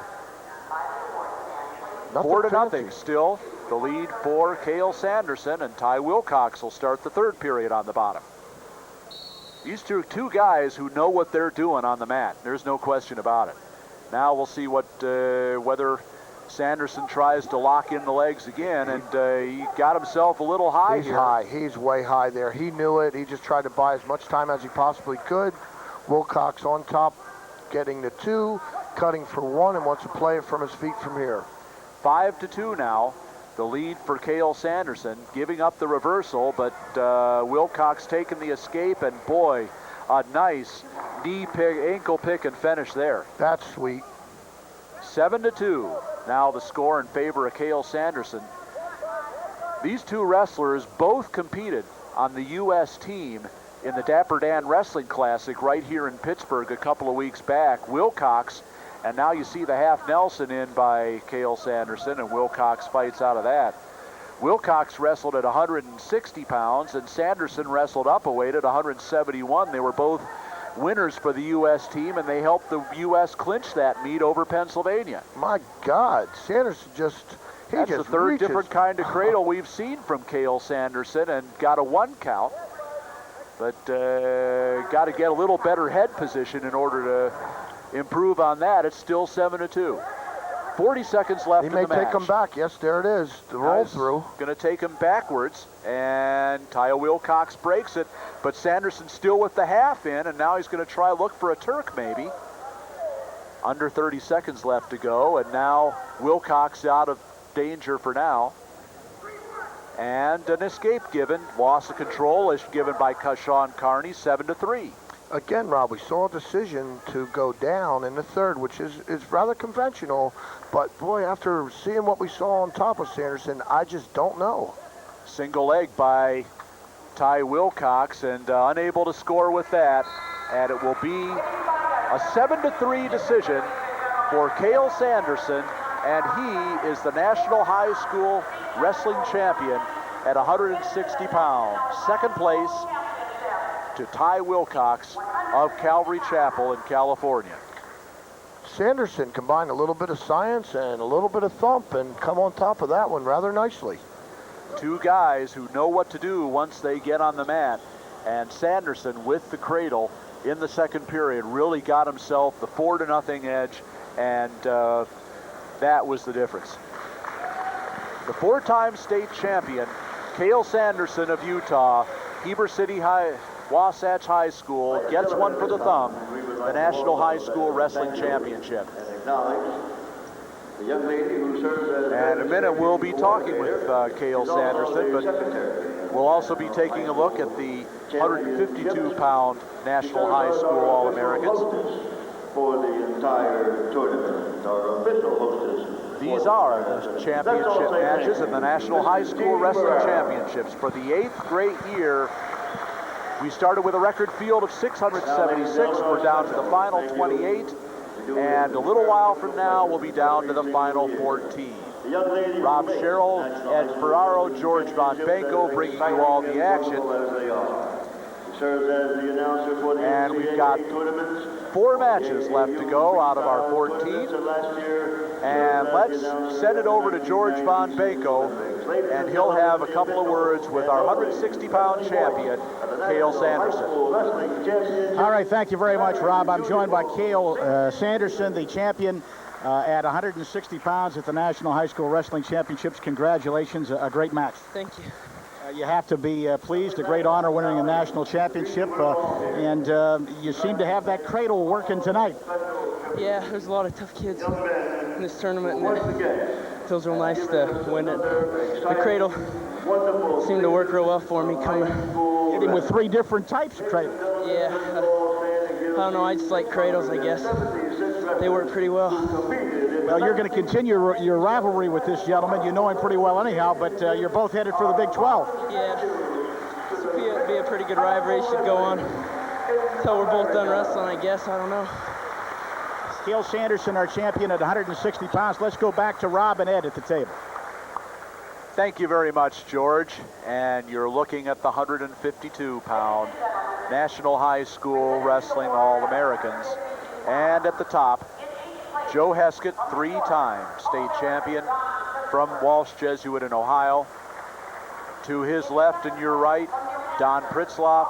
4-0 still. The lead for Cael Sanderson, and Ty Wilcox will start the third period on the bottom. These two guys who know what they're doing on the mat. There's no question about it. Now we'll see what whether Sanderson tries to lock in the legs again, and he got himself a little high here. He's high. He's way high there. He knew it. He just tried to buy as much time as he possibly could. Wilcox on top, getting the 2, cutting for 1, and wants to play it from his feet from here. 5-2 now. The lead for Cael Sanderson, giving up the reversal, but Wilcox taking the escape, and boy, a nice knee pick, ankle pick and finish there. That's sweet. 7-2. Now the score in favor of Cael Sanderson. These two wrestlers both competed on the U.S. team in the Dapper Dan Wrestling Classic right here in Pittsburgh a couple of weeks back. Wilcox, and now you see the half Nelson in by Cael Sanderson, and Wilcox fights out of that. Wilcox wrestled at 160 pounds, and Sanderson wrestled up a weight at 171. They were both winners for the U.S. team, and they helped the U.S. clinch that meet over Pennsylvania. My God, Sanderson That's the third different kind of cradle we've seen from Cael Sanderson, and got a 1 count. But got to get a little better head position in order to improve on that. It's still 7-2. 40 seconds left in the match. He may take him back. Yes, there it is. The roll through. Going to take him backwards, and Ty Wilcox breaks it, but Sanderson's still with the half in, and now he's going to try look for a Turk maybe. Under 30 seconds left to go, and now Wilcox out of danger for now. And an escape given. Loss of control is given by Sean Carney, 7-3. Again, Rob, we saw a decision to go down in the third, which is rather conventional. But, boy, after seeing what we saw on top of Sanderson, I just don't know. Single leg by Ty Wilcox, and unable to score with that. And it will be a 7-3 decision for Cael Sanderson, and he is the National High School Wrestling Champion at 160 pounds. Second place to Ty Wilcox of Calvary Chapel in California. Sanderson combined a little bit of science and a little bit of thump and come on top of that one rather nicely. Two guys who know what to do once they get on the mat, and Sanderson with the cradle in the second period really got himself the 4-0 edge, and that was the difference. The 4-time state champion, Cael Sanderson of Utah, Heber City Wasatch High School, gets one for the thumb, the National High School Wrestling Championship. And in a minute we'll be talking with Cael Sanderson, but we'll also be taking a look at the 152-pound National High School All-Americans. For the entire tournament, our official hostess. These are the championship matches in the National High School Wrestling Championships. For the 8th great year, we started with a record field of 676. We're down to the final 28. And a little while from now, we'll be down to the final 14. Rob Sherrill, Ed Ferraro, George Von Benko bringing you all the action. And we've got 4 matches left to go out of our 14. And let's send it over to George Von Benko, and he'll have a couple of words with our 160-pound champion, Cael Sanderson. All right, thank you very much, Rob. I'm joined by Cael Sanderson, the champion at 160 pounds at the National High School Wrestling Championships. Congratulations, a great match. Thank you. You have to be pleased, a great honor winning a national championship, and you seem to have that cradle working tonight. Yeah, there's a lot of tough kids in this tournament, and it feels real nice to win it. The cradle seemed to work real well for me coming. Hitting with 3 different types of cradles. Yeah, I don't know, I just like cradles, I guess. They work pretty well. Well, you're going to continue your rivalry with this gentleman. You know him pretty well anyhow, but you're both headed for the Big 12. Yeah, this be a pretty good rivalry. Should go on until we're both done wrestling, I guess. I don't know. Cael Sanderson, our champion at 160 pounds. Let's go back to Rob and Ed at the table. Thank you very much, George. And you're looking at the 152-pound National High School Wrestling All-Americans. And at the top, Joe Heskett, 3-time state champion from Walsh Jesuit in Ohio. To his left and your right, Don Pritzlaff,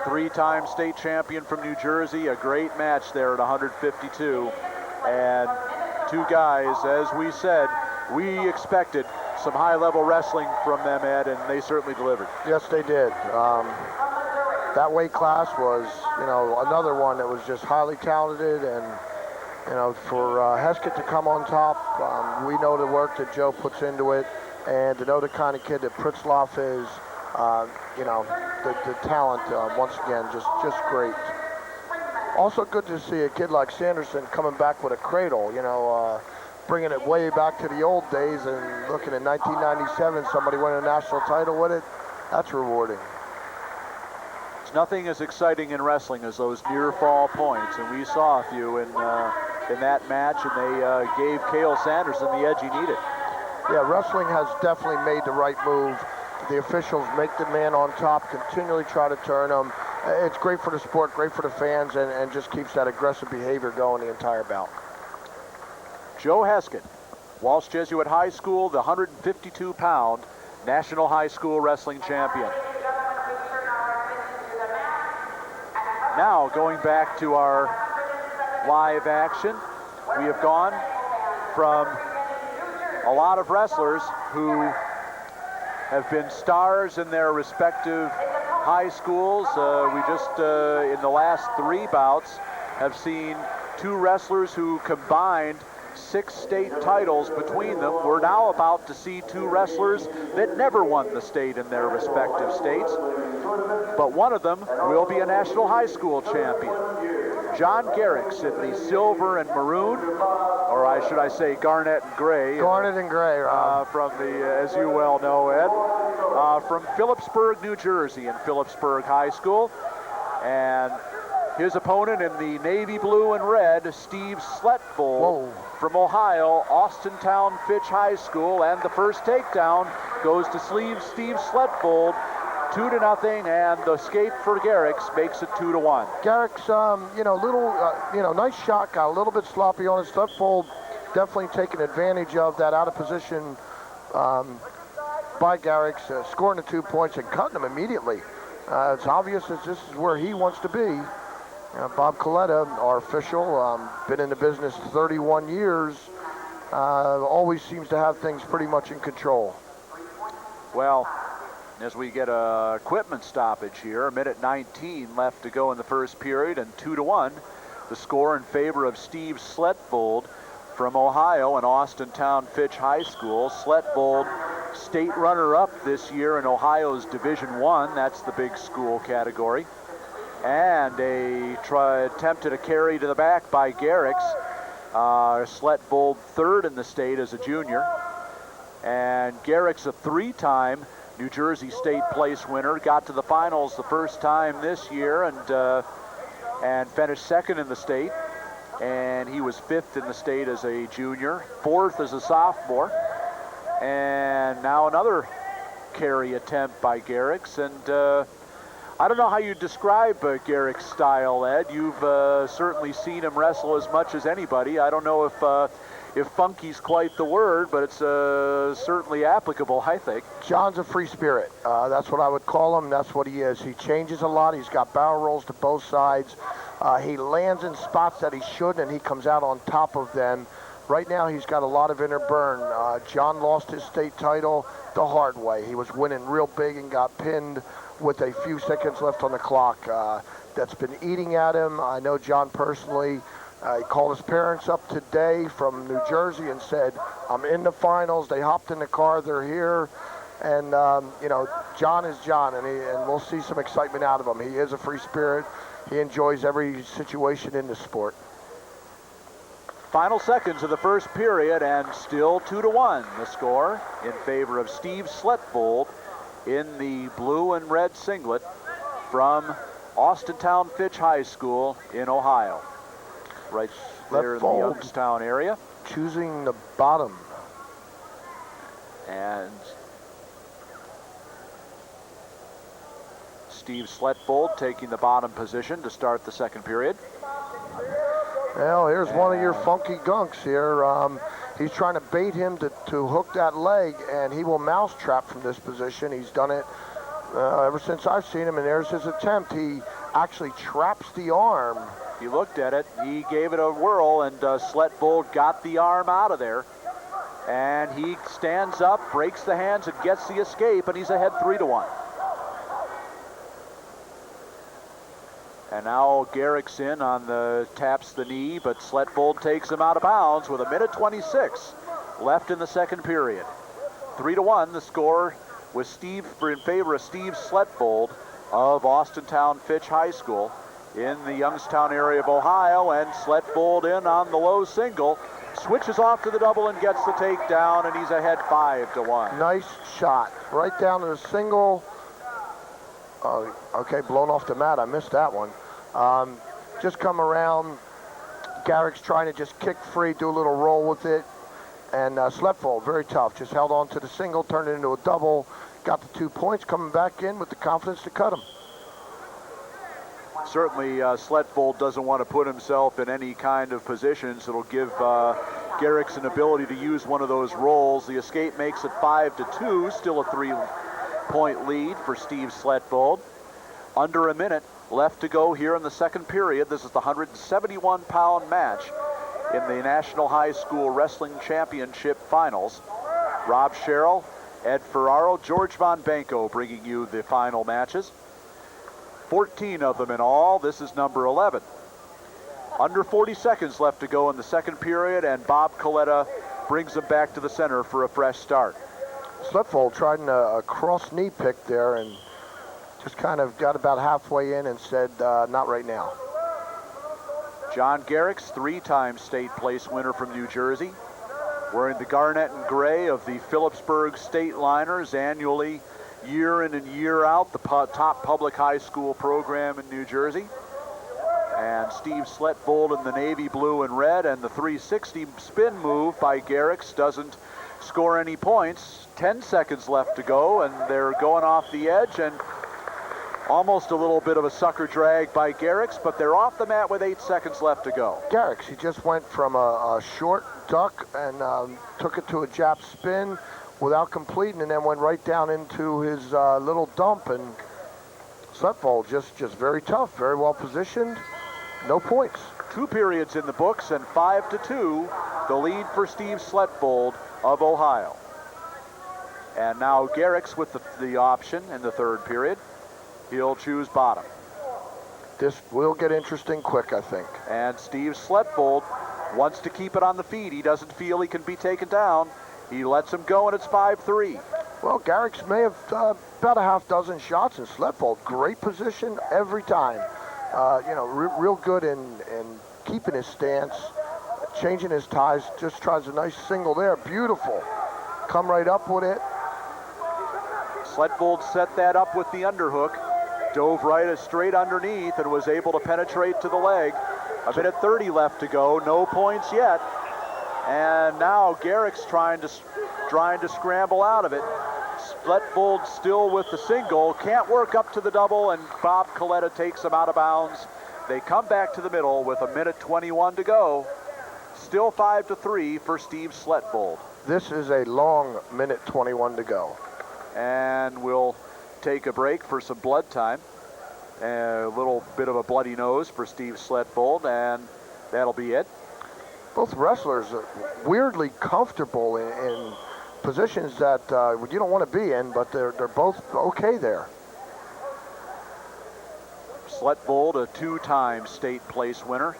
3-time state champion from New Jersey. A great match there at 152. And 2 guys, as we said, we expected some high-level wrestling from them, Ed, and they certainly delivered. Yes, they did. That weight class was, another one that was just highly talented, and for Heskett to come on top, we know the work that Joe puts into it, and to know the kind of kid that Pritzlaff is, the talent, once again, just great. Also good to see a kid like Sanderson coming back with a cradle, bringing it way back to the old days, and looking at 1997, somebody winning a national title with it. That's rewarding. There's nothing as exciting in wrestling as those near fall points, and we saw a few in that match, and they gave Cael Sanderson the edge he needed. Yeah, wrestling has definitely made the right move. The officials make the man on top, continually try to turn him. It's great for the sport, great for the fans, and just keeps that aggressive behavior going the entire bout. Joe Heskett, Walsh Jesuit High School, the 152-pound National High School Wrestling Champion. Now, going back to our live action, we have gone from a lot of wrestlers who have been stars in their respective high schools. We just, in the last 3 bouts, have seen 2 wrestlers who combined 6 state titles between them. We're now about to see 2 wrestlers that never won the state in their respective states, but one of them will be a national high school champion. John Garriques in the silver and maroon, or should I say garnet and gray. Garnet and gray, Rob. From the, as you well know, Ed, from Phillipsburg, New Jersey, in Phillipsburg High School. And his opponent in the navy blue and red, Steve Sletvold from Ohio, Austintown Fitch High School. And the first takedown goes to Steve Sletvold, 2-0, and the escape for Garriques makes it 2-1. Garriques, nice shot, got a little bit sloppy on his Sletvold, definitely taking advantage of that out of position by Garriques, scoring the 2 points and cutting him immediately. It's obvious that this is where he wants to be. Bob Coletta, our official, been in the business 31 years, always seems to have things pretty much in control. Well, as we get a equipment stoppage here, 1:19 left to go in the first period, and 2-1, the score in favor of Steve Sletvold from Ohio and Austintown Fitch High School. Sletvold, state runner-up this year in Ohio's Division I, that's the big school category. And attempted a carry to the back by Garriques. Sletvold, 3rd in the state as a junior. And Garriques, a 3-time New Jersey State place winner, got to the finals the first time this year and finished 2nd in the state. and he was 5th in the state as a junior, 4th as a sophomore. And now another carry attempt by Garriques, and I don't know how you describe Garriques' style, Ed. You've certainly seen him wrestle as much as anybody. I don't know if funky's quite the word, but it's certainly applicable, I think. John's a free spirit. That's what I would call him. That's what he is. He changes a lot. He's got barrel rolls to both sides. He lands in spots that he shouldn't, and he comes out on top of them. Right now, he's got a lot of inner burn. John lost his state title the hard way. He was winning real big and got pinned with a few seconds left on the clock. That's been eating at him. I know John personally. He called his parents up today from New Jersey and said, I'm in the finals. They hopped in the car. They're here. And, you know, John is John, and we'll see some excitement out of him. He is a free spirit. He enjoys every situation in the sport. Final seconds of the first period, and still 2-1 the score in favor of Steve Sletvold in the blue and red singlet from Austintown Fitch High School in Ohio. Right there in the Youngstown area. Choosing the bottom. And Steve Sletvold taking the bottom position to start the second period. Well, here's one of your funky gunks here. He's trying to bait him to hook that leg, and he will mousetrap from this position. He's done it ever since I've seen him, and there's his attempt. He actually traps the arm. He looked at it, he gave it a whirl, and Sletvold got the arm out of there. And he stands up, breaks the hands, and gets the escape, and he's ahead 3-1. And now Garriques in on taps the knee, but Sletvold takes him out of bounds with 1:26 left in the second period. 3-1 the score with in favor of Steve Sletvold of Austintown Fitch High School in the Youngstown area of Ohio, and Sletvold in on the low single, switches off to the double and gets the takedown, and he's ahead 5-1. Nice shot, right down to the single. Oh, okay, blown off the mat. I missed that one. Just come around. Garriques trying to just kick free, do a little roll with it. And Sletvold, very tough. Just held on to the single, turned it into a double. Got the 2 points, coming back in with the confidence to cut him. Certainly, Sletvold doesn't want to put himself in any kind of positions that'll give Garriques an ability to use one of those rolls. The escape makes it 5-2, still a 3-point lead for Steve Sletvold. Under a minute left to go here in the second period. This is the 171-pound match in the National High School Wrestling Championship Finals. Rob Sherrill, Ed Ferraro, George Von Banco bringing you the final matches. 14 of them in all. This is number 11. Under 40 seconds left to go in the second period, and Bob Coletta brings them back to the center for a fresh start. Sletvold tried a cross knee pick there and just kind of got about halfway in and said, not right now. John Garriques, 3-time state place winner from New Jersey, wearing the garnet and gray of the Phillipsburg State Liners annually, year in and year out, the top public high school program in New Jersey. And Steve Sletvold in the navy blue and red, and the 360 spin move by Garriques doesn't score any points. 10 seconds left to go, and they're going off the edge, and almost a little bit of a sucker drag by Garriques, but they're off the mat with 8 seconds left to go. Garriques, he just went from a short duck and took it to a jab spin without completing, and then went right down into his little dump, and Sletvold just very tough, very well positioned, no points. 2 periods in the books, and 5-2, the lead for Steve Sletvold of Ohio. And now Garriques with the option in the third period. He'll choose bottom. This will get interesting quick, I think. And Steve Sletvold wants to keep it on the feet. He doesn't feel he can be taken down. He lets him go, and it's 5-3. Well, Garriques may have about a half dozen shots, and Sletvold, great position every time. You know, real good in keeping his stance, changing his ties, just tries a nice single there. Beautiful. Come right up with it. Sletvold set that up with the underhook, dove right straight underneath, and was able to penetrate to the leg A minute 30 left to go, no points yet. And now Garriques trying to scramble out of it. Sletvold still with the single, can't work up to the double, and Bob Calavitta takes him out of bounds. They come back to the middle with a minute 21 to go. Still 5-3 for Steve Sletvold. This is a long minute 21 to go. And we'll take a break for some blood time. A little bit of a bloody nose for Steve Sletvold, and that'll be it. Both wrestlers are weirdly comfortable in positions that you don't want to be in, but they're both okay there. Sletvold, a two-time state place winner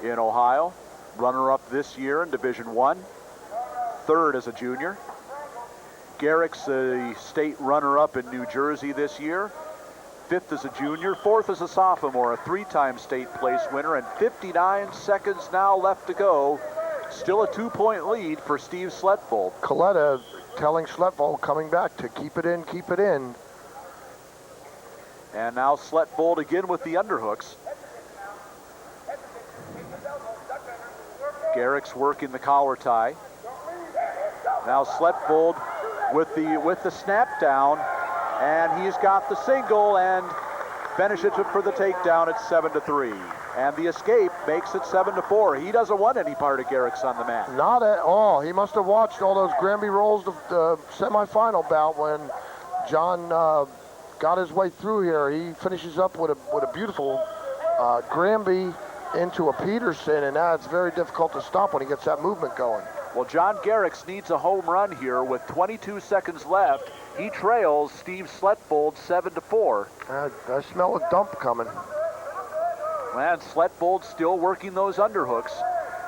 in Ohio, runner-up this year in Division I, third as a junior. Garriques, a state runner-up in New Jersey this year, fifth as a junior, fourth as a sophomore, a three-time state place winner, and 59 seconds now left to go. Still a 2-point lead for Steve Sletvold. Calavitta telling Sletvold coming back to keep it in, keep it in. And now Sletvold again with the underhooks. Garriques working the collar tie. Now Sletvold with the snap down, and he's got the single and finishes it for the takedown at 7-3. And the escape makes it 7-4. He doesn't want any part of Garriques on the mat. Not at all. He must have watched all those Granby rolls of the semifinal bout when John got his way through here. He finishes up with a beautiful Granby into a Pierson, and now it's very difficult to stop when he gets that movement going. Well, John Garriques needs a home run here with 22 seconds left. He trails Steve Sletvold 7-4. I smell a dump coming. And Sletvold still working those underhooks,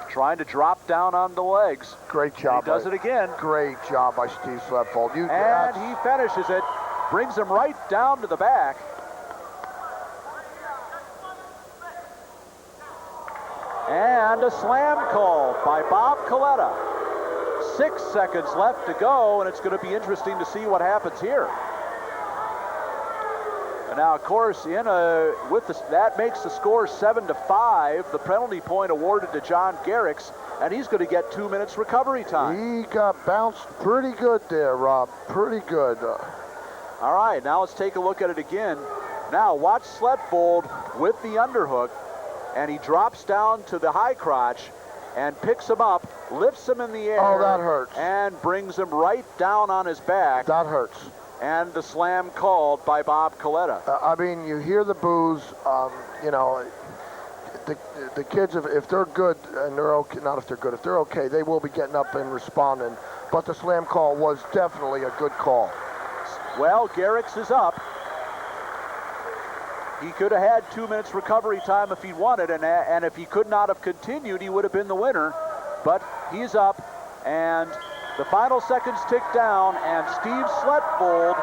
trying to drop down on the legs. Great job. He does it again. Great job by Steve Sletvold. And he finishes it, brings him right down to the back. And a slam call by Bob Calavitta. 6 seconds left to go, and it's going to be interesting to see what happens here. And now, of course, that makes the score 7-5. The penalty point awarded to John Garriques, and he's going to get 2 minutes recovery time. He got bounced pretty good there, Rob. Pretty good. All right, now let's take a look at it again. Now watch Sletvold with the underhook, and he drops down to the high crotch and picks him up, lifts him in the air. Oh, that hurts. And brings him right down on his back. That hurts. And the slam called by Bob Calavitta. I mean, you hear the boos. You know, the kids, if they're good and they're okay, not if they're good, if they're okay, they will be getting up and responding. But the slam call was definitely a good call. Well, Garriques is up. He could have had 2 minutes recovery time if he wanted, and if he could not have continued, he would have been the winner. But he's up, and the final seconds tick down, and Steve Sletvold,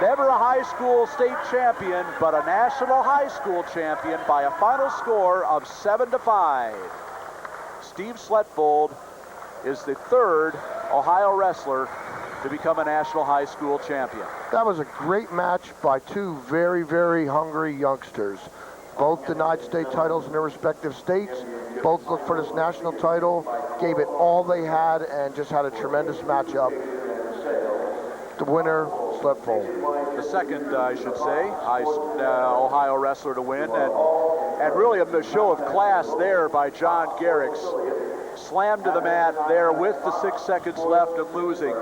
never a high school state champion, but a national high school champion by a final score of 7-5. Steve Sletvold is the third Ohio wrestler to become a national high school champion. That was a great match by two very, very hungry youngsters. Both denied state titles in their respective states. Both looked for this national title, gave it all they had, and just had a tremendous matchup. The winner, Sletvold. The second, I should say, Ohio wrestler to win, and really a show of class there by John Garriques. Slammed to the mat there with the 6 seconds left and losing.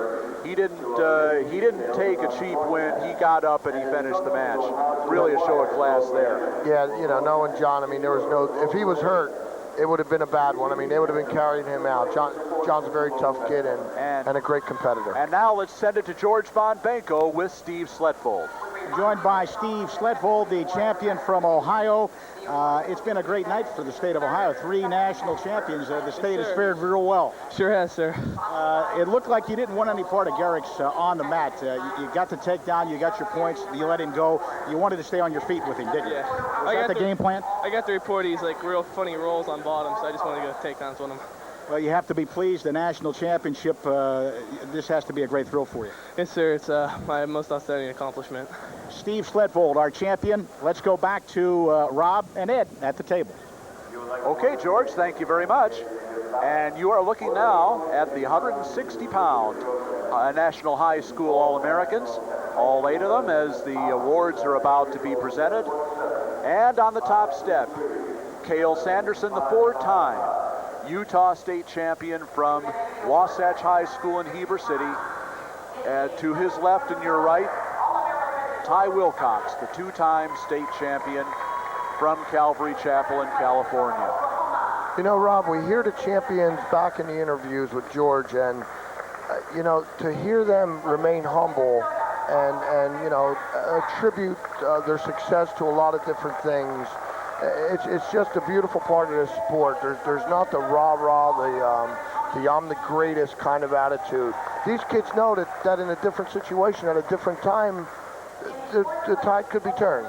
He didn't take a cheap win. He got up and he finished the match. Really a show of class there. Yeah, you know, knowing John, I mean, there was no, if he was hurt, it would have been a bad one. I mean, they would have been carrying him out. John's a very tough kid and a great competitor. And now let's send it to George Von Benko with Steve Sletvold. Joined by Steve Sletvold, the champion from Ohio. It's been a great night for the state of Ohio. 3 national champions. The state has fared real well. Sure has, sir. It looked like you didn't want any part of Garriques on the mat. You got the takedown, you got your points, you let him go. You wanted to stay on your feet with him, didn't you? Yeah. Was that the game plan? I got the report he's like real funny rolls on bottom, so I just wanted to go takedowns with him. Well, you have to be pleased. The national championship, this has to be a great thrill for you. Yes, sir. It's my most outstanding accomplishment. Steve Sletvold, our champion. Let's go back to Rob and Ed at the table. Okay, George, thank you very much. And you are looking now at the 160-pound National High School All-Americans, all 8 of them, as the awards are about to be presented. And on the top step, Cael Sanderson, the 4-time Utah State champion from Wasatch High School in Heber City. And to his left and your right, Ty Wilcox, the 2-time state champion from Calvary Chapel in California. You know, Rob, we hear the champions back in the interviews with George, and, you know, to hear them remain humble and you know, attribute their success to a lot of different things, it's just a beautiful part of this sport. There's not the rah-rah, the I'm the greatest kind of attitude. These kids know that in a different situation, at a different time, the tide could be turned.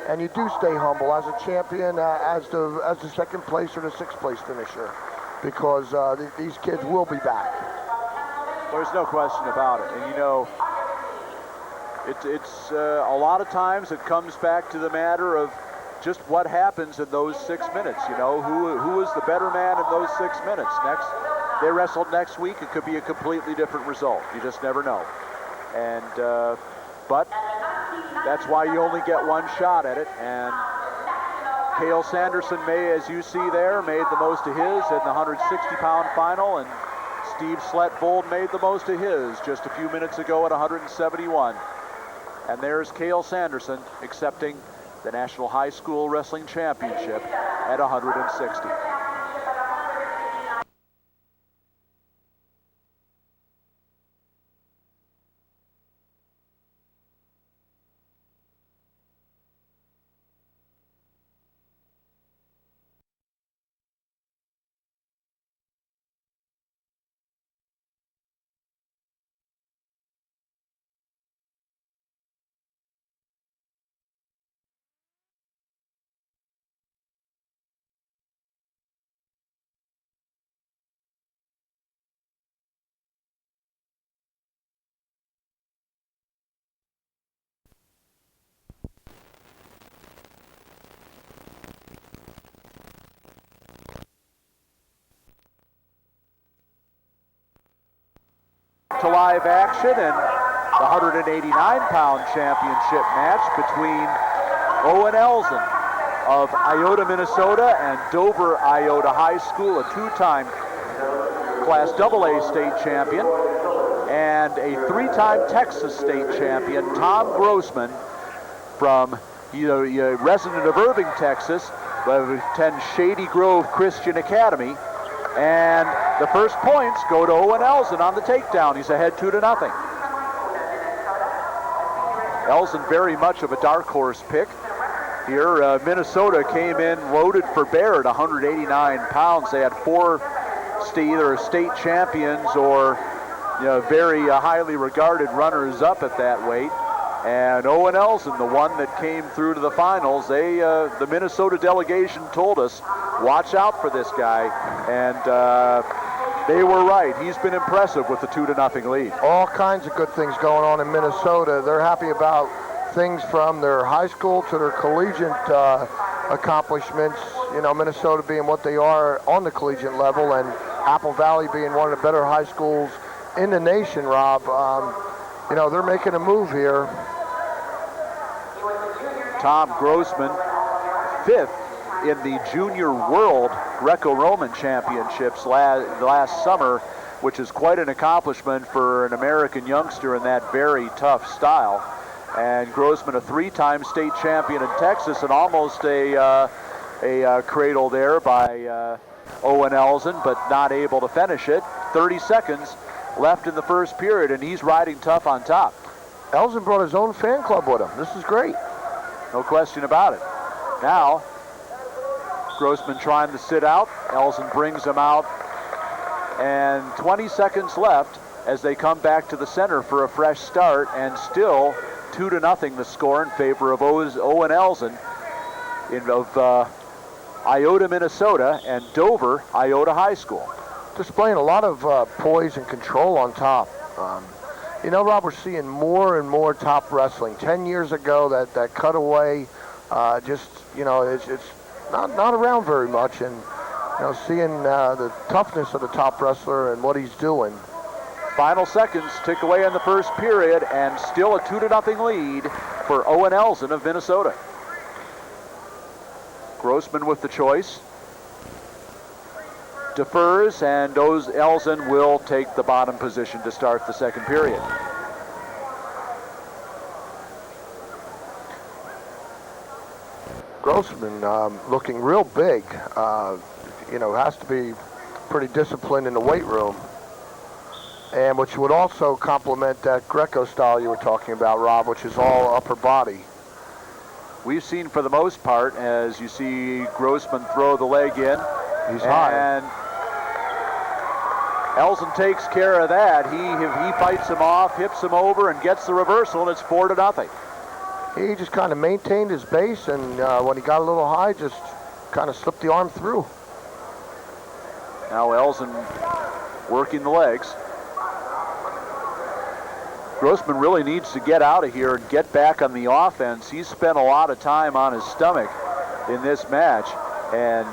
And you do stay humble as a champion, as the second place or the 6th place finisher, because these kids will be back. There's no question about it. And you know, it's a lot of times it comes back to the matter of just what happens in those 6 minutes. You know, who is the better man in those 6 minutes? Next, they wrestled next week, it could be a completely different result. You just never know. And but that's why you only get one shot at it. And Cael Sanderson as you see there, made the most of his in the 160-pound final, and Steve Sletvold made the most of his just a few minutes ago at 171. And there's Cael Sanderson accepting the National High School Wrestling Championship at 160. To live action and the 189-pound championship match between Owen Elzen of Iota, Minnesota, and Dover Iota High School, a 2-time Class AA state champion, and a 3-time Texas state champion, Tom Grossman, from resident of Irving, Texas, but attends Shady Grove Christian Academy. And the first points go to Owen Elzen on the takedown. He's ahead 2-0. Elzen very much of a dark horse pick. Here, Minnesota came in loaded for bear at 189 pounds. They had 4 either state champions or very highly regarded runners-up at that weight. And Owen Elzen, the one that came through to the finals, the Minnesota delegation told us, watch out for this guy, and they were right. He's been impressive with the 2-0 lead. All kinds of good things going on in Minnesota. They're happy about things from their high school to their collegiate accomplishments. You know, Minnesota being what they are on the collegiate level, and Apple Valley being one of the better high schools in the nation, Rob. You know, they're making a move here. Tom Grossman, 5th in the Junior World Greco-Roman Championships last summer, which is quite an accomplishment for an American youngster in that very tough style. And Grossman, a 3-time state champion in Texas, and almost a cradle there by Owen Elzen, but not able to finish it. 30 seconds left in the first period, and he's riding tough on top. Elzen brought his own fan club with him. This is great. No question about it. Now, Grossman trying to sit out. Elzen brings him out. And 20 seconds left as they come back to the center for a fresh start, and still 2-0 the score in favor of Owen Elzen of Iota, Minnesota, and Dover Iota High School. Displaying a lot of poise and control on top. You know, Rob, we're seeing more and more top wrestling. 10 years ago, that cutaway, it's not around very much. And seeing the toughness of the top wrestler and what he's doing. Final seconds tick away in the first period, and still a 2-0 lead for Owen Elzen of Minnesota. Grossman with the choice. Defers, and Elzen will take the bottom position to start the second period. Grossman looking real big. Has to be pretty disciplined in the weight room. And which would also complement that Greco style you were talking about, Rob, which is all upper body. We've seen for the most part, as you see Grossman throw the leg in. He's high. And Elzen takes care of that. He fights him off, hips him over, and gets the reversal, and it's 4-0. He just kind of maintained his base, and when he got a little high, just kind of slipped the arm through. Now Elzen working the legs. Grossman really needs to get out of here and get back on the offense. He's spent a lot of time on his stomach in this match, and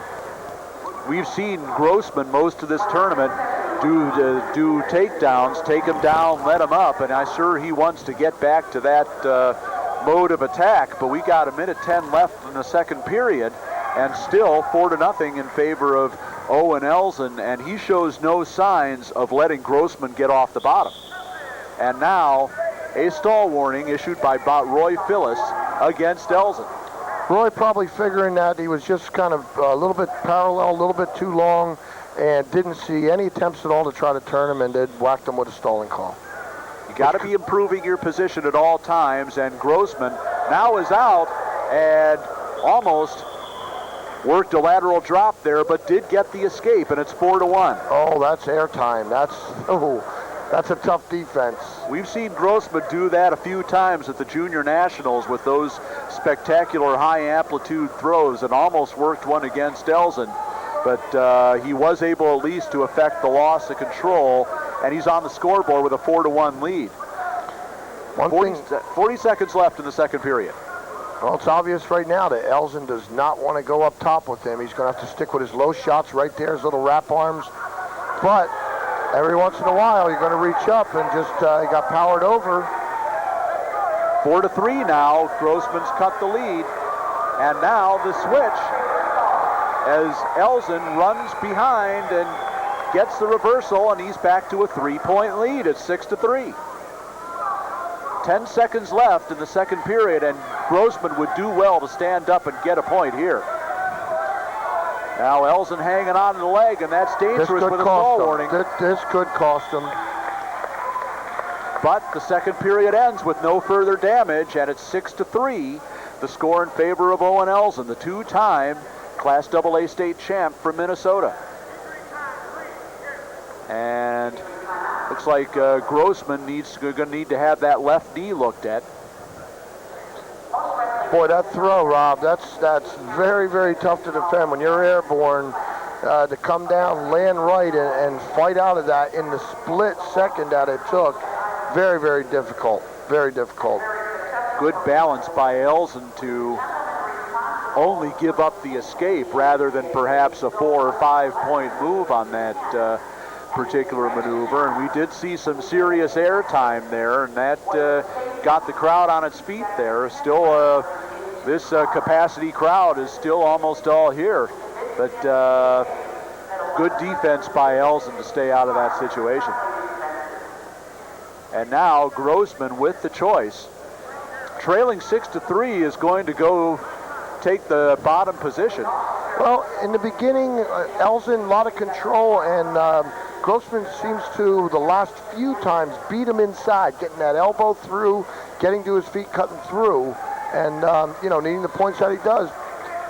we've seen Grossman most of this tournament do takedowns, take him down, let him up, and I'm sure he wants to get back to that mode of attack, but we got 1:10 left in the second period, and still 4-0 in favor of Owen Elzen, and he shows no signs of letting Grossman get off the bottom. And now, a stall warning issued by Roy Phyllis against Elzen. Roy probably figuring that he was just kind of a little bit parallel, a little bit too long, and didn't see any attempts at all to try to turn him, and then whacked him with a stalling call. You got to be improving your position at all times, and Grossman now is out and almost worked a lateral drop there, but did get the escape, and it's 4-1. Oh, that's airtime. That's a tough defense. We've seen Grossman do that a few times at the Junior Nationals with those spectacular high-amplitude throws, and almost worked one against Elzen. But he was able at least to affect the loss of control, and he's on the scoreboard with a 4-1 lead. 40 seconds left in the second period. Well, it's obvious right now that Elzen does not want to go up top with him. He's going to have to stick with his low shots right there, his little wrap arms. But every once in a while, you're going to reach up and just he got powered over. 4-3 now. Grossman's cut the lead. And now the switch as Elzen runs behind and gets the reversal, and he's back to a 3-point lead. It's 6-3. 10 seconds left in the second period, and Grossman would do well to stand up and get a point here. Now Elzen hanging on to the leg, and that's dangerous with a stall warning. This could cost him. But the second period ends with no further damage, and it's 6-3. The score in favor of Owen Elzen, the two-time Class AA state champ from Minnesota. And looks like Grossman going to need to have that left knee looked at. Boy, that throw, Rob, that's very, very tough to defend when you're airborne. To come down, land right, and fight out of that in the split second that it took. Very, very difficult. Very difficult. Good balance by Elzen to only give up the escape rather than perhaps a 4 or 5 point move on that particular maneuver. And we did see some serious air time there, and that got the crowd on its feet there. Still, this capacity crowd is still almost all here. But good defense by Elzen to stay out of that situation. And now Grossman with the choice. Trailing 6-3 is going to go take the bottom position. Well, in the beginning, Elzen, a lot of control, and Grossman seems to, the last few times, beat him inside, getting that elbow through, getting to his feet, cutting through, and, needing the points that he does.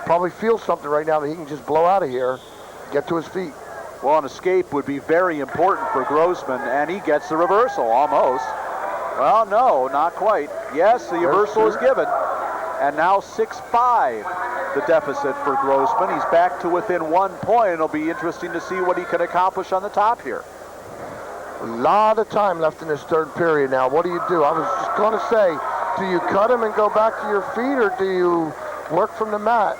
Probably feels something right now that he can just blow out of here, get to his feet. Well, an escape would be very important for Grossman, and he gets the reversal, almost. Well, no, not quite. Yes, the reversal is given. And now 6-5, the deficit for Grossman. He's back to within 1 point. It'll be interesting to see what he can accomplish on the top here. A lot of time left in this third period now. What do you do? I was just going to say, do you cut him and go back to your feet, or do you work from the mat?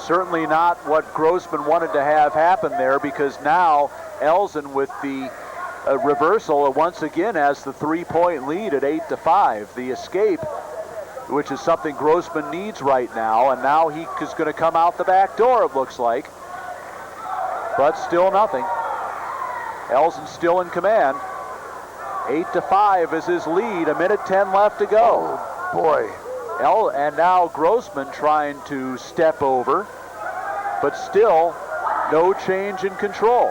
Certainly not what Grossman wanted to have happen there, because now Elzen with the reversal once again has the 3-point lead at 8-5. The escape, which is something Grossman needs right now, and now he is going to come out the back door, it looks like. But still nothing. Elzen still in command. 8-5 is his lead. 1:10 left to go. Oh, boy. And now Grossman trying to step over, but still no change in control.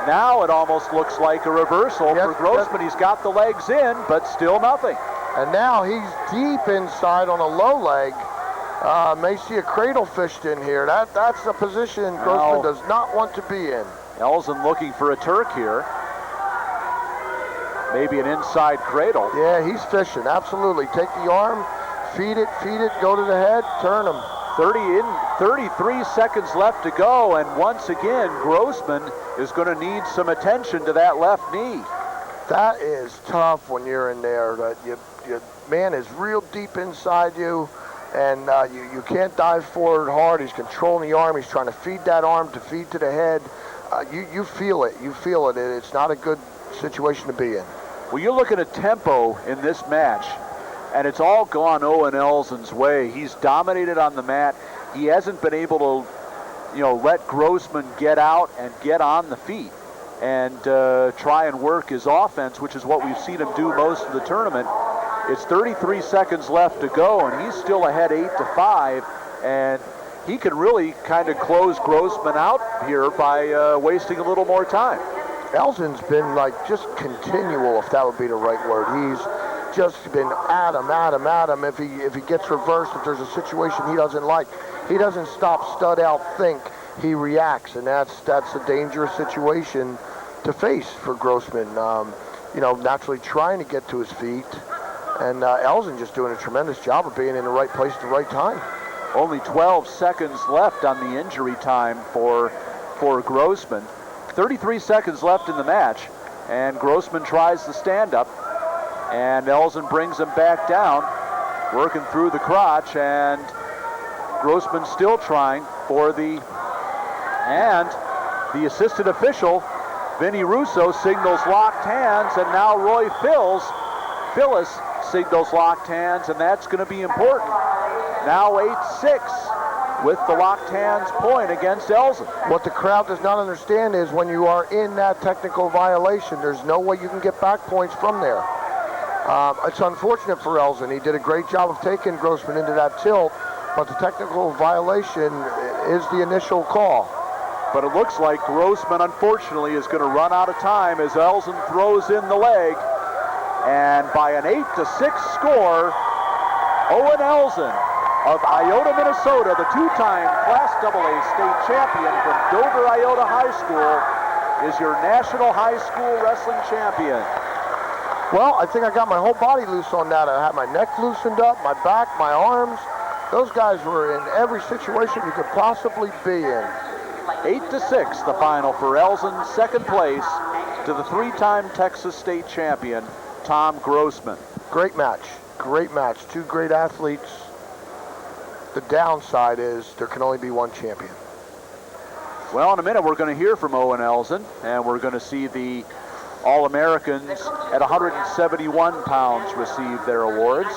Now it almost looks like a reversal for Grossman. He's got the legs in, but still nothing. And now he's deep inside on a low leg. May see a cradle fished in here. That's a position Grossman does not want to be in. Elzen looking for a Turk here. Maybe an inside cradle. Yeah, he's fishing, absolutely. Take the arm, feed it, go to the head, turn him. 33 seconds left to go, and once again, Grossman is going to need some attention to that left knee. That is tough when you're in there. Your man is real deep inside you, and you can't dive forward hard. He's controlling the arm. He's trying to feed that arm to feed to the head. You feel it. You feel it. It's not a good situation to be in. Well, you're looking at tempo in this match, and it's all gone Owen Elzen's way. He's dominated on the mat. He hasn't been able to, let Grossman get out and get on the feet and try and work his offense, which is what we've seen him do most of the tournament. It's 33 seconds left to go, and he's still ahead 8-5, and he can really kind of close Grossman out here by wasting a little more time. Elzen's been just continual, if that would be the right word. He's just been at him. If he gets reversed, if there's a situation he doesn't like, he doesn't stop, stud out, think. He reacts, and that's a dangerous situation to face for Grossman. Naturally trying to get to his feet, and Elzen just doing a tremendous job of being in the right place at the right time. Only 12 seconds left on the injury time for Grossman. 33 seconds left in the match, and Grossman tries the stand-up, and Elzen brings him back down, working through the crotch, and Grossman still trying for and the assistant official, Vinny Russo, signals locked hands, and now Roy Phyllis signals locked hands, and that's going to be important. Now 8-6. With the locked hands point against Elzen. What the crowd does not understand is when you are in that technical violation, there's no way you can get back points from there. It's unfortunate for Elzen. He did a great job of taking Grossman into that tilt, but the technical violation is the initial call. But it looks like Grossman, unfortunately, is going to run out of time as Elzen throws in the leg. And by an 8-6 score, Owen Elzen of Iota, Minnesota, the two-time Class AA state champion from Dover Iota High School, is your National High School Wrestling Champion. Well, I think I got my whole body loose on that. I had my neck loosened up, my back, my arms. Those guys were in every situation you could possibly be in. 8-6, the final for Elzen, second place to the three-time Texas state champion, Tom Grossman. Great match. Two great athletes. The downside is there can only be one champion. Well, in a minute we're going to hear from Owen Elzen, and we're going to see the All-Americans at 171 pounds receive their awards.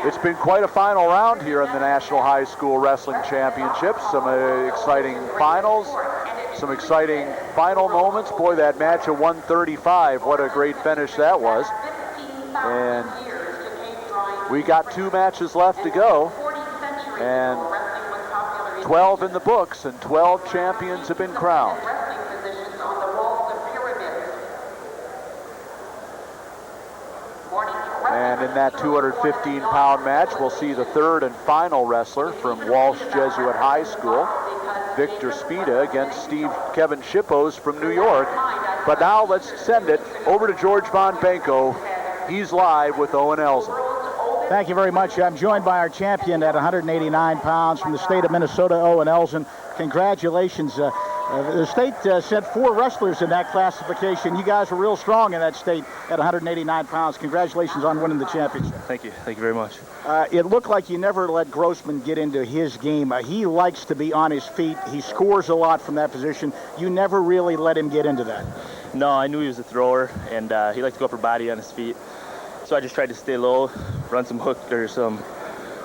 It's been quite a final round here in the National High School Wrestling Championships. Some exciting finals, some exciting final moments. Boy, that match at 135, what a great finish that was. And we got 2 matches left to go. And 12 in the books, and 12 champions have been crowned. And in that 215-pound match, we'll see the third and final wrestler from Walsh Jesuit High School, Victor Sveda, against Kevin Shippos from New York. But now let's send it over to George Von Benko. He's live with Owen Elzen. Thank you very much. I'm joined by our champion at 189 pounds from the state of Minnesota, Owen Elzen. Congratulations. The state sent 4 wrestlers in that classification. You guys were real strong in that state at 189 pounds. Congratulations on winning the championship. Thank you. Thank you very much. It looked like you never let Grossman get into his game. He likes to be on his feet. He scores a lot from that position. You never really let him get into that. No, I knew he was a thrower, and he liked to go upper body on his feet. So I just tried to stay low, run some hook or some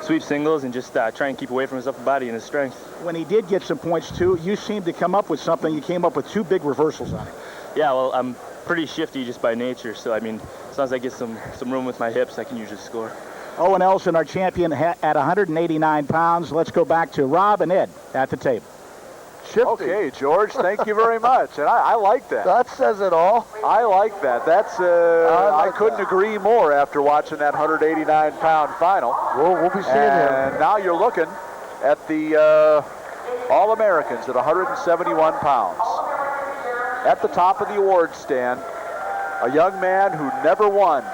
sweep singles, and just try and keep away from his upper body and his strength. When he did get some points, too, you seemed to come up with something. You came up with 2 big reversals on it. Yeah, well, I'm pretty shifty just by nature, so, I mean, as long as I get some room with my hips, I can usually score. Owen Elzen, our champion, at 189 pounds. Let's go back to Rob and Ed at the table. Shifty. Okay, George, thank you very much. And I like that. That says it all. I like that. That's I couldn't agree more after watching that 189-pound final. We'll be seeing him. And now you're looking at the All-Americans at 171 pounds. At the top of the awards stand, a young man who never won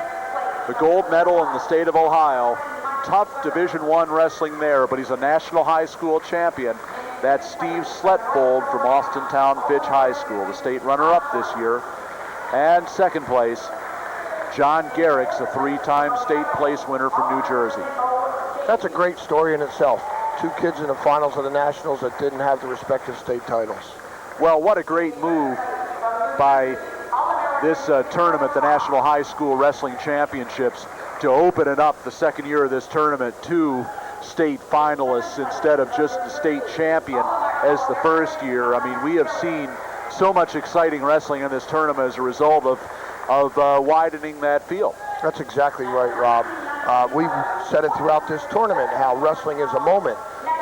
the gold medal in the state of Ohio. Tough Division I wrestling there, but he's a national high school champion. That's Steve Sletvold from Austintown Fitch High School, the state runner-up this year. And second place, John Garriques, a 3-time state place winner from New Jersey. That's a great story in itself. 2 kids in the finals of the Nationals that didn't have the respective state titles. Well, what a great move by this tournament, the National High School Wrestling Championships, to open it up the second year of this tournament to state finalists instead of just the state champion as the first year. I mean, we have seen so much exciting wrestling in this tournament as a result of widening that field. That's exactly right, Rob. We've said it throughout this tournament, how wrestling is a moment.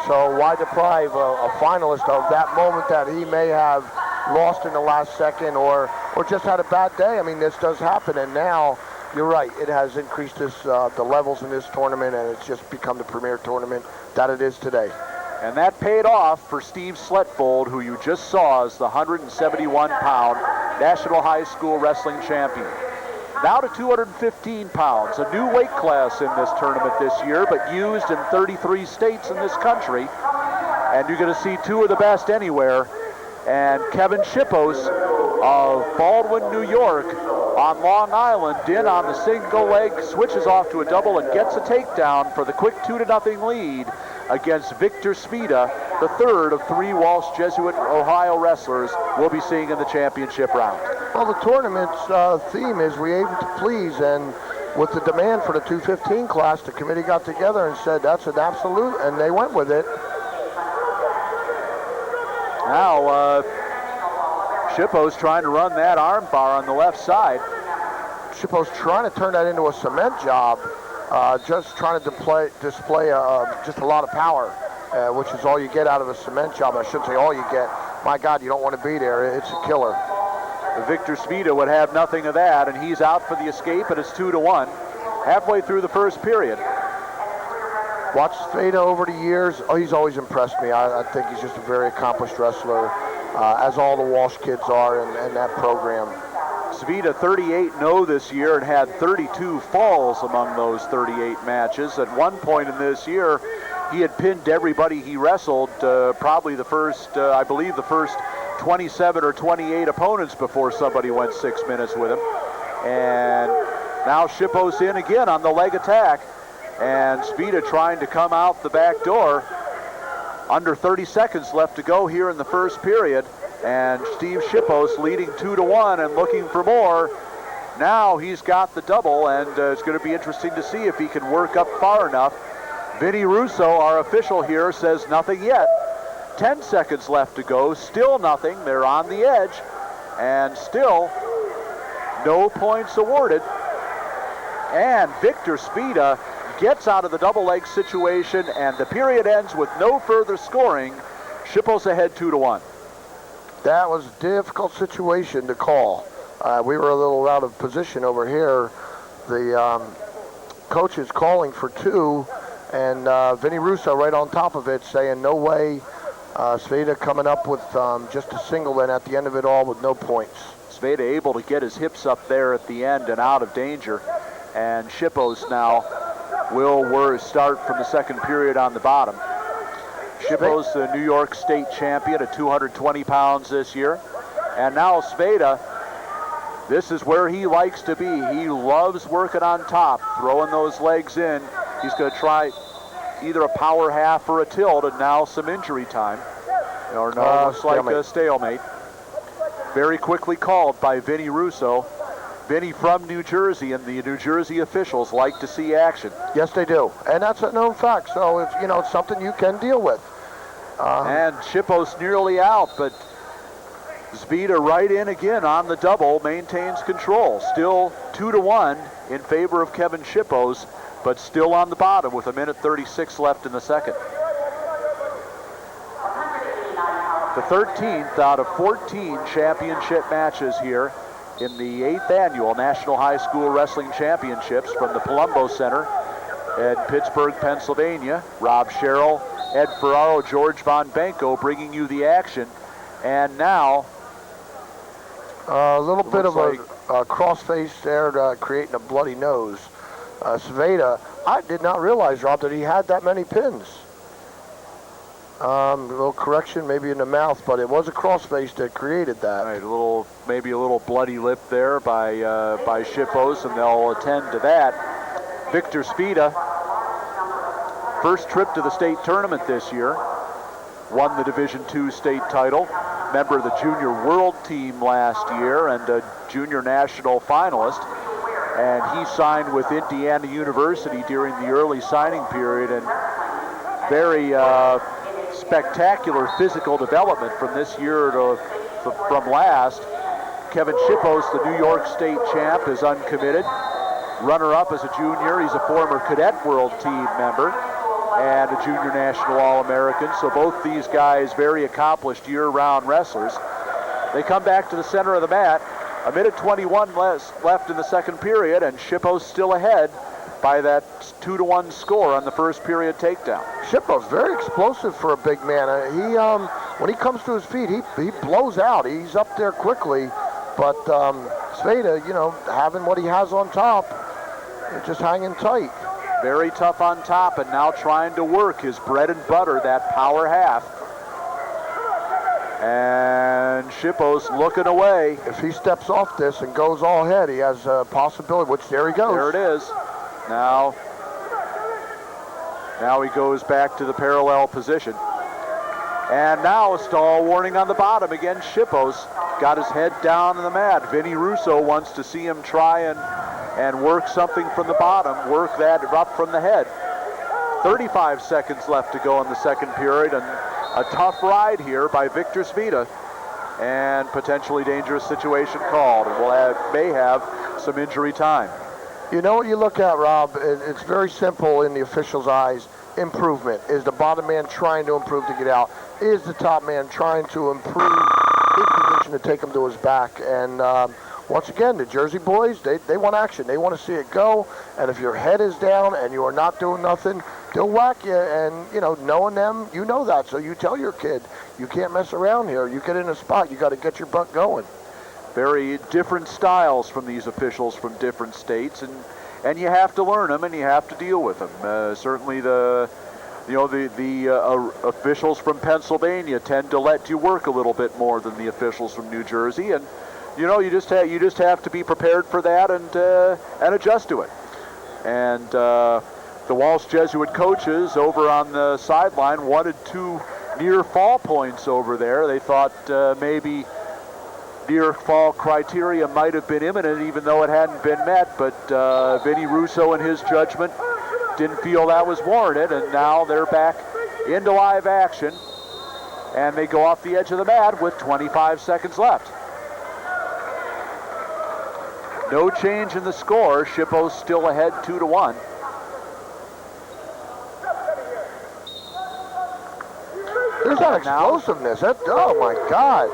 So why deprive a finalist of that moment that he may have lost in the last second or just had a bad day? I mean, this does happen, and now you're right. It has increased the levels in this tournament, and it's just become the premier tournament that it is today. And that paid off for Steve Sletvold, who you just saw as the 171-pound National High School Wrestling Champion. Now to 215 pounds, a new weight class in this tournament this year, but used in 33 states in this country. And you're going to see 2 of the best anywhere. And Kevin Shippos of Baldwin, New York, on Long Island, in on the single leg, switches off to a double and gets a takedown for the quick 2-0 lead against Victor Sveda, the third of 3 Walsh Jesuit Ohio wrestlers we'll be seeing in the championship round. Well, the tournament's theme is we aim to please, and with the demand for the 215 class, the committee got together and said that's an absolute, and they went with it. Now, Shippos trying to run that arm bar on the left side. Shippos trying to turn that into a cement job, just trying to display just a lot of power, which is all you get out of a cement job. I shouldn't say all you get. My God, you don't want to be there. It's a killer. Victor Sveda would have nothing of that, and he's out for the escape, and it's 2-1, halfway through the first period. Watch Sveda over the years. Oh, he's always impressed me. I think he's just a very accomplished wrestler, as all the Walsh kids are in that program. Sveda 38-0 this year and had 32 falls among those 38 matches. At one point in this year, he had pinned everybody he wrestled, probably the first, I believe the first 27 or 28 opponents before somebody went 6 minutes with him. And now Shippos in again on the leg attack, and Sveda trying to come out the back door. Under 30 seconds left to go here in the first period, and Steve Shippos leading 2-1 and looking for more. Now he's got the double, and it's going to be interesting to see if he can work up far enough. Vinny Russo, our official here, says nothing yet. 10 seconds left to go, still nothing. They're on the edge, and still no points awarded. And Victor Sveda gets out of the double leg situation, and the period ends with no further scoring. Shippos ahead 2-1. That was a difficult situation to call. We were a little out of position over here. The coach is calling for 2, and Vinny Russo right on top of it saying no way. Sveda coming up with just a single then at the end of it all with no points. Sveda able to get his hips up there at the end and out of danger. And Shippos now will start from the second period on the bottom. Shippos, the New York State champion at 220 pounds this year. And now Sveda, this is where he likes to be. He loves working on top, throwing those legs in. He's going to try either a power half or a tilt, and now some injury time. Or no, looks like a stalemate. Very quickly called by Vinny Russo. Vinny from New Jersey, and the New Jersey officials like to see action. Yes, they do, and that's a known fact. So it's, it's something you can deal with. And Shippos nearly out, but Sveda right in again on the double, maintains control. Still 2-1 in favor of Kevin Shippos, but still on the bottom with 1:36 left in the second. The 13th out of 14 championship matches here in the 8th annual National High School Wrestling Championships from the Palumbo Center in Pittsburgh, Pennsylvania. Rob Sherrill, Ed Ferraro, George Von Benko bringing you the action. And now a little bit of a crossface there, creating a bloody nose. Sveda, I did not realize, Rob, that he had that many pins. A little correction, maybe in the mouth, but it was a crossface that created that. Right, maybe a little bloody lip there by Shippos, and they'll attend to that. Victor Sveda, first trip to the state tournament this year, won the Division II state title, member of the junior world team last year, and a junior national finalist. And he signed with Indiana University during the early signing period, and very spectacular physical development from this year from last. Kevin Shippos, the New York State champ, is uncommitted. Runner-up as a junior. He's a former cadet world team member and a junior national All-American. So both these guys very accomplished year-round wrestlers. They come back to the center of the mat. 1:21 left in the second period, and Shippos still ahead by that 2-1 score on the first period takedown. Shippos very explosive for a big man. He when he comes to his feet, he blows out. He's up there quickly, but Sveda, having what he has on top, just hanging tight. Very tough on top, and now trying to work his bread and butter, that power half. And Shippos looking away. If he steps off this and goes all ahead, he has a possibility, which there he goes. There it is. Now he goes back to the parallel position. And now a stall warning on the bottom. Again, Shippos got his head down in the mat. Vinny Russo wants to see him try and work something from the bottom, work that up from the head. 35 seconds left to go in the second period, and a tough ride here by Victor Sveda, and potentially dangerous situation called, and may have some injury time. You know what you look at, Rob? It's very simple in the official's eyes. Improvement. Is the bottom man trying to improve to get out? Is the top man trying to improve his position to take him to his back? And once again, the Jersey boys, they want action. They want to see it go. And if your head is down and you are not doing nothing, they'll whack you. And, knowing them, you know that. So you tell your kid, you can't mess around here. You get in a spot, you got to get your butt going. Very different styles from these officials from different states, and you have to learn them and you have to deal with them. Certainly the officials from Pennsylvania tend to let you work a little bit more than the officials from New Jersey, and you just have to be prepared for that and adjust to it. And the Walsh Jesuit coaches over on the sideline wanted 2 near fall points over there. They thought maybe near fall criteria might have been imminent, even though it hadn't been met, but Vinny Russo, in his judgment, didn't feel that was warranted, and now they're back into live action, and they go off the edge of the mat with 25 seconds left. No change in the score. Shippos still ahead 2-1. There's that explosiveness. Oh my God.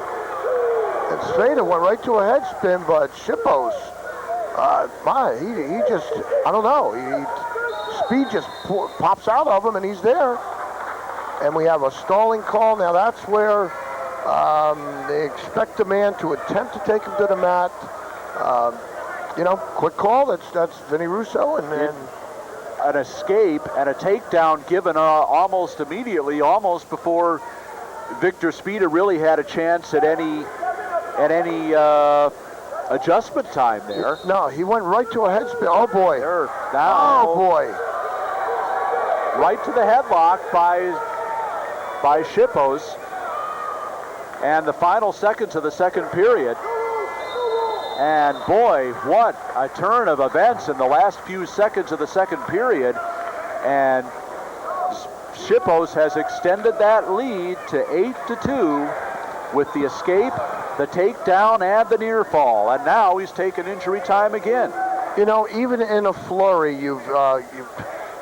And Sveda went right to a head spin, but Shippos, he just, I don't know, speed just pops out of him, and he's there. And we have a stalling call. Now that's where they expect the man to attempt to take him to the mat. Quick call. That's Vinny Russo, and an escape and a takedown given almost immediately, almost before Victor Sveda really had a chance at any adjustment time there. No, he went right to a head spin. Oh boy. Now, oh boy. Right to the headlock by Shippos. And the final seconds of the second period. And boy, what a turn of events in the last few seconds of the second period. And Shippos has extended that lead to 8-2 with the escape, the takedown, and the near fall. And now he's taken injury time again. You know, even in a flurry,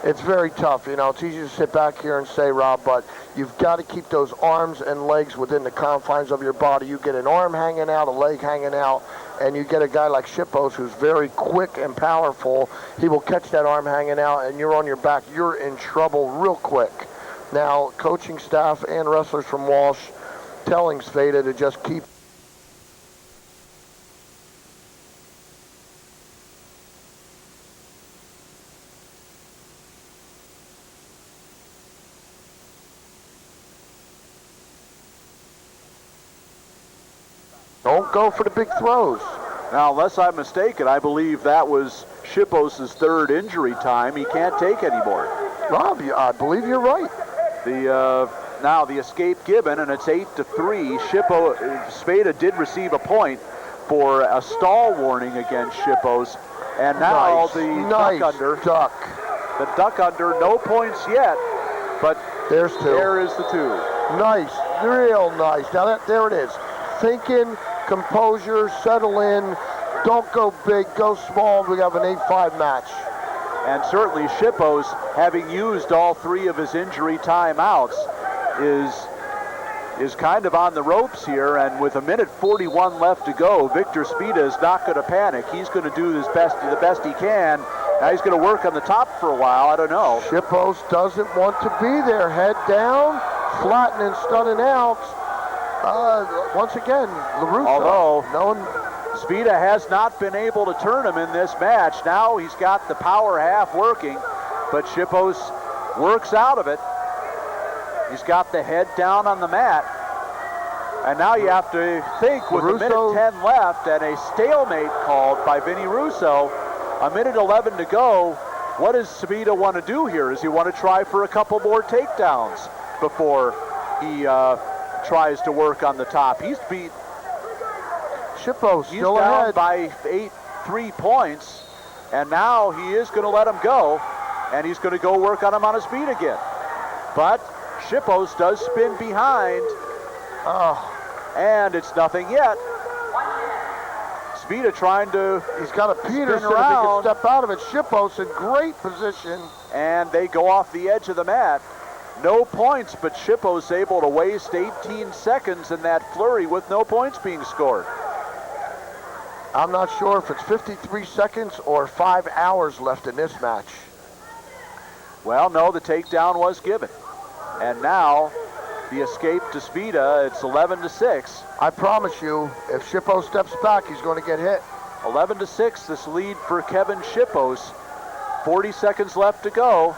it's very tough. You know, it's easy to sit back here and say, Rob, but you've got to keep those arms and legs within the confines of your body. You get an arm hanging out, a leg hanging out, and you get a guy like Shippos who's very quick and powerful. He will catch that arm hanging out, and you're on your back. You're in trouble real quick. Now, coaching staff and wrestlers from Walsh telling Sveda to just keep Don't go for the big throws. Now, unless I'm mistaken, I believe that was Shippos' third injury time. He can't take anymore. Rob, I believe you're right. Now the escape given, and it's 8-3. Sveda did receive a point for a stall warning against Shippos. And now the duck under. The duck under, no points yet, but there's two. There is the two. Nice, real nice. Now there it is. Thinking, composure, settle in. Don't go big, go small. We have an 8-5 match. And certainly Shippos, having used all three of his injury timeouts, is kind of on the ropes here. And with 1:41 left to go, Victor Sveda is not going to panic. He's going to do the best he can. Now he's going to work on the top for a while. I don't know. Shippos doesn't want to be there. Head down, flattening, stunning out. Once again, LaRusso. Although Sveda has not been able to turn him in this match. Now he's got the power half working, but Shippos works out of it. He's got the head down on the mat. And now you have to think with Russo, 1:10 left and a stalemate called by Vinny Russo, 1:11 to go. What does Sveda want to do here? Does he want to try for a couple more takedowns before he tries to work on the top? He's beat Shippos. He's still down ahead by 3 points, and now he is going to let him go, and he's going to go work on him on his feet again. But Shippos does spin behind, and it's nothing yet. Sveda trying to He's got a Pierson if he can step out of it. Shippos in great position. And they go off the edge of the mat. No points, but Shippos able to waste 18 seconds in that flurry with no points being scored. I'm not sure if it's 53 seconds or 5 hours left in this match. Well, no, the takedown was given. And now the escape to Sveda, it's 11-6. I promise you, if Shippos steps back, he's going to get hit. 11-6, this lead for Kevin Shippos. 40 seconds left to go.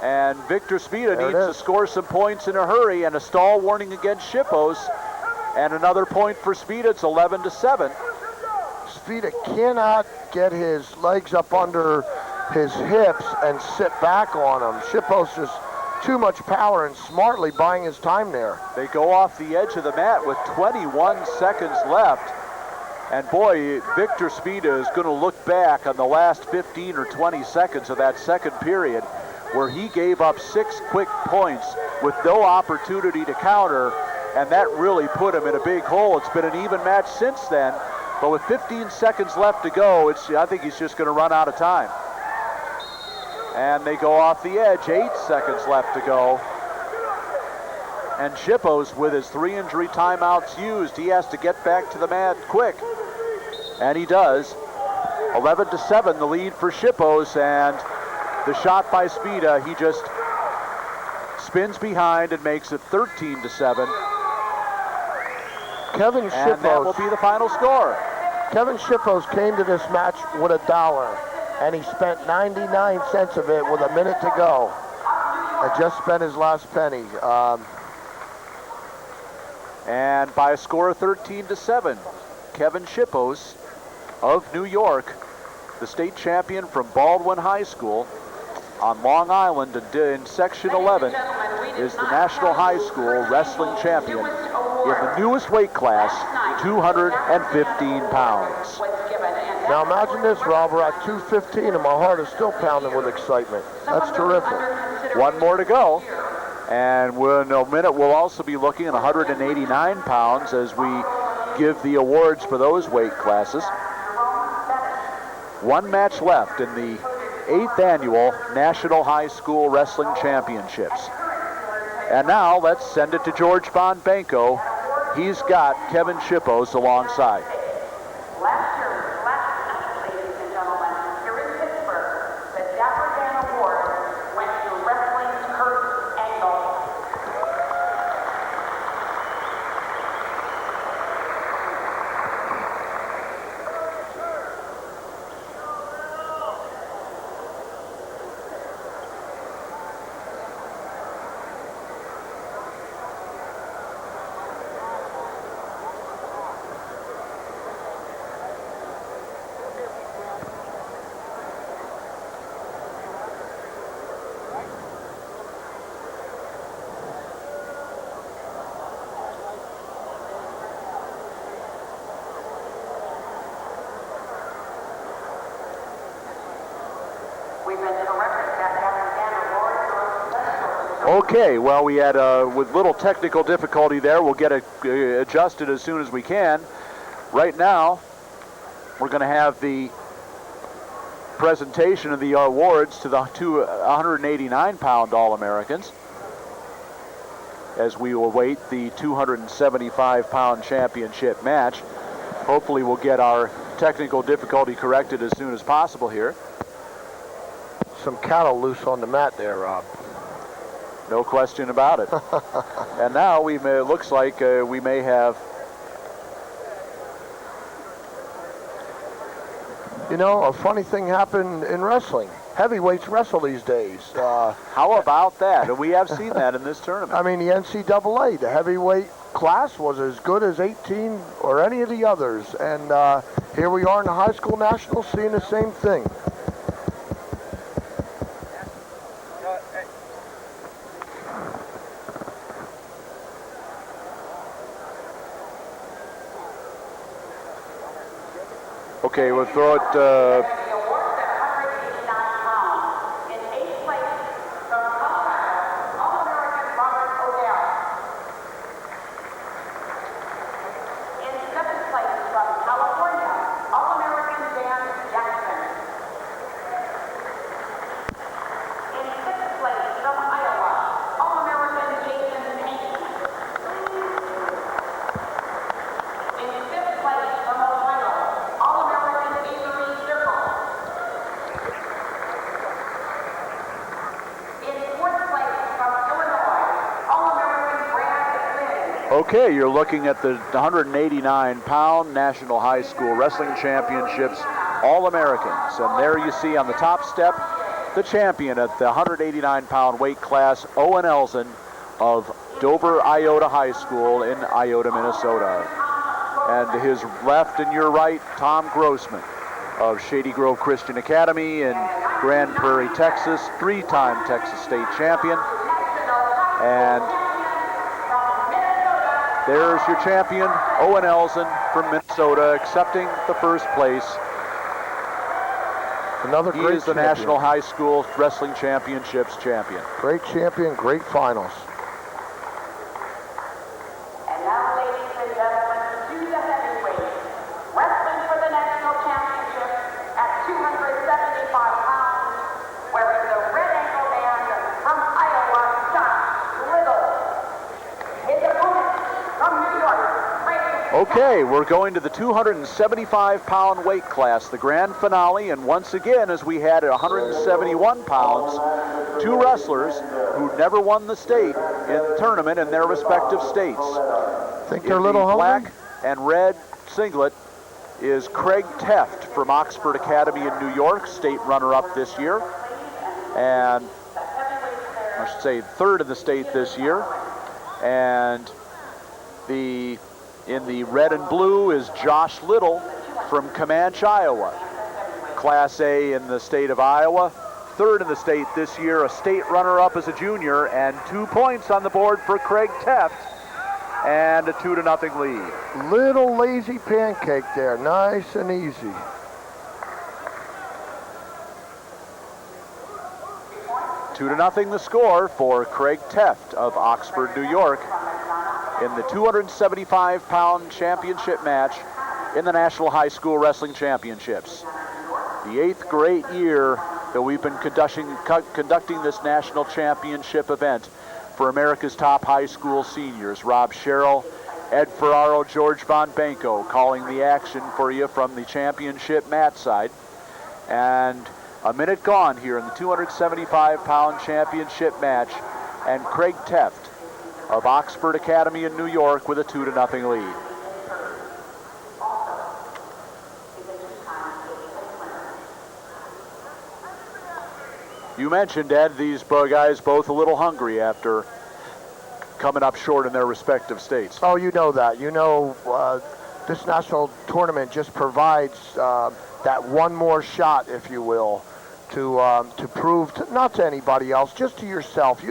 And Victor Sveda needs to score some points in a hurry, and a stall warning against Shippos. And another point for Sveda, it's 11-7. Sveda cannot get his legs up under his hips and sit back on them. Shippos is too much power and smartly buying his time there. They go off the edge of the mat with 21 seconds left. And boy, Victor Sveda is going to look back on the last 15 or 20 seconds of that second period, where he gave up 6 quick points with no opportunity to counter, and that really put him in a big hole. It's been an even match since then, but with 15 seconds left to go, I think he's just going to run out of time. And they go off the edge, 8 seconds left to go. And Shippos, with his 3 injury timeouts used, he has to get back to the mat quick. And he does. 11-7, the lead for Shippos, and the shot by Sveda, he just spins behind and makes it 13-7. Kevin Shippos. And that will be the final score. Kevin Shippos came to this match with $1. and he spent 99 cents of it with a minute to go. And just spent his last penny. And by a score of 13-7, Kevin Shippos of New York, the state champion from Baldwin High School on Long Island in Section 11, is the National High School Wrestling Champion in the newest weight class, 215 pounds. Now imagine this, Rob, we're at 215 and my heart is still pounding with excitement. That's terrific. One more to go. And in a minute, we'll also be looking at 189 pounds as we give the awards for those weight classes. One match left in the 8th Annual National High School Wrestling Championships. And now let's send it to George Von Blanco. He's got Kevin Shippos alongside. Last year, ladies and gentlemen, here in Pittsburgh, the Dapper Dan Award went to Wrestling's Kurt Angle. Okay, well, we had with little technical difficulty there. We'll get it adjusted as soon as we can. Right now, we're going to have the presentation of the awards to the two 189-pound All-Americans as we await the 275-pound championship match. Hopefully we'll get our technical difficulty corrected as soon as possible here. Some cattle loose on the mat there, Rob. No question about it. And now it looks like we may have... You know, a funny thing happened in wrestling. Heavyweights wrestle these days. How about that? And we have seen that in this tournament. I mean, the NCAA, the heavyweight class was as good as 18 or any of the others. And here we are in the high school nationals seeing the same thing. Okay, we'll throw it. The award at 189 pounds. In 8th place from Colorado, All-American Robert Odell. In 7th place from California, All-American Dan Jackson. In 6th place from Iowa, All-American Jason Payne. In 5th place from Ohio, All-American Avery Circle. In 4th place from Illinois, All-American Brad Quin. Okay, you're looking at the 189-pound National High School Wrestling Championships All-Americans. And there you see on the top step, the champion at the 189-pound weight class, Owen Elzen of Dover Iota High School in Iota, Minnesota. And his left and your right, Tom Grossman of Shady Grove Christian Academy in Grand Prairie, Texas, 3-time Texas State champion. And there's your champion, Owen Elzen from Minnesota, accepting the first place. Another He great is the champion. National High School Wrestling Championships champion. Great champion, great finals. And now, ladies and gentlemen, to the heavyweights. Wrestling for the national championship at 275 pounds, wearing the red ankle band from Iowa, John Liddle. His opponent from New York, Okay, we're going to the 275-pound weight class, the grand finale, and once again, as we had at 171 pounds, two wrestlers who never won the state in the tournament in their respective states. Think they're a little hungry? Black and red singlet, is Craig Tefft from Oxford Academy in New York, state runner-up this year, and I should say third in the state this year. And in the red and blue is Josh Liddle from Comanche, Iowa, Class A in the state of Iowa, third in the state this year, a state runner-up as a junior, and 2 points on the board for Craig Tefft, and a 2-0 lead. Little lazy pancake there, nice and easy. Two to nothing the score for Craig Tefft of Oxford, New York, in the 275-pound championship match in the National High School Wrestling Championships. The 8th great year that we've been conducting this national championship event for America's top high school seniors. Rob Sherrill, Ed Ferraro, George Von Banco calling the action for you from the championship mat side. And a minute gone here in the 275-pound championship match, and Craig Tefft of Oxford Academy in New York with a 2-0 lead. You mentioned, Ed, these guys both a little hungry after coming up short in their respective states. Oh, you know that. You know this national tournament just provides that one more shot, if you will, to prove, not to anybody else, just to yourself.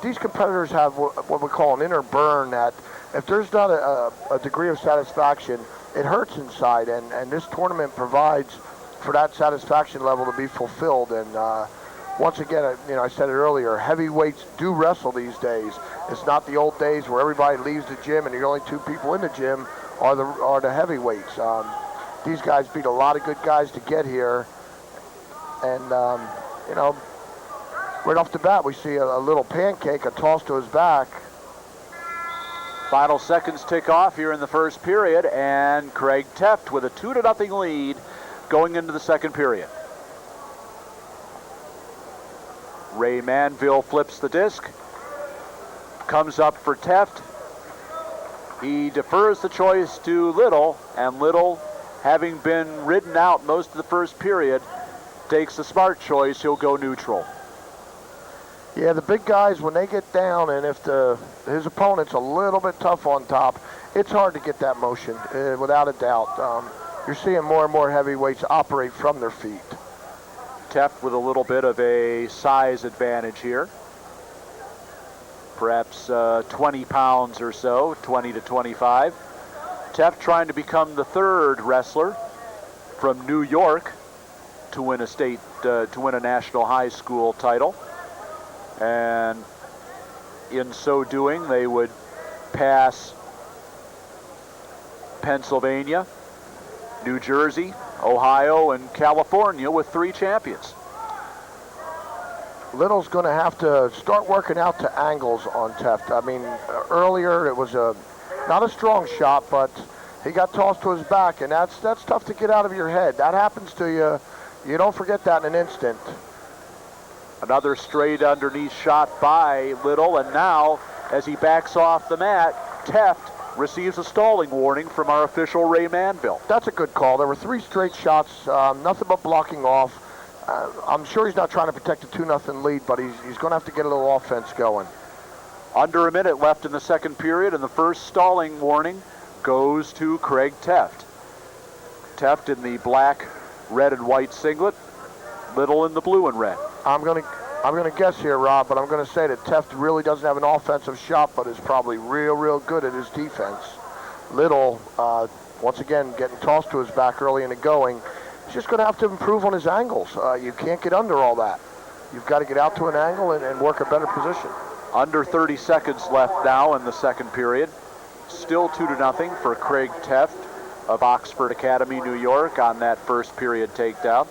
These competitors have what we call an inner burn, that if there's not a degree of satisfaction, it hurts inside, and this tournament provides for that satisfaction level to be fulfilled. And once again, I said it earlier, heavyweights do wrestle these days. It's not the old days where everybody leaves the gym and the only 2 people in the gym are the heavyweights. These guys beat a lot of good guys to get here. And, right off the bat, we see a little pancake, a toss to his back. Final seconds tick off here in the first period, and Craig Tefft with a 2-0 lead going into the second period. Ray Manville flips the disc, comes up for Tefft. He defers the choice to Liddle, and Liddle, having been ridden out most of the first period, takes the smart choice. He'll go neutral. Yeah, the big guys, when they get down, and if his opponent's a little bit tough on top, it's hard to get that motion, without a doubt. You're seeing more and more heavyweights operate from their feet. Tefft with a little bit of a size advantage here. Perhaps 20 pounds or so, 20 to 25. Tefft trying to become the third wrestler from New York to win a national high school title. And in so doing, they would pass Pennsylvania, New Jersey, Ohio, and California with 3 champions. Little's going to have to start working out to angles on Tefft. I mean, earlier it was not a strong shot, but he got tossed to his back, and that's tough to get out of your head. That happens to you. You don't forget that in an instant. Another straight underneath shot by Liddle, and now, as he backs off the mat, Tefft receives a stalling warning from our official Ray Manville. That's a good call. There were 3 straight shots, nothing but blocking off. I'm sure he's not trying to protect a 2-0 lead, but he's going to have to get a little offense going. Under a minute left in the second period, and the first stalling warning goes to Craig Tefft. Tefft in the black, red, and white singlet, Liddle in the blue and red. I'm going to guess here, Rob, but I'm going to say that Tefft really doesn't have an offensive shot, but is probably real good at his defense. Liddle, once again, getting tossed to his back early in the going. He's just going to have to improve on his angles. You can't get under all that. You've got to get out to an angle and work a better position. Under 30 seconds left now in the second period. Still 2-0 for Craig Tefft of Oxford Academy, New York, on that first period takedown.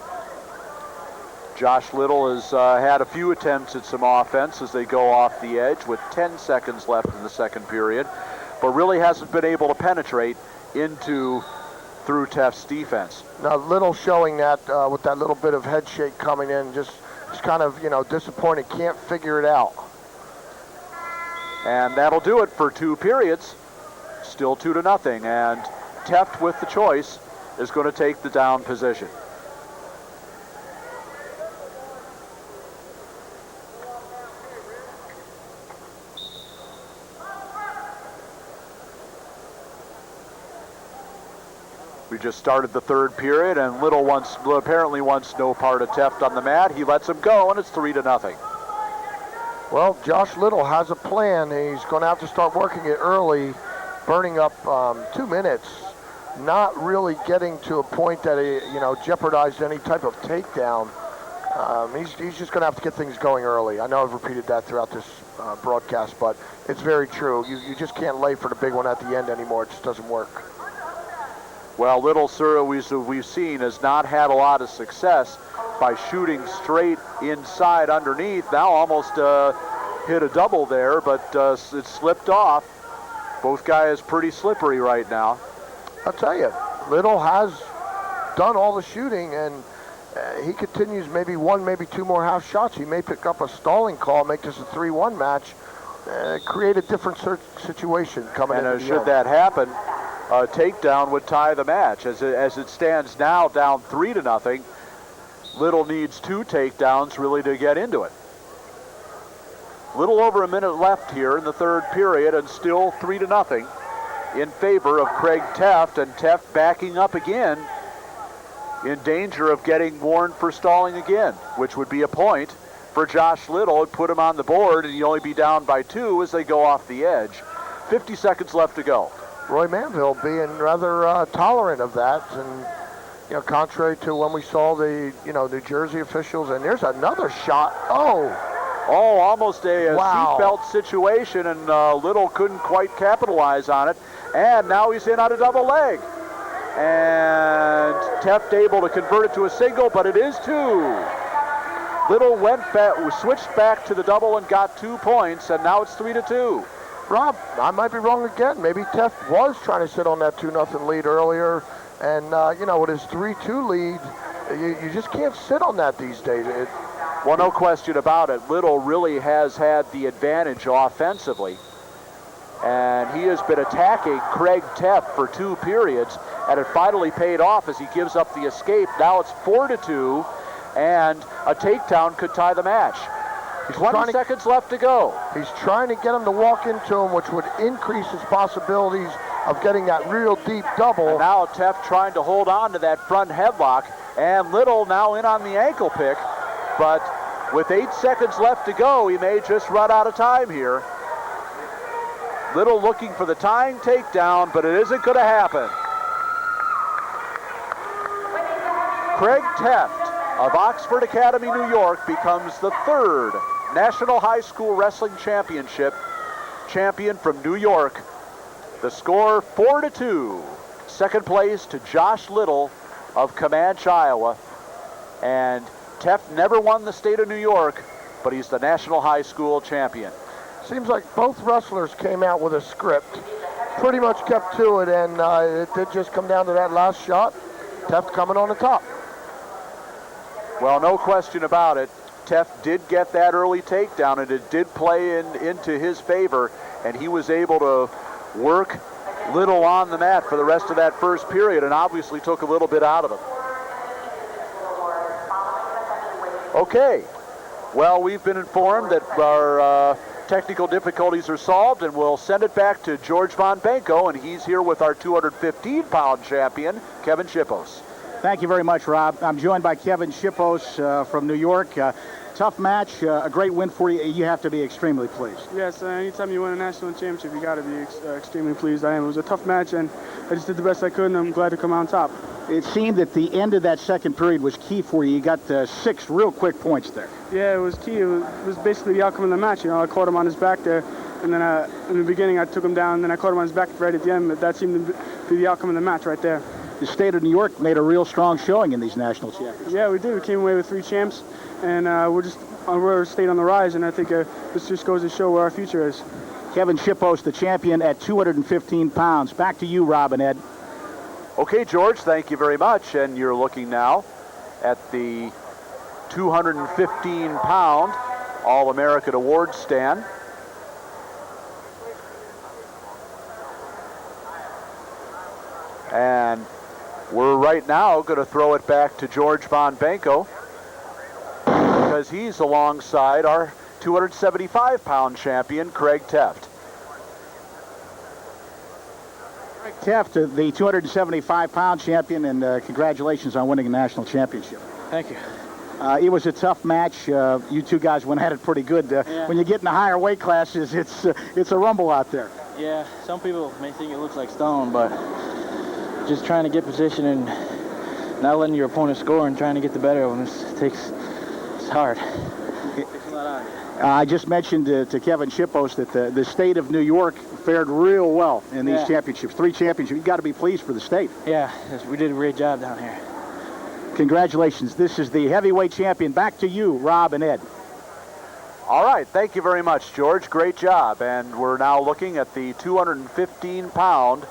Josh Liddle has had a few attempts at some offense as they go off the edge with 10 seconds left in the second period, but really hasn't been able to penetrate through Tefft's defense. Now Liddle showing that with that little bit of head shake coming in, just kind of, disappointed, can't figure it out. And that'll do it for 2 periods. Still 2-0, and Tefft with the choice is going to take the down position. We just started the third period, and Liddle apparently wants no part of Tefft on the mat. He lets him go, and it's 3-0. Well, Josh Liddle has a plan. He's going to have to start working it early, burning up 2 minutes, not really getting to a point that he, jeopardized any type of takedown. He's just going to have to get things going early. I know I've repeated that throughout this broadcast, but it's very true. You just can't lay for the big one at the end anymore. It just doesn't work. Well, Liddle, sir, we've seen, has not had a lot of success by shooting straight inside underneath. Now almost hit a double there, but it slipped off. Both guys pretty slippery right now. I'll tell you, Liddle has done all the shooting, and he continues maybe 1, maybe 2 more half shots. He may pick up a stalling call, make this a 3-1 match, create a different situation coming in. And should that happen, a takedown would tie the match. As it stands now, down 3-0, Liddle needs 2 takedowns really to get into it. Little over a minute left here in the third period, and still 3-0 in favor of Craig Tefft, and Tefft backing up again, in danger of getting warned for stalling again, which would be a point for Josh Liddle. It'd put him on the board, and he'd only be down by 2 as they go off the edge. 50 seconds left to go. Roy Manville being rather tolerant of that, and contrary to when we saw the New Jersey officials. And there's another shot. Almost a seatbelt situation, and Liddle couldn't quite capitalize on it. And now he's in on a double leg, and Tefft able to convert it to a single, but it is 2. Liddle switched back to the double and got 2 points, and now it's 3-2. Rob, I might be wrong again. Maybe Tefft was trying to sit on that 2-0 lead earlier, and with his 3-2 lead, you just can't sit on that these days. Well, no question about it. Liddle really has had the advantage offensively, and he has been attacking Craig Tefft for 2 periods, and it finally paid off as he gives up the escape. Now it's 4-2, and a takedown could tie the match. 20 seconds left to go. He's trying to get him to walk into him, which would increase his possibilities of getting that real deep double. And now Tefft trying to hold on to that front headlock, and Liddle now in on the ankle pick, but with 8 seconds left to go, he may just run out of time here. Liddle looking for the tying takedown, but it isn't going to happen. Craig Tefft of Oxford Academy, New York, becomes the 3rd National High School Wrestling Championship champion from New York. The score 4-2. Second place to Josh Liddle of Comanche, Iowa. And Tefft never won the state of New York, but he's the National High School champion. Seems like both wrestlers came out with a script, pretty much kept to it, and it did just come down to that last shot. Tefft coming on the top. Well, no question about it. Tefft did get that early takedown, and it did play into his favor, and he was able to work Liddle on the mat for the rest of that first period, and obviously took a little bit out of him. Okay. Well, we've been informed that our technical difficulties are solved, and we'll send it back to George Von Benko, and he's here with our 215-pound champion, Kevin Shippos. Thank you very much, Rob. I'm joined by Kevin Shippos from New York. Tough match, a great win for you. You have to be extremely pleased. Yes, anytime you win a national championship, you got to be extremely pleased. It was a tough match, and I just did the best I could, and I'm glad to come out on top. It seemed that the end of that second period was key for you. You got 6 real quick points there. Yeah, it was key. It was basically the outcome of the match. I caught him on his back there, and then in the beginning I took him down, and then I caught him on his back right at the end, but that seemed to be the outcome of the match right there. The state of New York made a real strong showing in these national championships. Yeah, we did. We came away with 3 champs, and we're stayed on the rise, and I think this just goes to show where our future is. Kevin Shippos, the champion at 215 pounds. Back to you, Rob and Ed. Okay, George, thank you very much. And you're looking now at the 215-pound All-American Award stand. And We're right now going to throw it back to George von Blanco because he's alongside our 275-pound champion, Craig Tefft. Craig Tefft, the 275-pound champion, and congratulations on winning a national championship. Thank you. It was a tough match. You two guys went at it pretty good. Yeah. When you get in the higher weight classes, it's a rumble out there. Yeah, some people may think it looks like stone, but just trying to get position and not letting your opponent score and trying to get the better of them, it's hard. It takes a lot out of you. I just mentioned to Kevin Shippos that the state of New York fared real well in these championships. 3 championships. You've got to be pleased for the state. Yeah, we did a great job down here. Congratulations. This is the heavyweight champion. Back to you, Rob and Ed. All right, thank you very much, George. Great job. And we're now looking at the 215-pound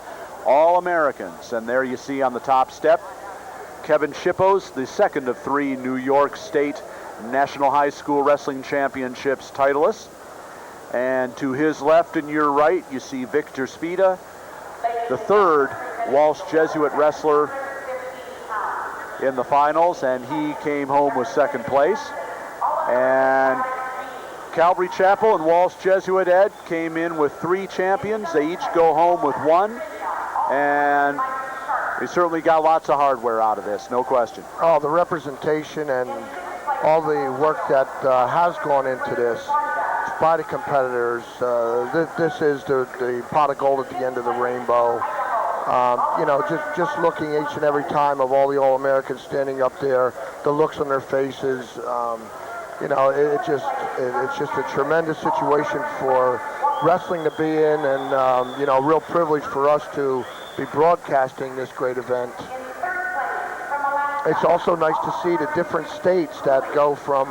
All-Americans. And there you see on the top step, Kevin Shippos, the second of 3 New York State National High School Wrestling Championships titleists. And to his left and your right, you see Victor Sveda, the third Walsh Jesuit wrestler in the finals, and he came home with second place. And Calvary Chapel and Walsh Jesuit Ed came in with 3 champions. They each go home with 1, and they certainly got lots of hardware out of this, no question. Oh, the representation and all the work that has gone into this by the competitors. This is the pot of gold at the end of the rainbow. You know, just looking each and every time of all the All-Americans standing up there, the looks on their faces, you know, it's just a tremendous situation for wrestling to be in, and you know, a real privilege for us to be broadcasting this great event. It's also nice to see the different states that go from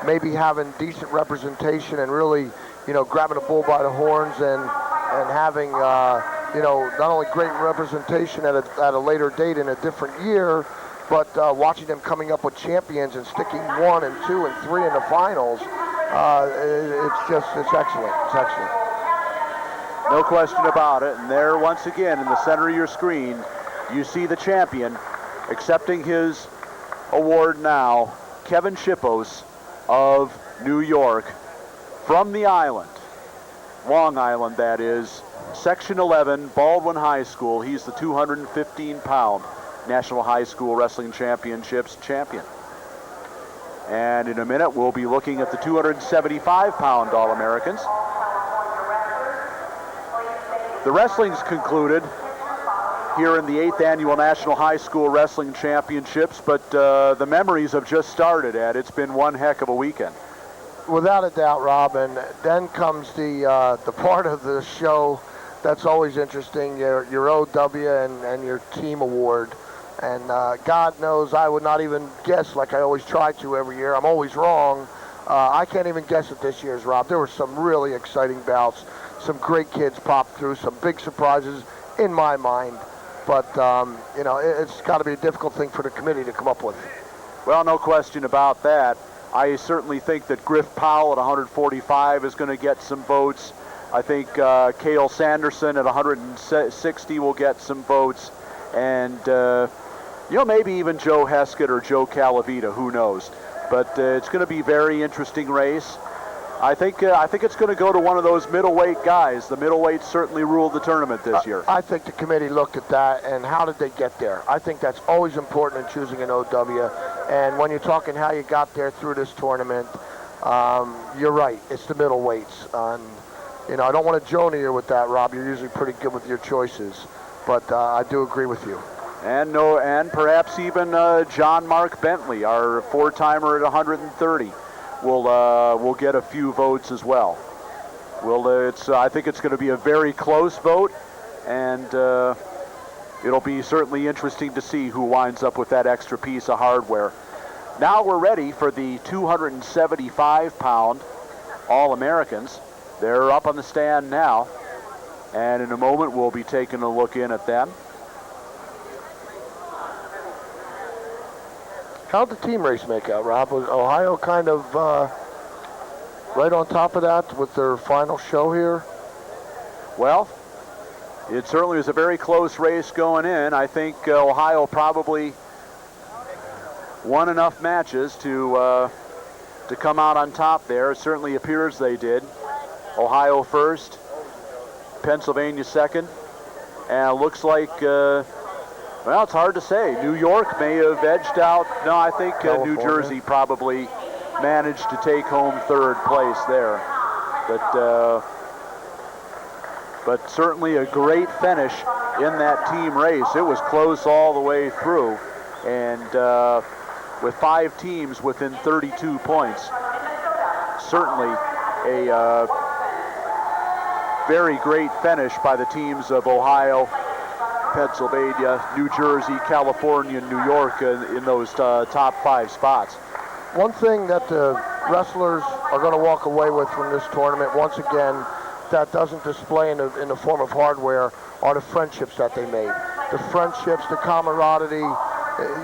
maybe having decent representation and really, you know, grabbing a bull by the horns and having you know, not only great representation at a later date in a different year, but watching them coming up with champions and sticking 1 and 2 and 3 in the finals, it's excellent. It's excellent. No question about it. And there, once again, in the center of your screen, you see the champion accepting his award now, Kevin Shippos of New York, from the island, Long Island, that is. Section 11, Baldwin High School. He's the 215-pound National High School Wrestling Championships champion. And in a minute, we'll be looking at the 275-pound All-Americans. The wrestling's concluded here in the 8th Annual National High School Wrestling Championships, but the memories have just started, Ed. It's been one heck of a weekend. Without a doubt, Rob, and then comes the part of the show that's always interesting, your OW and your team award. And God knows I would not even guess, like I always try to every year. I'm always wrong. I can't even guess at this year's, Rob. There were some really exciting bouts. Some great kids popped through, some big surprises in my mind. But, you know, it's got to be a difficult thing for the committee to come up with. Well, no question about that. I certainly think that Griff Powell at 145 is going to get some votes. I think Cael Sanderson at 160 will get some votes. And, you know, maybe even Joe Heskett or Joe Calavitta, who knows. But it's going to be a very interesting race. I think it's going to go to one of those middleweight guys. The middleweights certainly ruled the tournament this year. I think the committee looked at that, and how did they get there? I think that's always important in choosing an OW. And when you're talking how you got there through this tournament, you're right. It's the middleweights. You know, I don't want to join you with that, Rob. You're usually pretty good with your choices, but I do agree with you. And perhaps even John Mark Bentley, our 4-timer at 130. Will get a few votes as well. I think it's going to be a very close vote, and it'll be certainly interesting to see who winds up with that extra piece of hardware. Now we're ready for the 275-pound All-Americans. They're up on the stand now, and in a moment we'll be taking a look in at them. How'd the team race make out, Rob? Was Ohio kind of right on top of that with their final show here? Well, It certainly was a very close race going in. I think Ohio probably won enough matches to come out on top there. It certainly appears they did. Ohio first, Pennsylvania second, and it looks like, well, it's hard to say. New York may have edged out. No, I think New Jersey probably managed to take home third place there. But certainly a great finish in that team race. It was close all the way through, and with 5 teams within 32 points. Certainly a very great finish by the teams of Ohio, Pennsylvania, New Jersey, California, and New York in those top 5 spots. One thing that the wrestlers are going to walk away with from this tournament, once again, that doesn't display in the form of hardware, are the friendships that they made. The friendships, the camaraderie,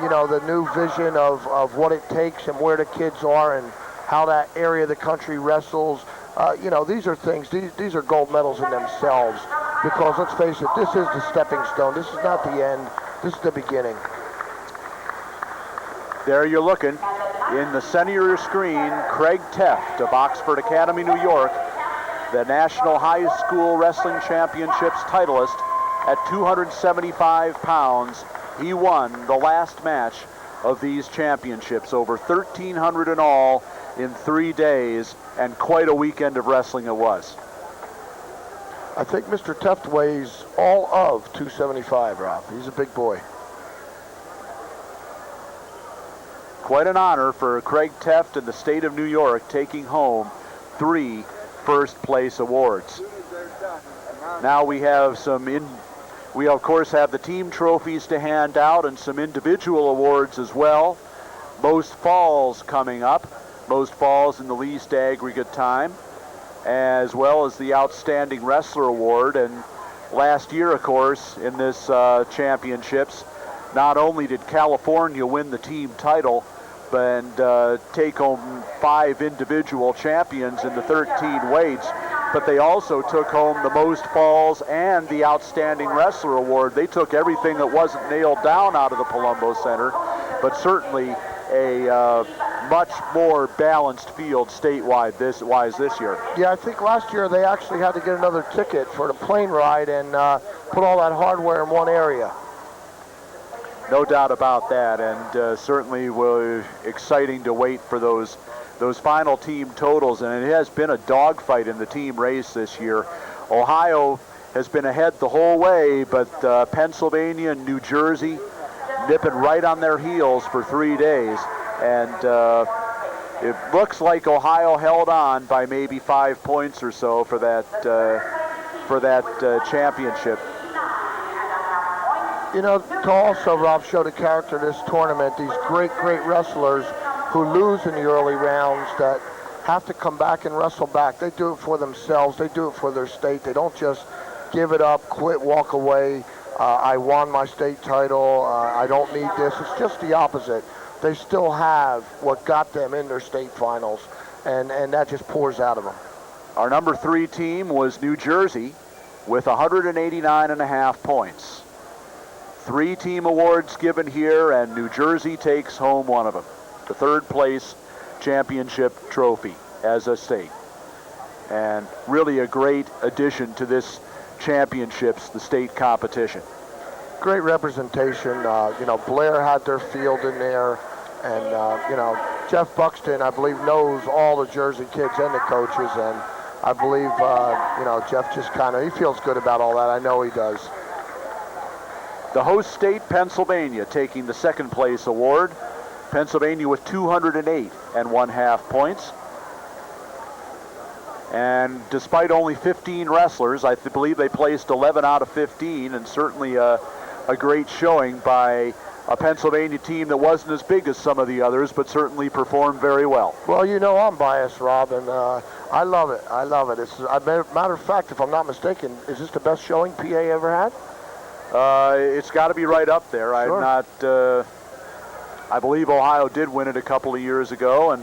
you know, the new vision of what it takes and where the kids are and how that area of the country wrestles. You know, these are things, these are gold medals in themselves, because let's face it, this is the stepping stone. This is not the end. This is the beginning. There you're looking in the center of your screen, Craig Tefft of Oxford Academy, New York, the National High School Wrestling Championships titleist at 275 pounds. He won the last match of these championships, over 1,300 in all in 3 days, and quite a weekend of wrestling it was. I think Mr. Tefft weighs all of 275, Rob. He's a big boy. Quite an honor for Craig Tefft and the state of New York, taking home 3 first place awards. Now we have we of course have the team trophies to hand out and some individual awards as well. Most falls coming up, most falls in the least aggregate time, as well as the Outstanding Wrestler Award. And last year, of course, in this championships, not only did California win the team title, and take home 5 individual champions in the 13 weights, but they also took home the most falls and the Outstanding Wrestler Award. They took everything that wasn't nailed down out of the Palumbo Center, but certainly a much more balanced field statewide this year. Yeah, I think last year they actually had to get another ticket for the plane ride and put all that hardware in one area. No doubt about that, and certainly was exciting to wait for those final team totals, and it has been a dogfight in the team race this year. Ohio has been ahead the whole way, but Pennsylvania and New Jersey nipping right on their heels for 3 days, and it looks like Ohio held on by maybe 5 points or so for that championship. You know, to also, Rob, show the character of this tournament, these great wrestlers who lose in the early rounds that have to come back and wrestle back. They do it for themselves. They do it for their state. They don't just give it up, quit, walk away. I won my state title. I don't need this. It's just the opposite. They still have what got them in their state finals, and that just pours out of them. Our number 3 team was New Jersey with 189.5 points. 3 team awards given here, and New Jersey takes home one of them, the 3rd place championship trophy as a state. And really a great addition to this championships, the state competition. Great representation. You know, Blair had their field in there, and you know, Jeff Buxton, I believe, knows all the Jersey kids and the coaches, and I believe you know, Jeff just he feels good about all that. I know he does. The host state, Pennsylvania, taking the 2nd place award. Pennsylvania with 208.5 points. And despite only 15 wrestlers, I believe they placed 11 out of 15, and certainly a great showing by a Pennsylvania team that wasn't as big as some of the others, but certainly performed very well. Well, you know I'm biased, Rob, and I love it. I love it. It's, matter of fact, if I'm not mistaken, is this the best showing PA ever had? It's got to be right up there. Sure. I believe Ohio did win it a couple of years ago, and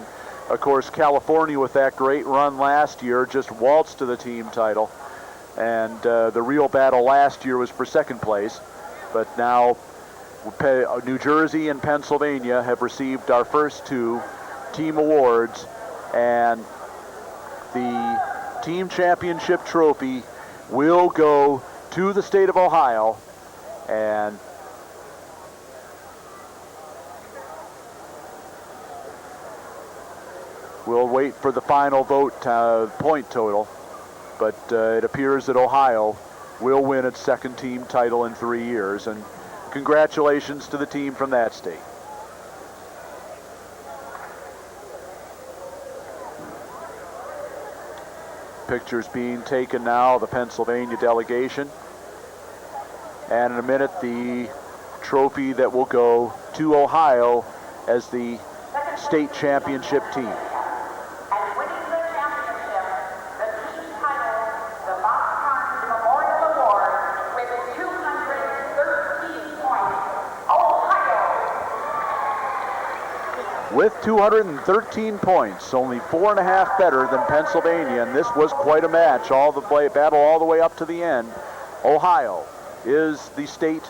of course California with that great run last year just waltzed to the team title. And the real battle last year was for second place. But now New Jersey and Pennsylvania have received our first 2 team awards. And the team championship trophy will go to the state of Ohio. And we'll wait for the final vote point total, but it appears that Ohio will win its second team title in 3 years, and congratulations to the team from that state. Pictures being taken now of the Pennsylvania delegation, and in a minute the trophy that will go to Ohio as the state championship team. With 213 points, only 4.5 better than Pennsylvania, and this was quite a match, battle all the way up to the end. Ohio is the state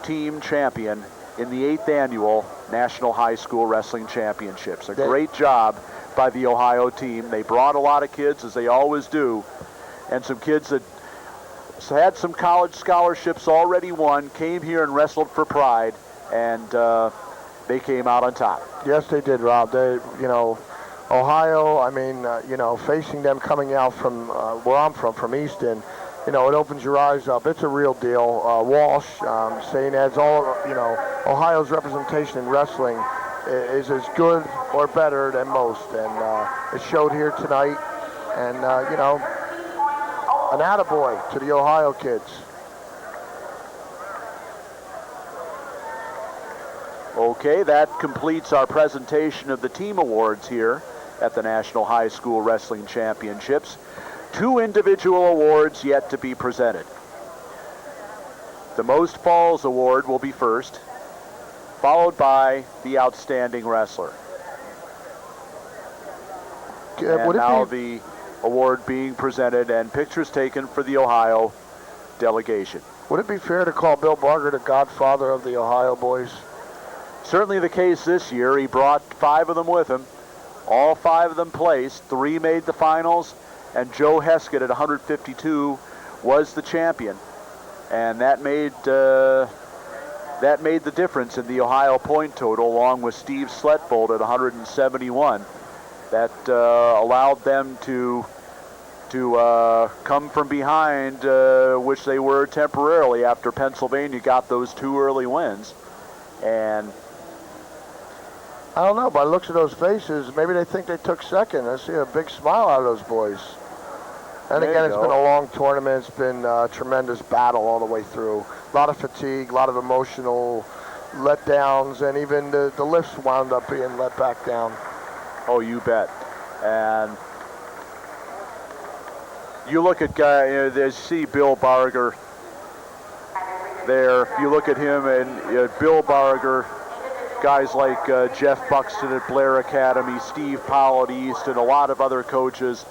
team champion in the 8th annual National High School Wrestling Championships. A great job by the Ohio team. They brought a lot of kids, as they always do, and some kids that had some college scholarships already won, came here and wrestled for pride, and they came out on top. Yes, they did, Rob. They, Ohio, facing them coming out from where I'm from Easton, it opens your eyes up. It's a real deal. Walsh saying as all, Ohio's representation in wrestling is as good or better than most, and it showed here tonight. And, an attaboy to the Ohio kids. Okay, that completes our presentation of the team awards here at the National High School Wrestling Championships. 2 individual awards yet to be presented. The Most Falls Award will be first, followed by the Outstanding Wrestler. And now the award being presented and pictures taken for the Ohio delegation. Would it be fair to call Bill Barger the godfather of the Ohio boys? Certainly the case this year. He brought 5 of them with him. All 5 of them placed. 3 made the finals, and Joe Heskett at 152 was the champion. And that made the difference in the Ohio point total, along with Steve Sletvold at 171. That allowed them to come from behind, which they were temporarily after Pennsylvania got those 2 early wins. And I don't know, by the looks of those faces, maybe they think they took second. I see a big smile out of those boys. And again, it's been a long tournament. It's been a tremendous battle all the way through. A lot of fatigue, a lot of emotional letdowns, and even the lifts wound up being let back down. Oh, you bet. And you look at guys, you see Bill Barger there. If you look at him and Bill Barger, guys like Jeff Buxton at Blair Academy, Steve Powell at East, and a lot of other coaches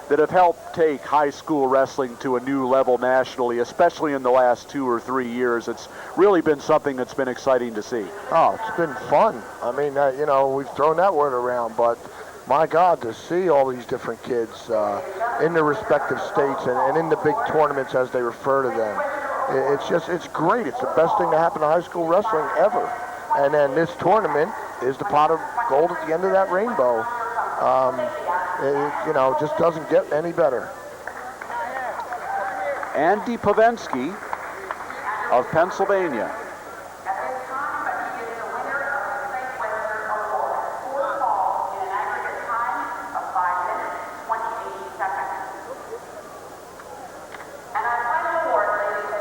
that have helped take high school wrestling to a new level nationally, especially in the last 2 or 3 years. It's really been something that's been exciting to see. Oh, it's been fun. I mean, we've thrown that word around, but my God, to see all these different kids in their respective states and in the big tournaments as they refer to them, it's great. It's the best thing to happen to high school wrestling ever. And then this tournament is the pot of gold at the end of that rainbow. It just doesn't get any better. Andy Pavensky of Pennsylvania.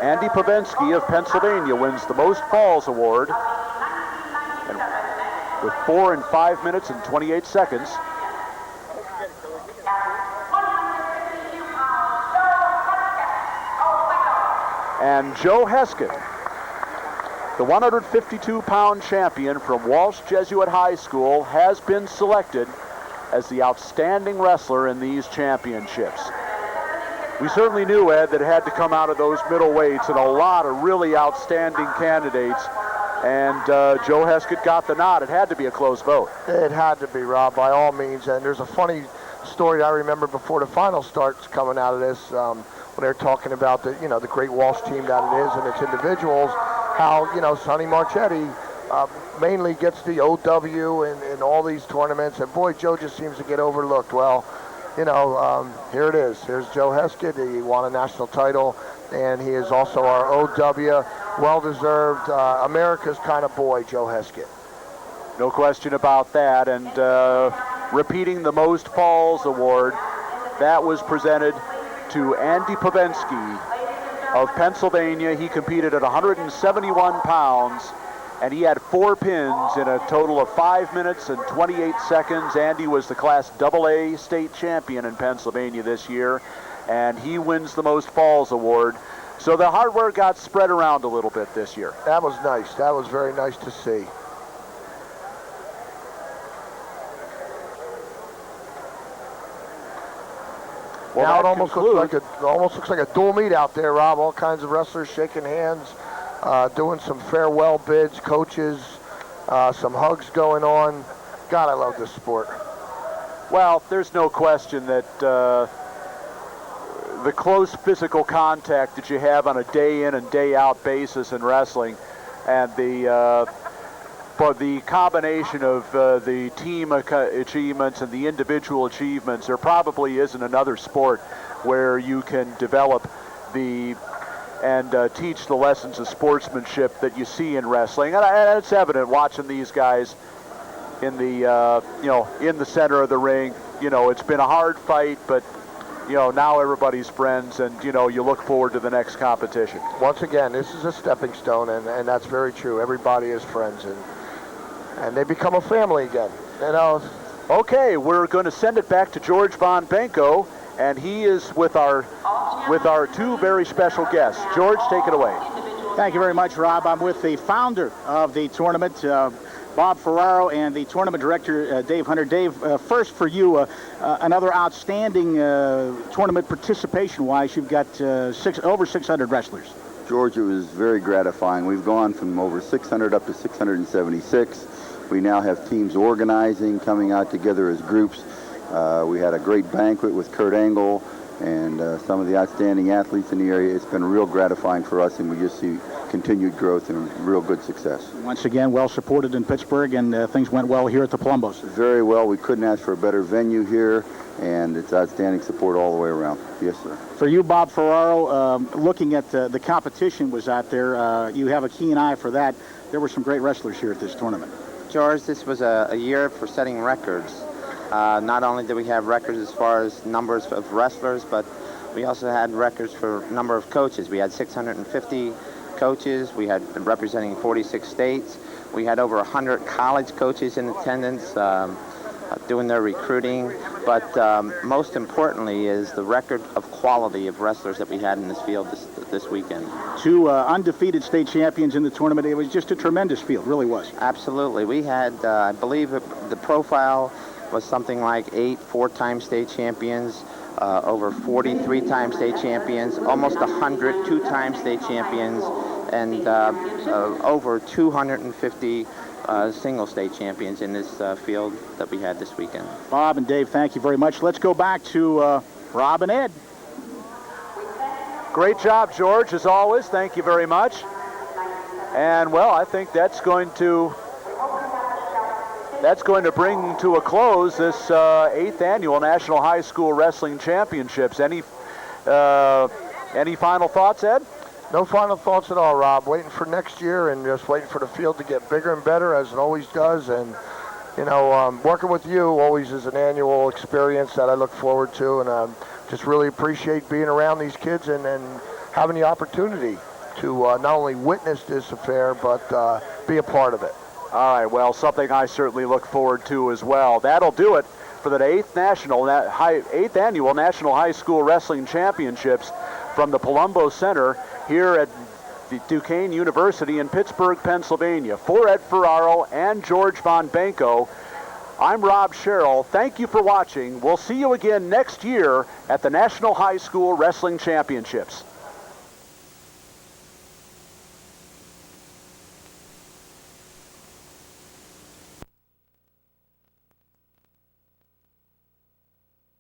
Andy Pavensky of Pennsylvania wins the Most Falls Award with 4 and 5 minutes and 28 seconds. And Joe Heskett, the 152-pound champion from Walsh Jesuit High School, has been selected as the outstanding wrestler in these championships. We certainly knew, Ed, that it had to come out of those middleweights, and a lot of really outstanding candidates. And Joe Heskett got the nod. It had to be a close vote. It had to be, Rob, by all means. And there's a funny story I remember before the final starts coming out of this, when they're talking about the, the great Walsh team that it is and its individuals, how, Sonny Marchette mainly gets the OW in all these tournaments. And boy, Joe just seems to get overlooked. Well, here it is. Here's Joe Heskett. He won a national title, and he is also our OW. Well-deserved, America's kind of boy, Joe Heskett. No question about that. And repeating the Most Falls Award, that was presented to Andy Pavensky of Pennsylvania. He competed at 171 pounds, and he had 4 pins in a total of 5 minutes and 28 seconds. Andy was the Class AA state champion in Pennsylvania this year, and he wins the Most Falls Award. So the hardware got spread around a little bit this year. That was nice. That was very nice to see. Well, now it almost looks like a dual meet out there, Rob. All kinds of wrestlers shaking hands, doing some farewell bids, coaches, some hugs going on. God, I love this sport. Well, there's no question that the close physical contact that you have on a day in and day out basis in wrestling, and the combination of the team achievements and the individual achievements, there probably isn't another sport where you can develop and teach the lessons of sportsmanship that you see in wrestling. And it's evident watching these guys in the in the center of the ring. It's been a hard fight, but now everybody's friends, and you look forward to the next competition. Once again, this is a stepping stone, and that's very true. Everybody is friends, and they become a family again. Okay, we're going to send it back to George Von Benko, and he is with our 2 very special guests. George, take it away. Thank you very much, Rob. I'm with the founder of the tournament, Bob Ferraro, and the tournament director, Dave Hunter. Dave, first for you, another outstanding tournament participation-wise. You've got over 600 wrestlers. George, it was very gratifying. We've gone from over 600 up to 676. We now have teams organizing, coming out together as groups. We had a great banquet with Kurt Angle and some of the outstanding athletes in the area. It's been real gratifying for us, and we just see continued growth and real good success. Once again, well supported in Pittsburgh, and things went well here at the Palombos. Very well. We couldn't ask for a better venue here, and it's outstanding support all the way around. Yes, sir. For you, Bob Ferraro, looking at the competition was out there. You have a keen eye for that. There were some great wrestlers here at this tournament. George, this was a year for setting records. Not only did we have records as far as numbers of wrestlers, but we also had records for number of coaches. We had 650 coaches. We had representing 46 states. We had over 100 college coaches in attendance doing their recruiting. But most importantly is the record of quality of wrestlers that we had in this field this weekend. 2 undefeated state champions in the tournament. It was just a tremendous field, really was. Absolutely. We had, I believe the profile was something like 8 4-time state champions, over 40 3-time state champions, almost 100 2-time state champions, and over 250 single state champions in this field that we had this weekend. Bob and Dave, thank you very much. Let's go back to Rob and Ed. Great job, George, as always. Thank you very much. And, well, I think that's going to bring to a close this 8th annual National High School Wrestling Championships. Any final thoughts, Ed? No final thoughts at all, Rob. Waiting for next year and just waiting for the field to get bigger and better, as it always does. And, working with you always is an annual experience that I look forward to. And just really appreciate being around these kids and having the opportunity to not only witness this affair, but be a part of it. All right, well, something I certainly look forward to as well. That'll do it for the 8th annual National High School Wrestling Championships from the Palumbo Center here at the Duquesne University in Pittsburgh, Pennsylvania. For Ed Ferraro and George Von Benko, I'm Rob Sherrill. Thank you for watching. We'll see you again next year at the National High School Wrestling Championships.